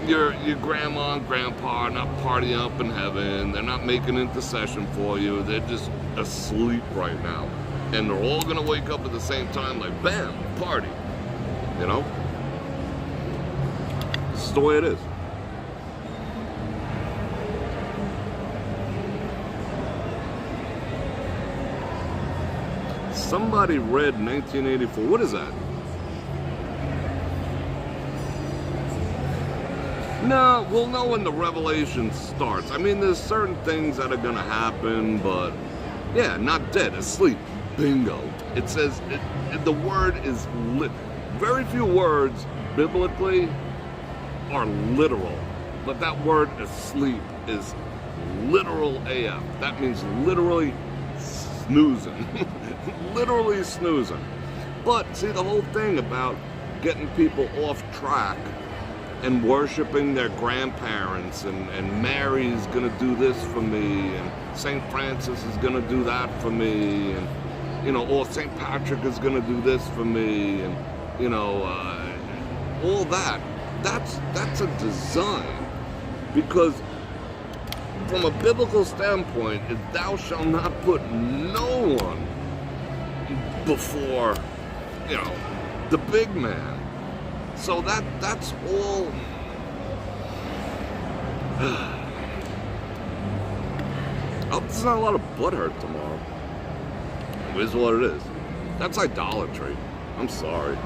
your grandma and grandpa are not partying up in heaven. They're not making intercession for you. They're just asleep right now. And they're all gonna wake up at the same time, like bam, party. This is the way it is. Somebody read 1984. What is that? No, we'll know when the revelation starts. I mean, there's certain things that are going to happen, but yeah, not dead, asleep. Bingo. It says, the word is very few words biblically are literal, but that word asleep is literal AF. That means literally snoozing. Literally snoozing. But see, the whole thing about getting people off track and worshiping their grandparents, and Mary's gonna do this for me, and St. Francis is gonna do that for me, and or St. Patrick is gonna do this for me, and all that. That's a design, because from a biblical standpoint, thou shalt not put no one before the big man. So that's all. There's not a lot of butthurt tomorrow. It is what it is. That's idolatry. I'm sorry.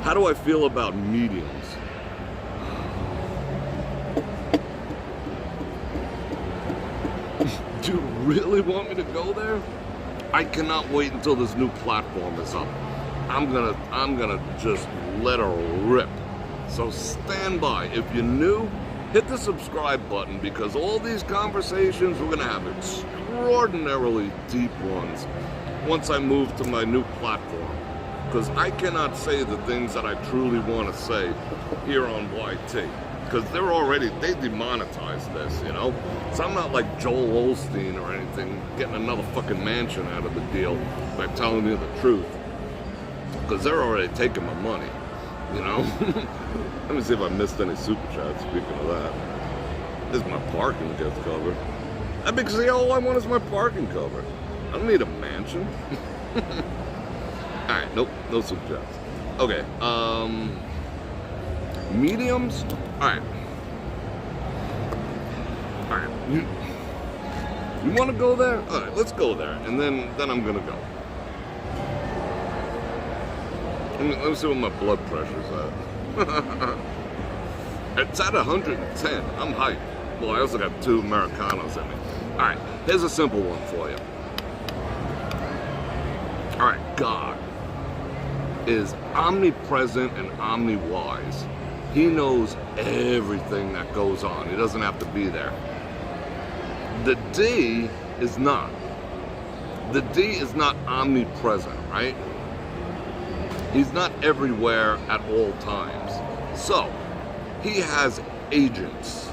How do I feel about mediums? Do you really want me to go there? I cannot wait until this new platform is up. I'm gonna just let her rip. So stand by. If you're new, hit the subscribe button, because all these conversations, we're gonna have extraordinarily deep ones once I move to my new platform. Because I cannot say the things that I truly want to say here on YT. Because they demonetized this, So I'm not like Joel Osteen or anything, getting another fucking mansion out of the deal by telling you the truth. Because they're already taking my money, Let me see if I missed any super chats, speaking of that. This is my parking gets covered. Because all I want is my parking covered. I don't need a mansion. Alright, nope, no super chats. Okay, mediums? Alright. You want to go there? Alright, let's go there, and then I'm gonna go. Let me see what my blood pressure's at. It's at 110. I'm hyped. Well, I also got 2 Americanos in me. Alright, here's a simple one for you. Alright, God is omnipresent and omni-wise. He knows everything that goes on. He doesn't have to be there. The D is not. The D is not omnipresent, right? He's not everywhere at all times. So, he has agents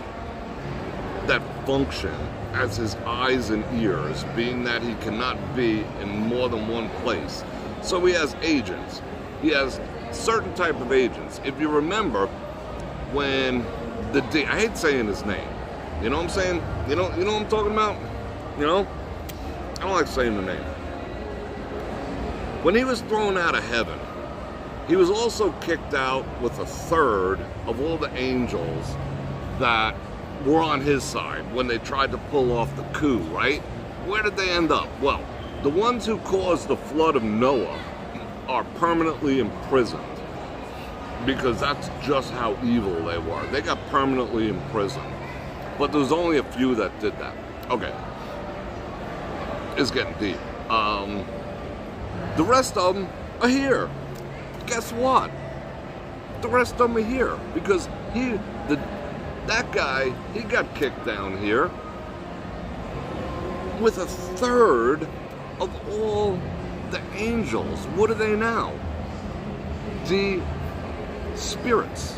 that function as his eyes and ears, being that he cannot be in more than one place. So he has agents. He has certain type of agents. If you remember, when the D, I hate saying his name. You know what I'm saying? You know what I'm talking about? I don't like saying the name. When he was thrown out of heaven, he was also kicked out with a third of all the angels that were on his side when they tried to pull off the coup, right? where did they end up? Well, the ones who caused the flood of Noah are permanently imprisoned, because that's just how evil they were. They got permanently imprisoned. But there's only a few that did that. Okay. It's getting deep. The rest of them are here. Guess what? The rest of them are here because that guy, he got kicked down here with a third of all the angels. What are they now? The spirits.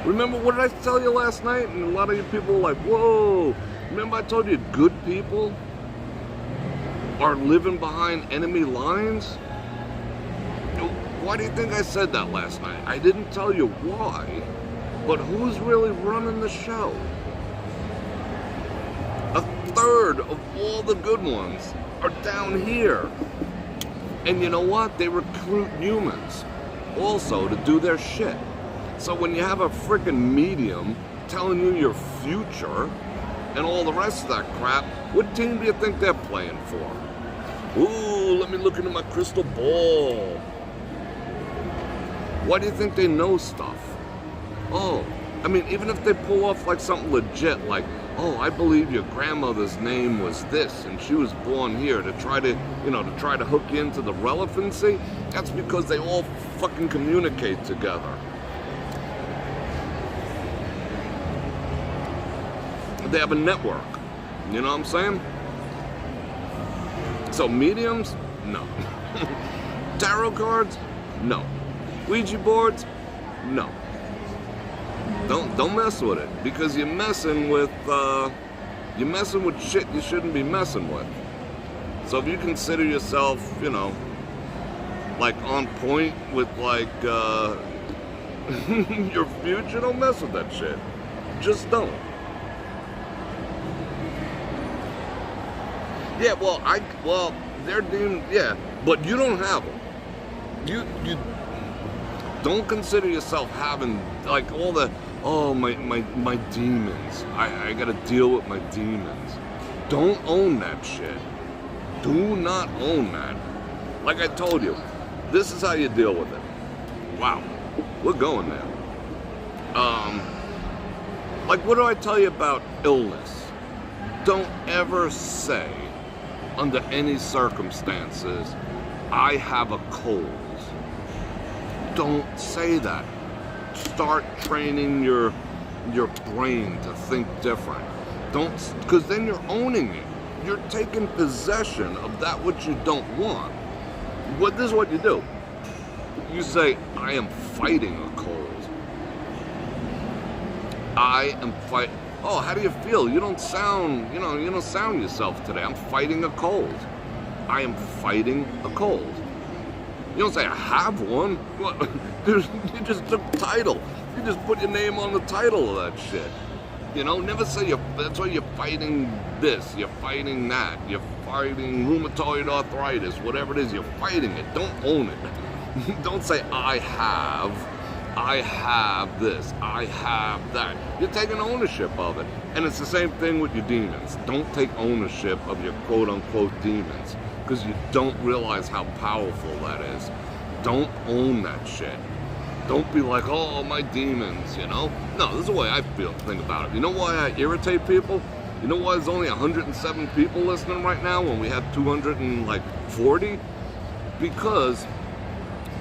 Remember, what did I tell you last night? And a lot of you people were like, whoa. Remember I told you good people are living behind enemy lines? Why do you think I said that last night? I didn't tell you why, but who's really running the show? A third of all the good ones are down here. And you know what? They recruit humans also to do their shit. So when you have a freaking medium telling you your future and all the rest of that crap, what team do you think they're playing for? Ooh, let me look into my crystal ball. Why do you think they know stuff? Oh, I mean, even if they pull off like something legit, like, oh, I believe your grandmother's name was this and she was born here, to try to, to hook you into the relevancy, that's because they all fucking communicate together. They have a network. You know what I'm saying? So mediums? No. Tarot cards? No. Ouija boards? No. Don't mess with it, because you're messing with shit you shouldn't be messing with. So if you consider yourself, like on point with like your future, don't mess with that shit. Just don't. Yeah, well, they're deemed, yeah, but you don't have them. You don't consider yourself having, like, all the, oh, my demons. I gotta deal with my demons. Don't own that shit. Do not own that. Like I told you, this is how you deal with it. Wow, we're going there. Like, what do I tell you about illness? Don't ever say, under any circumstances, I have a cold. Don't say that. Start training your brain to think different. Don't, because then you're owning it. You're taking possession of that which you don't want. This is what you do. You say, I am fighting a cold. I am fighting. Oh, how do you feel? You don't sound, you don't sound yourself today. I'm fighting a cold. I am fighting a cold. You don't say, I have one. What? You just took the title. You just put your name on the title of that shit. Never say that's why you're fighting this, you're fighting that, you're fighting rheumatoid arthritis, whatever it is, you're fighting it. Don't own it. Don't say, I have this, I have that. You're taking ownership of it. And it's the same thing with your demons. Don't take ownership of your quote-unquote demons, because you don't realize how powerful that is. Don't own that shit. Don't be like, oh, my demons, No, this is the way I think about it. You know why I irritate people? You know why there's only 107 people listening right now when we have 240? Because,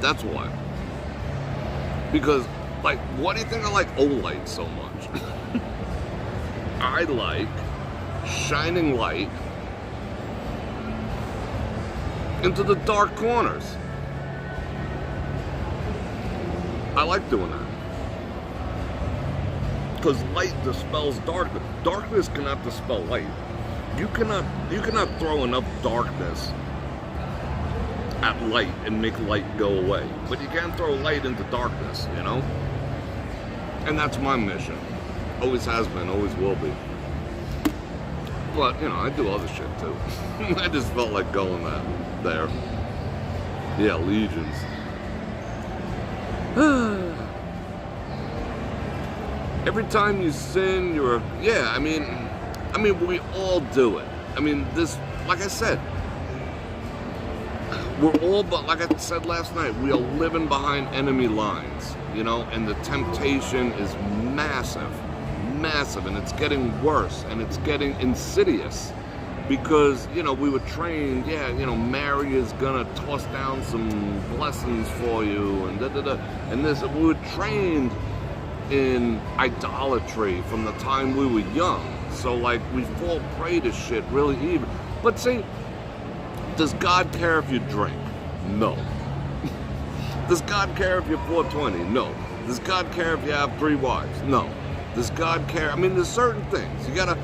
that's why. Because, like, what do you think I like Olight so much? I like shining light into the dark corners. I like doing that. Because light dispels darkness. Darkness cannot dispel light. You cannot throw enough darkness at light and make light go away. But you can throw light into darkness, And that's my mission. Always has been, always will be. But, I do other shit too. I just felt like going there. Yeah, legions. Every time you sin, we all do it. I mean, this, like I said, we're all, but like I said last night, we are living behind enemy lines, you know, and the temptation is massive, and it's getting worse, and it's getting insidious, because, you know, we were trained, yeah, you know, Mary is gonna toss down some blessings for you, and and this, we were trained in idolatry from the time we were young, so, like, we fall prey to shit really even. But see, does God care if you drink? No. Does God care if you're 420? No. Does God care if you have 3 wives? No. Does God care? I mean, there's certain things. You gotta,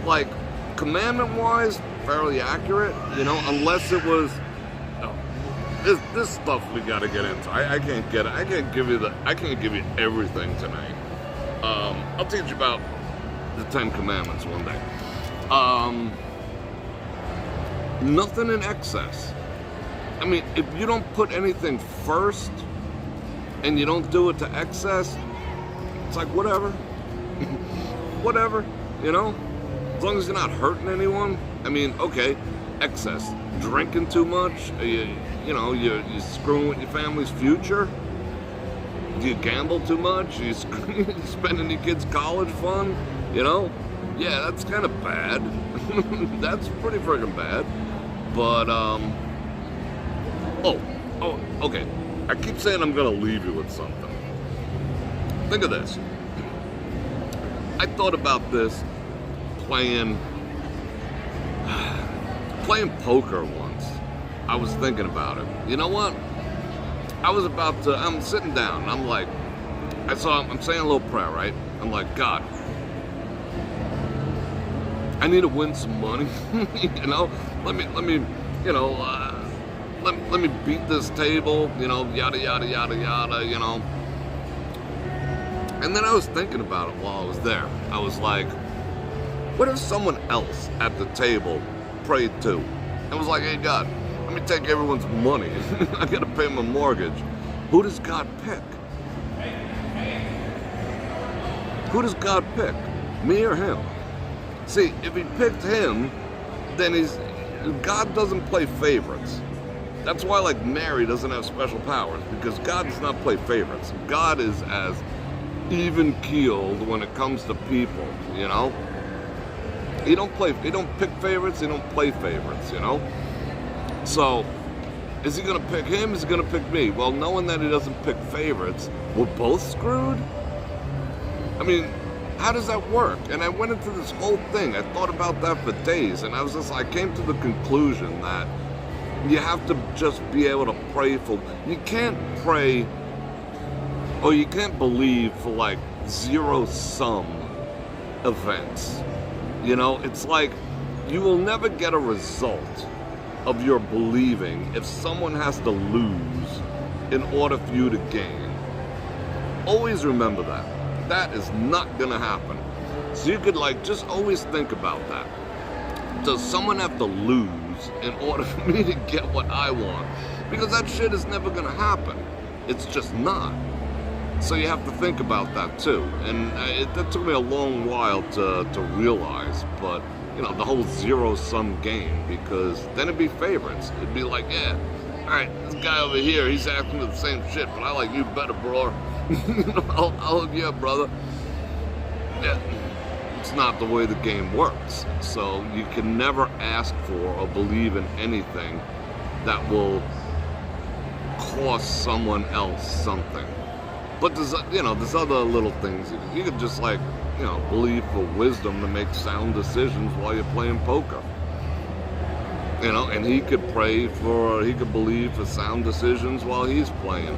like, commandment-wise, fairly accurate, you know, unless it was, this stuff we gotta get into. I can't get it. I can't give you everything tonight. I'll teach you about the 10 Commandments one day. Nothing in excess. I mean, if you don't put anything first and you don't do it to excess, it's like whatever. Whatever, you know? As long as you're not hurting anyone. I mean, okay, excess. Drinking too much, you know, you're screwing with your family's future. Do you gamble too much? You spending your kids' college fund, you know? Yeah, that's kind of bad. That's pretty freaking bad. But, okay. I keep saying I'm gonna leave you with something. Think of this. I thought about this playing poker once. I was thinking about it. You know what? I'm sitting down, and I'm like, I'm saying a little prayer, right? I'm like, God, I need to win some money, you know? Let me, you know, let me beat this table, you know, yada, yada, yada, yada, you know? And then I was thinking about it while I was there. I was like, what if someone else at the table prayed too? And was like, hey, God, let me take everyone's money. I gotta pay my mortgage. Who does God pick? Who does God pick? Me or him? See, if he picked him, then God doesn't play favorites. That's why, like, Mary doesn't have special powers, because God does not play favorites. God is as even-keeled when it comes to people, you know? He don't pick favorites, he don't play favorites, you know? So, is he gonna pick him, is he gonna pick me? Well, knowing that he doesn't pick favorites, we're both screwed? I mean, how does that work? And I went into this whole thing, I thought about that for days, and I came to the conclusion that you have to just be able to pray for, you can't pray, or you can't believe for like zero-sum events. You know, it's like you will never get a result of your believing if someone has to lose in order for you to gain. Always remember that. That is not gonna happen. So you could like just always think about that. Does someone have to lose in order for me to get what I want? Because that shit is never gonna happen. It's just not. So you have to think about that too. And that took me a long while to realize, but you know, the whole zero-sum game, because then it'd be favorites. It'd be like, yeah, all right, this guy over here, he's asking for the same shit, but I like you better, bro. I'll hook you up, brother. Yeah, it's not the way the game works. So you can never ask for or believe in anything that will cost someone else something. But there's, you know, there's other little things. You could just like, you know, believe for wisdom to make sound decisions while you're playing poker. You know, and he could believe for sound decisions while he's playing,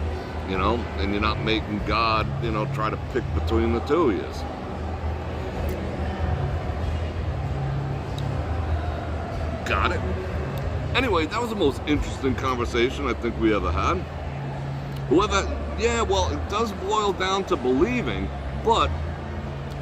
you know, and you're not making God, you know, try to pick between the two of you. Got it? Anyway, that was the most interesting conversation I think we ever had. Yeah, well, it does boil down to believing, but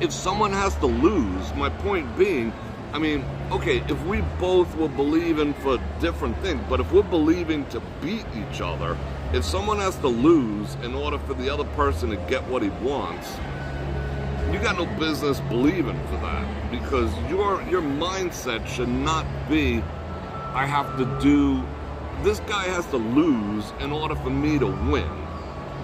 if someone has to lose, my point being, I mean, okay, if we both were believing for different things, but if we're believing to beat each other, if someone has to lose in order for the other person to get what he wants, you got no business believing for that, because your mindset should not be, I have to do, this guy has to lose in order for me to win.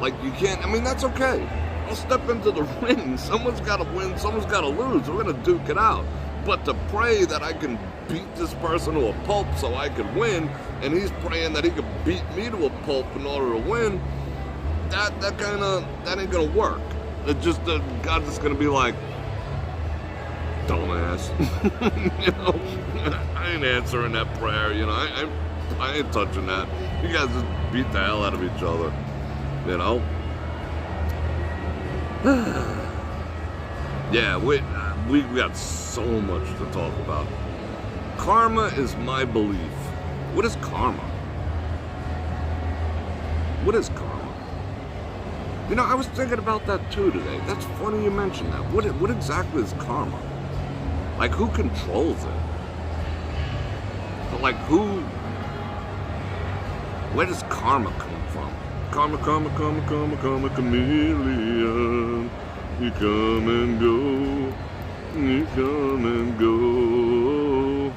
Like, you can't, I mean, that's okay. I'll step into the ring. Someone's got to win, someone's got to lose. We're going to duke it out. But to pray that I can beat this person to a pulp so I can win, and he's praying that he can beat me to a pulp in order to win, that ain't going to work. It just, God's just going to be like, dumbass. You know, I ain't answering that prayer. You know, I ain't touching that. You guys just beat the hell out of each other. You know? Yeah, we got so much to talk about. Karma is my belief. What is karma? What is karma? You know, I was thinking about that too today. That's funny you mentioned that. What exactly is karma? Like, who controls it? But like, where does karma come from? Karma, chameleon. You come and go. You come and go.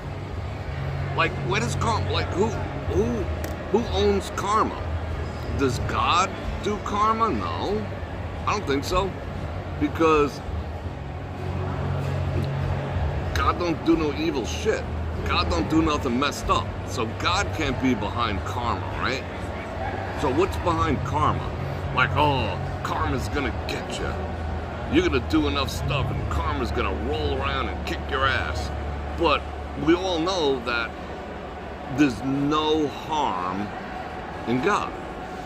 Like, where does karma, like, who owns karma? Does God do karma? No, I don't think so, because God don't do no evil shit. God don't do nothing messed up, so God can't be behind karma, right? So what's behind karma? Like, oh, karma's gonna get you. You're gonna do enough stuff and karma's gonna roll around and kick your ass. But we all know that there's no harm in God.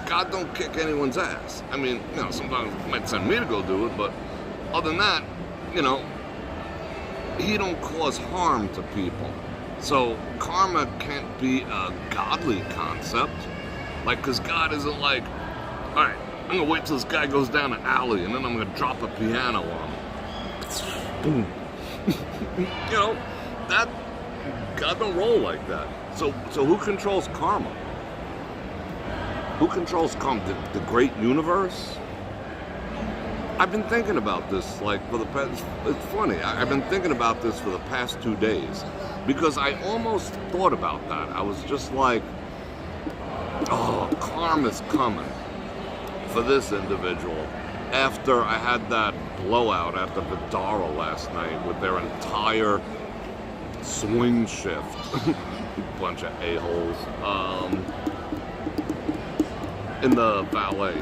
God don't kick anyone's ass. I mean, you know, sometimes he might send me to go do it, but other than that, you know, he don't cause harm to people. So karma can't be a godly concept. Like, because God isn't like, all right, I'm going to wait till this guy goes down an alley and then I'm going to drop a piano on him. Boom. You know, that, God don't roll like that. So who controls karma? Who controls karma? The great universe? I've been thinking about this, like, for the past, it's funny, I've been thinking about this for the past 2 days, because I almost thought about that. I was just like, oh, karma's coming for this individual. After I had that blowout at the Vidara last night with their entire swing shift, bunch of a-holes, in the valet.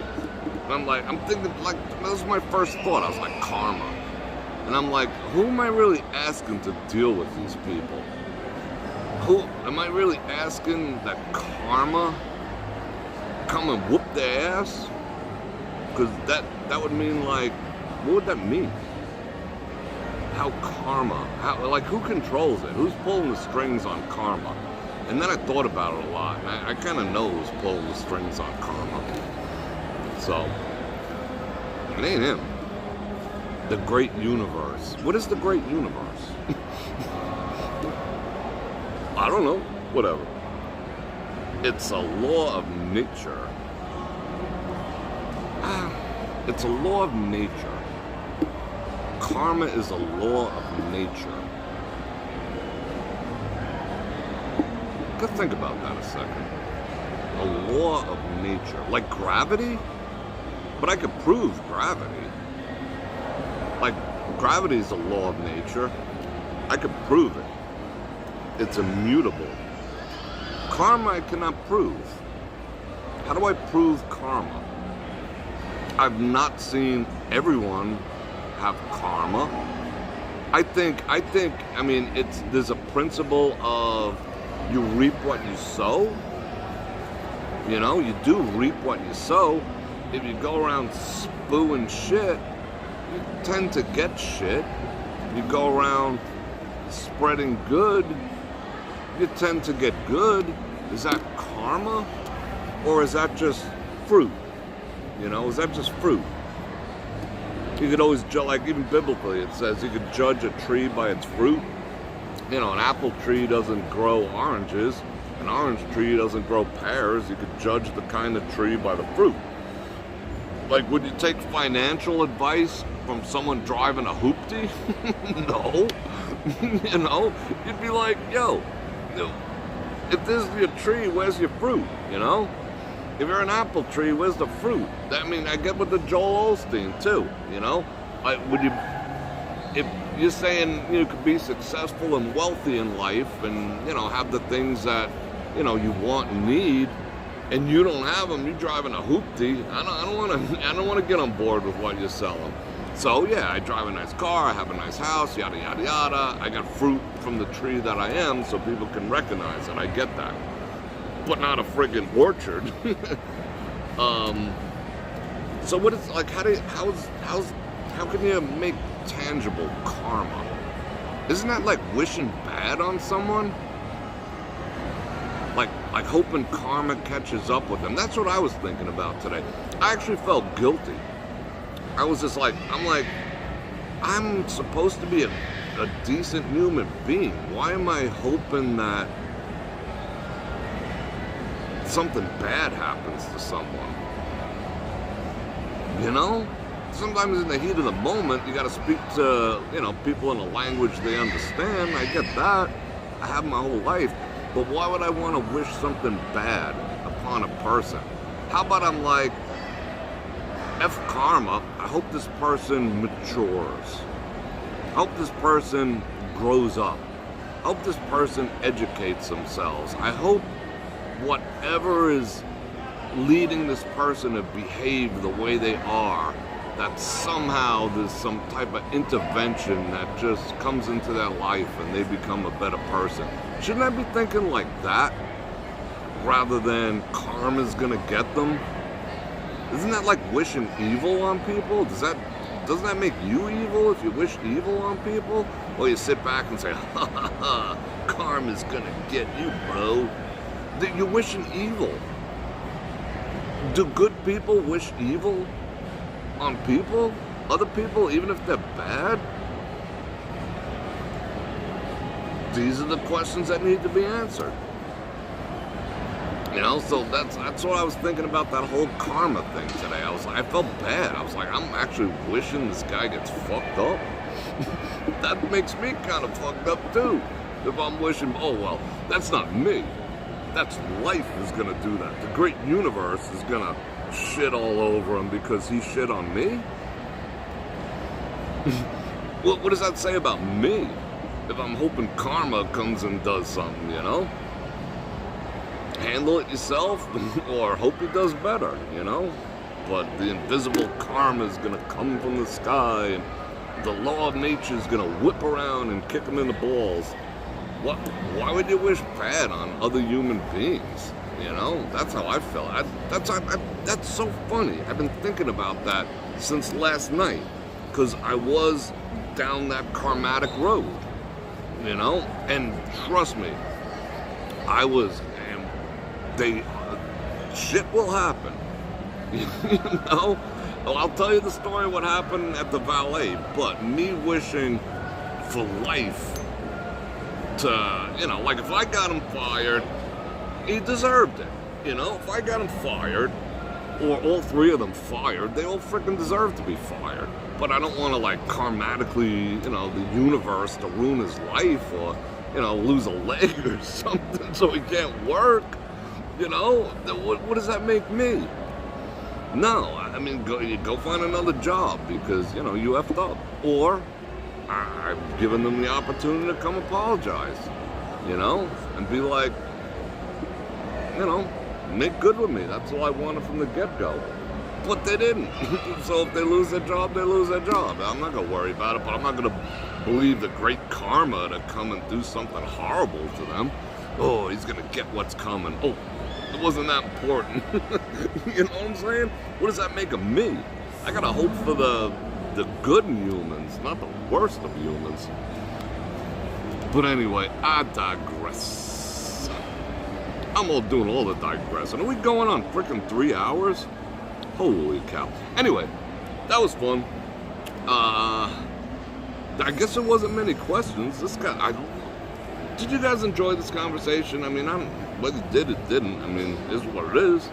And I'm thinking, like, that was my first thought. I was like, karma. And I'm like, who am I really asking to deal with these people? Who am I really asking that karma come and whoop their ass? Because that would mean, like, what would that mean? How karma, like, who controls it? Who's pulling the strings on karma? And then I thought about it a lot, and I kind of know who's pulling the strings on karma. So, it ain't him. The great universe. What is the great universe? I don't know. Whatever. It's a law of nature. It's a law of nature. Karma is a law of nature. Go think about that a second. A law of nature. Like gravity? But I could prove gravity. Like, gravity is a law of nature. I could prove it. It's immutable. Karma I cannot prove. How do I prove karma? I've not seen everyone have karma. I mean, there's a principle of you reap what you sow. You know, you do reap what you sow. If you go around spewing shit, you tend to get shit. You go around spreading good, you tend to get good. Is that karma? Or is that just fruit? You know, is that just fruit? You could always judge, like even biblically it says you could judge a tree by its fruit. You know, an apple tree doesn't grow oranges. An orange tree doesn't grow pears. You could judge the kind of tree by the fruit. Like, would you take financial advice from someone driving a hoopty? No. You know, you'd be like, yo, if this is your tree, where's your fruit? You know, if you're an apple tree, where's the fruit? I mean, I get with the Joel Osteen too. You know, would you? If you're saying you could be successful and wealthy in life, and you know have the things that you know you want and need, and you don't have them, you're driving a hoopty. I don't want to get on board with what you're selling. So yeah, I drive a nice car, I have a nice house, yada yada yada. I got fruit from the tree that I am, so people can recognize it. I get that, but not a friggin' orchard. So what is like? How can you make tangible karma? Isn't that like wishing bad on someone? Like hoping karma catches up with them. That's what I was thinking about today. I actually felt guilty. I was just like, I'm supposed to be a decent human being. Why am I hoping that something bad happens to someone? You know? Sometimes in the heat of the moment, you gotta speak to, you know, people in a language they understand. I get that. I have my whole life. But why would I want to wish something bad upon a person? How about I'm like, F karma, I hope this person matures. I hope this person grows up. I hope this person educates themselves. I hope whatever is leading this person to behave the way they are, that somehow there's some type of intervention that just comes into their life and they become a better person. Shouldn't I be thinking like that rather than karma's gonna get them? Isn't that like wishing evil on people? Doesn't that make you evil if you wish evil on people? Or you sit back and say, ha ha ha, karma's gonna get you, bro. You're wishing evil. Do good people wish evil on people? Other people, even if they're bad? These are the questions that need to be answered. You know, so that's what I was thinking about that whole karma thing today. I felt bad. I was like, I'm actually wishing this guy gets fucked up. That makes me kind of fucked up too. If I'm wishing, oh well, that's not me. That's life is gonna do that. The great universe is gonna shit all over him because he shit on me? What does that say about me? If I'm hoping karma comes and does something, you know? Handle it yourself or hope he does better, you know? But the invisible karma is gonna come from the sky and the law of nature is gonna whip around and kick him in the balls. Why would you wish bad on other human beings? You know, that's how I felt. That's so funny. I've been thinking about that since last night because I was down that karmatic road, you know? And trust me, shit will happen, you know? Well, I'll tell you the story of what happened at the valet, but me wishing for life to, you know, like if I got him fired, he deserved it, you know? If I got him fired, or all three of them fired, they all freaking deserve to be fired. But I don't want to, like, karmatically, you know, the universe to ruin his life or, you know, lose a leg or something so he can't work, you know? What does that make me? No, I mean, go find another job because, you know, you effed up. Or I've given them the opportunity to come apologize, you know, and be like, you know, make good with me. That's all I wanted from the get-go. But they didn't. So if they lose their job, they lose their job. I'm not going to worry about it, but I'm not going to believe the great karma to come and do something horrible to them. Oh, he's going to get what's coming. Oh, it wasn't that important. You know what I'm saying? What does that make of me? I got to hope for the good in humans, not the worst of humans. But anyway, I digress. I'm all doing all the digressing. Are we going on freaking 3 hours? Holy cow. Anyway, that was fun. I guess there wasn't many questions. Did you guys enjoy this conversation? I mean, whether you did or didn't, I mean, it is what it is.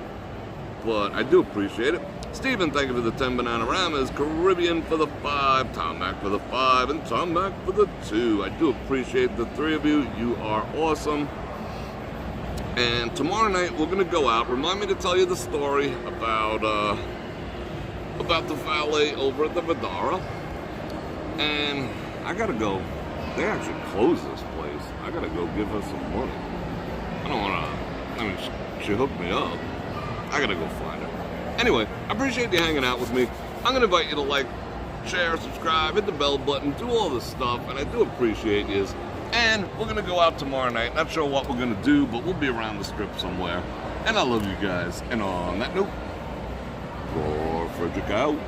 But I do appreciate it. Stephen, thank you for the 10 Bananaramas. Caribbean for the 5. Tom Mac for the 5. And Tom Mac for the 2. I do appreciate the 3 of you. You are awesome. And tomorrow night, we're going to go out. Remind me to tell you the story about the valet over at the Vidara. And I got to go. They actually closed this place. I got to go give her some money. I don't want to. I mean, she hooked me up. I got to go find her. Anyway, I appreciate you hanging out with me. I'm going to invite you to like, share, subscribe, hit the bell button, do all this stuff, and I do appreciate you. And we're going to go out tomorrow night. Not sure what we're going to do, but we'll be around the strip somewhere. And I love you guys. And on that note, Bror Fredrik out.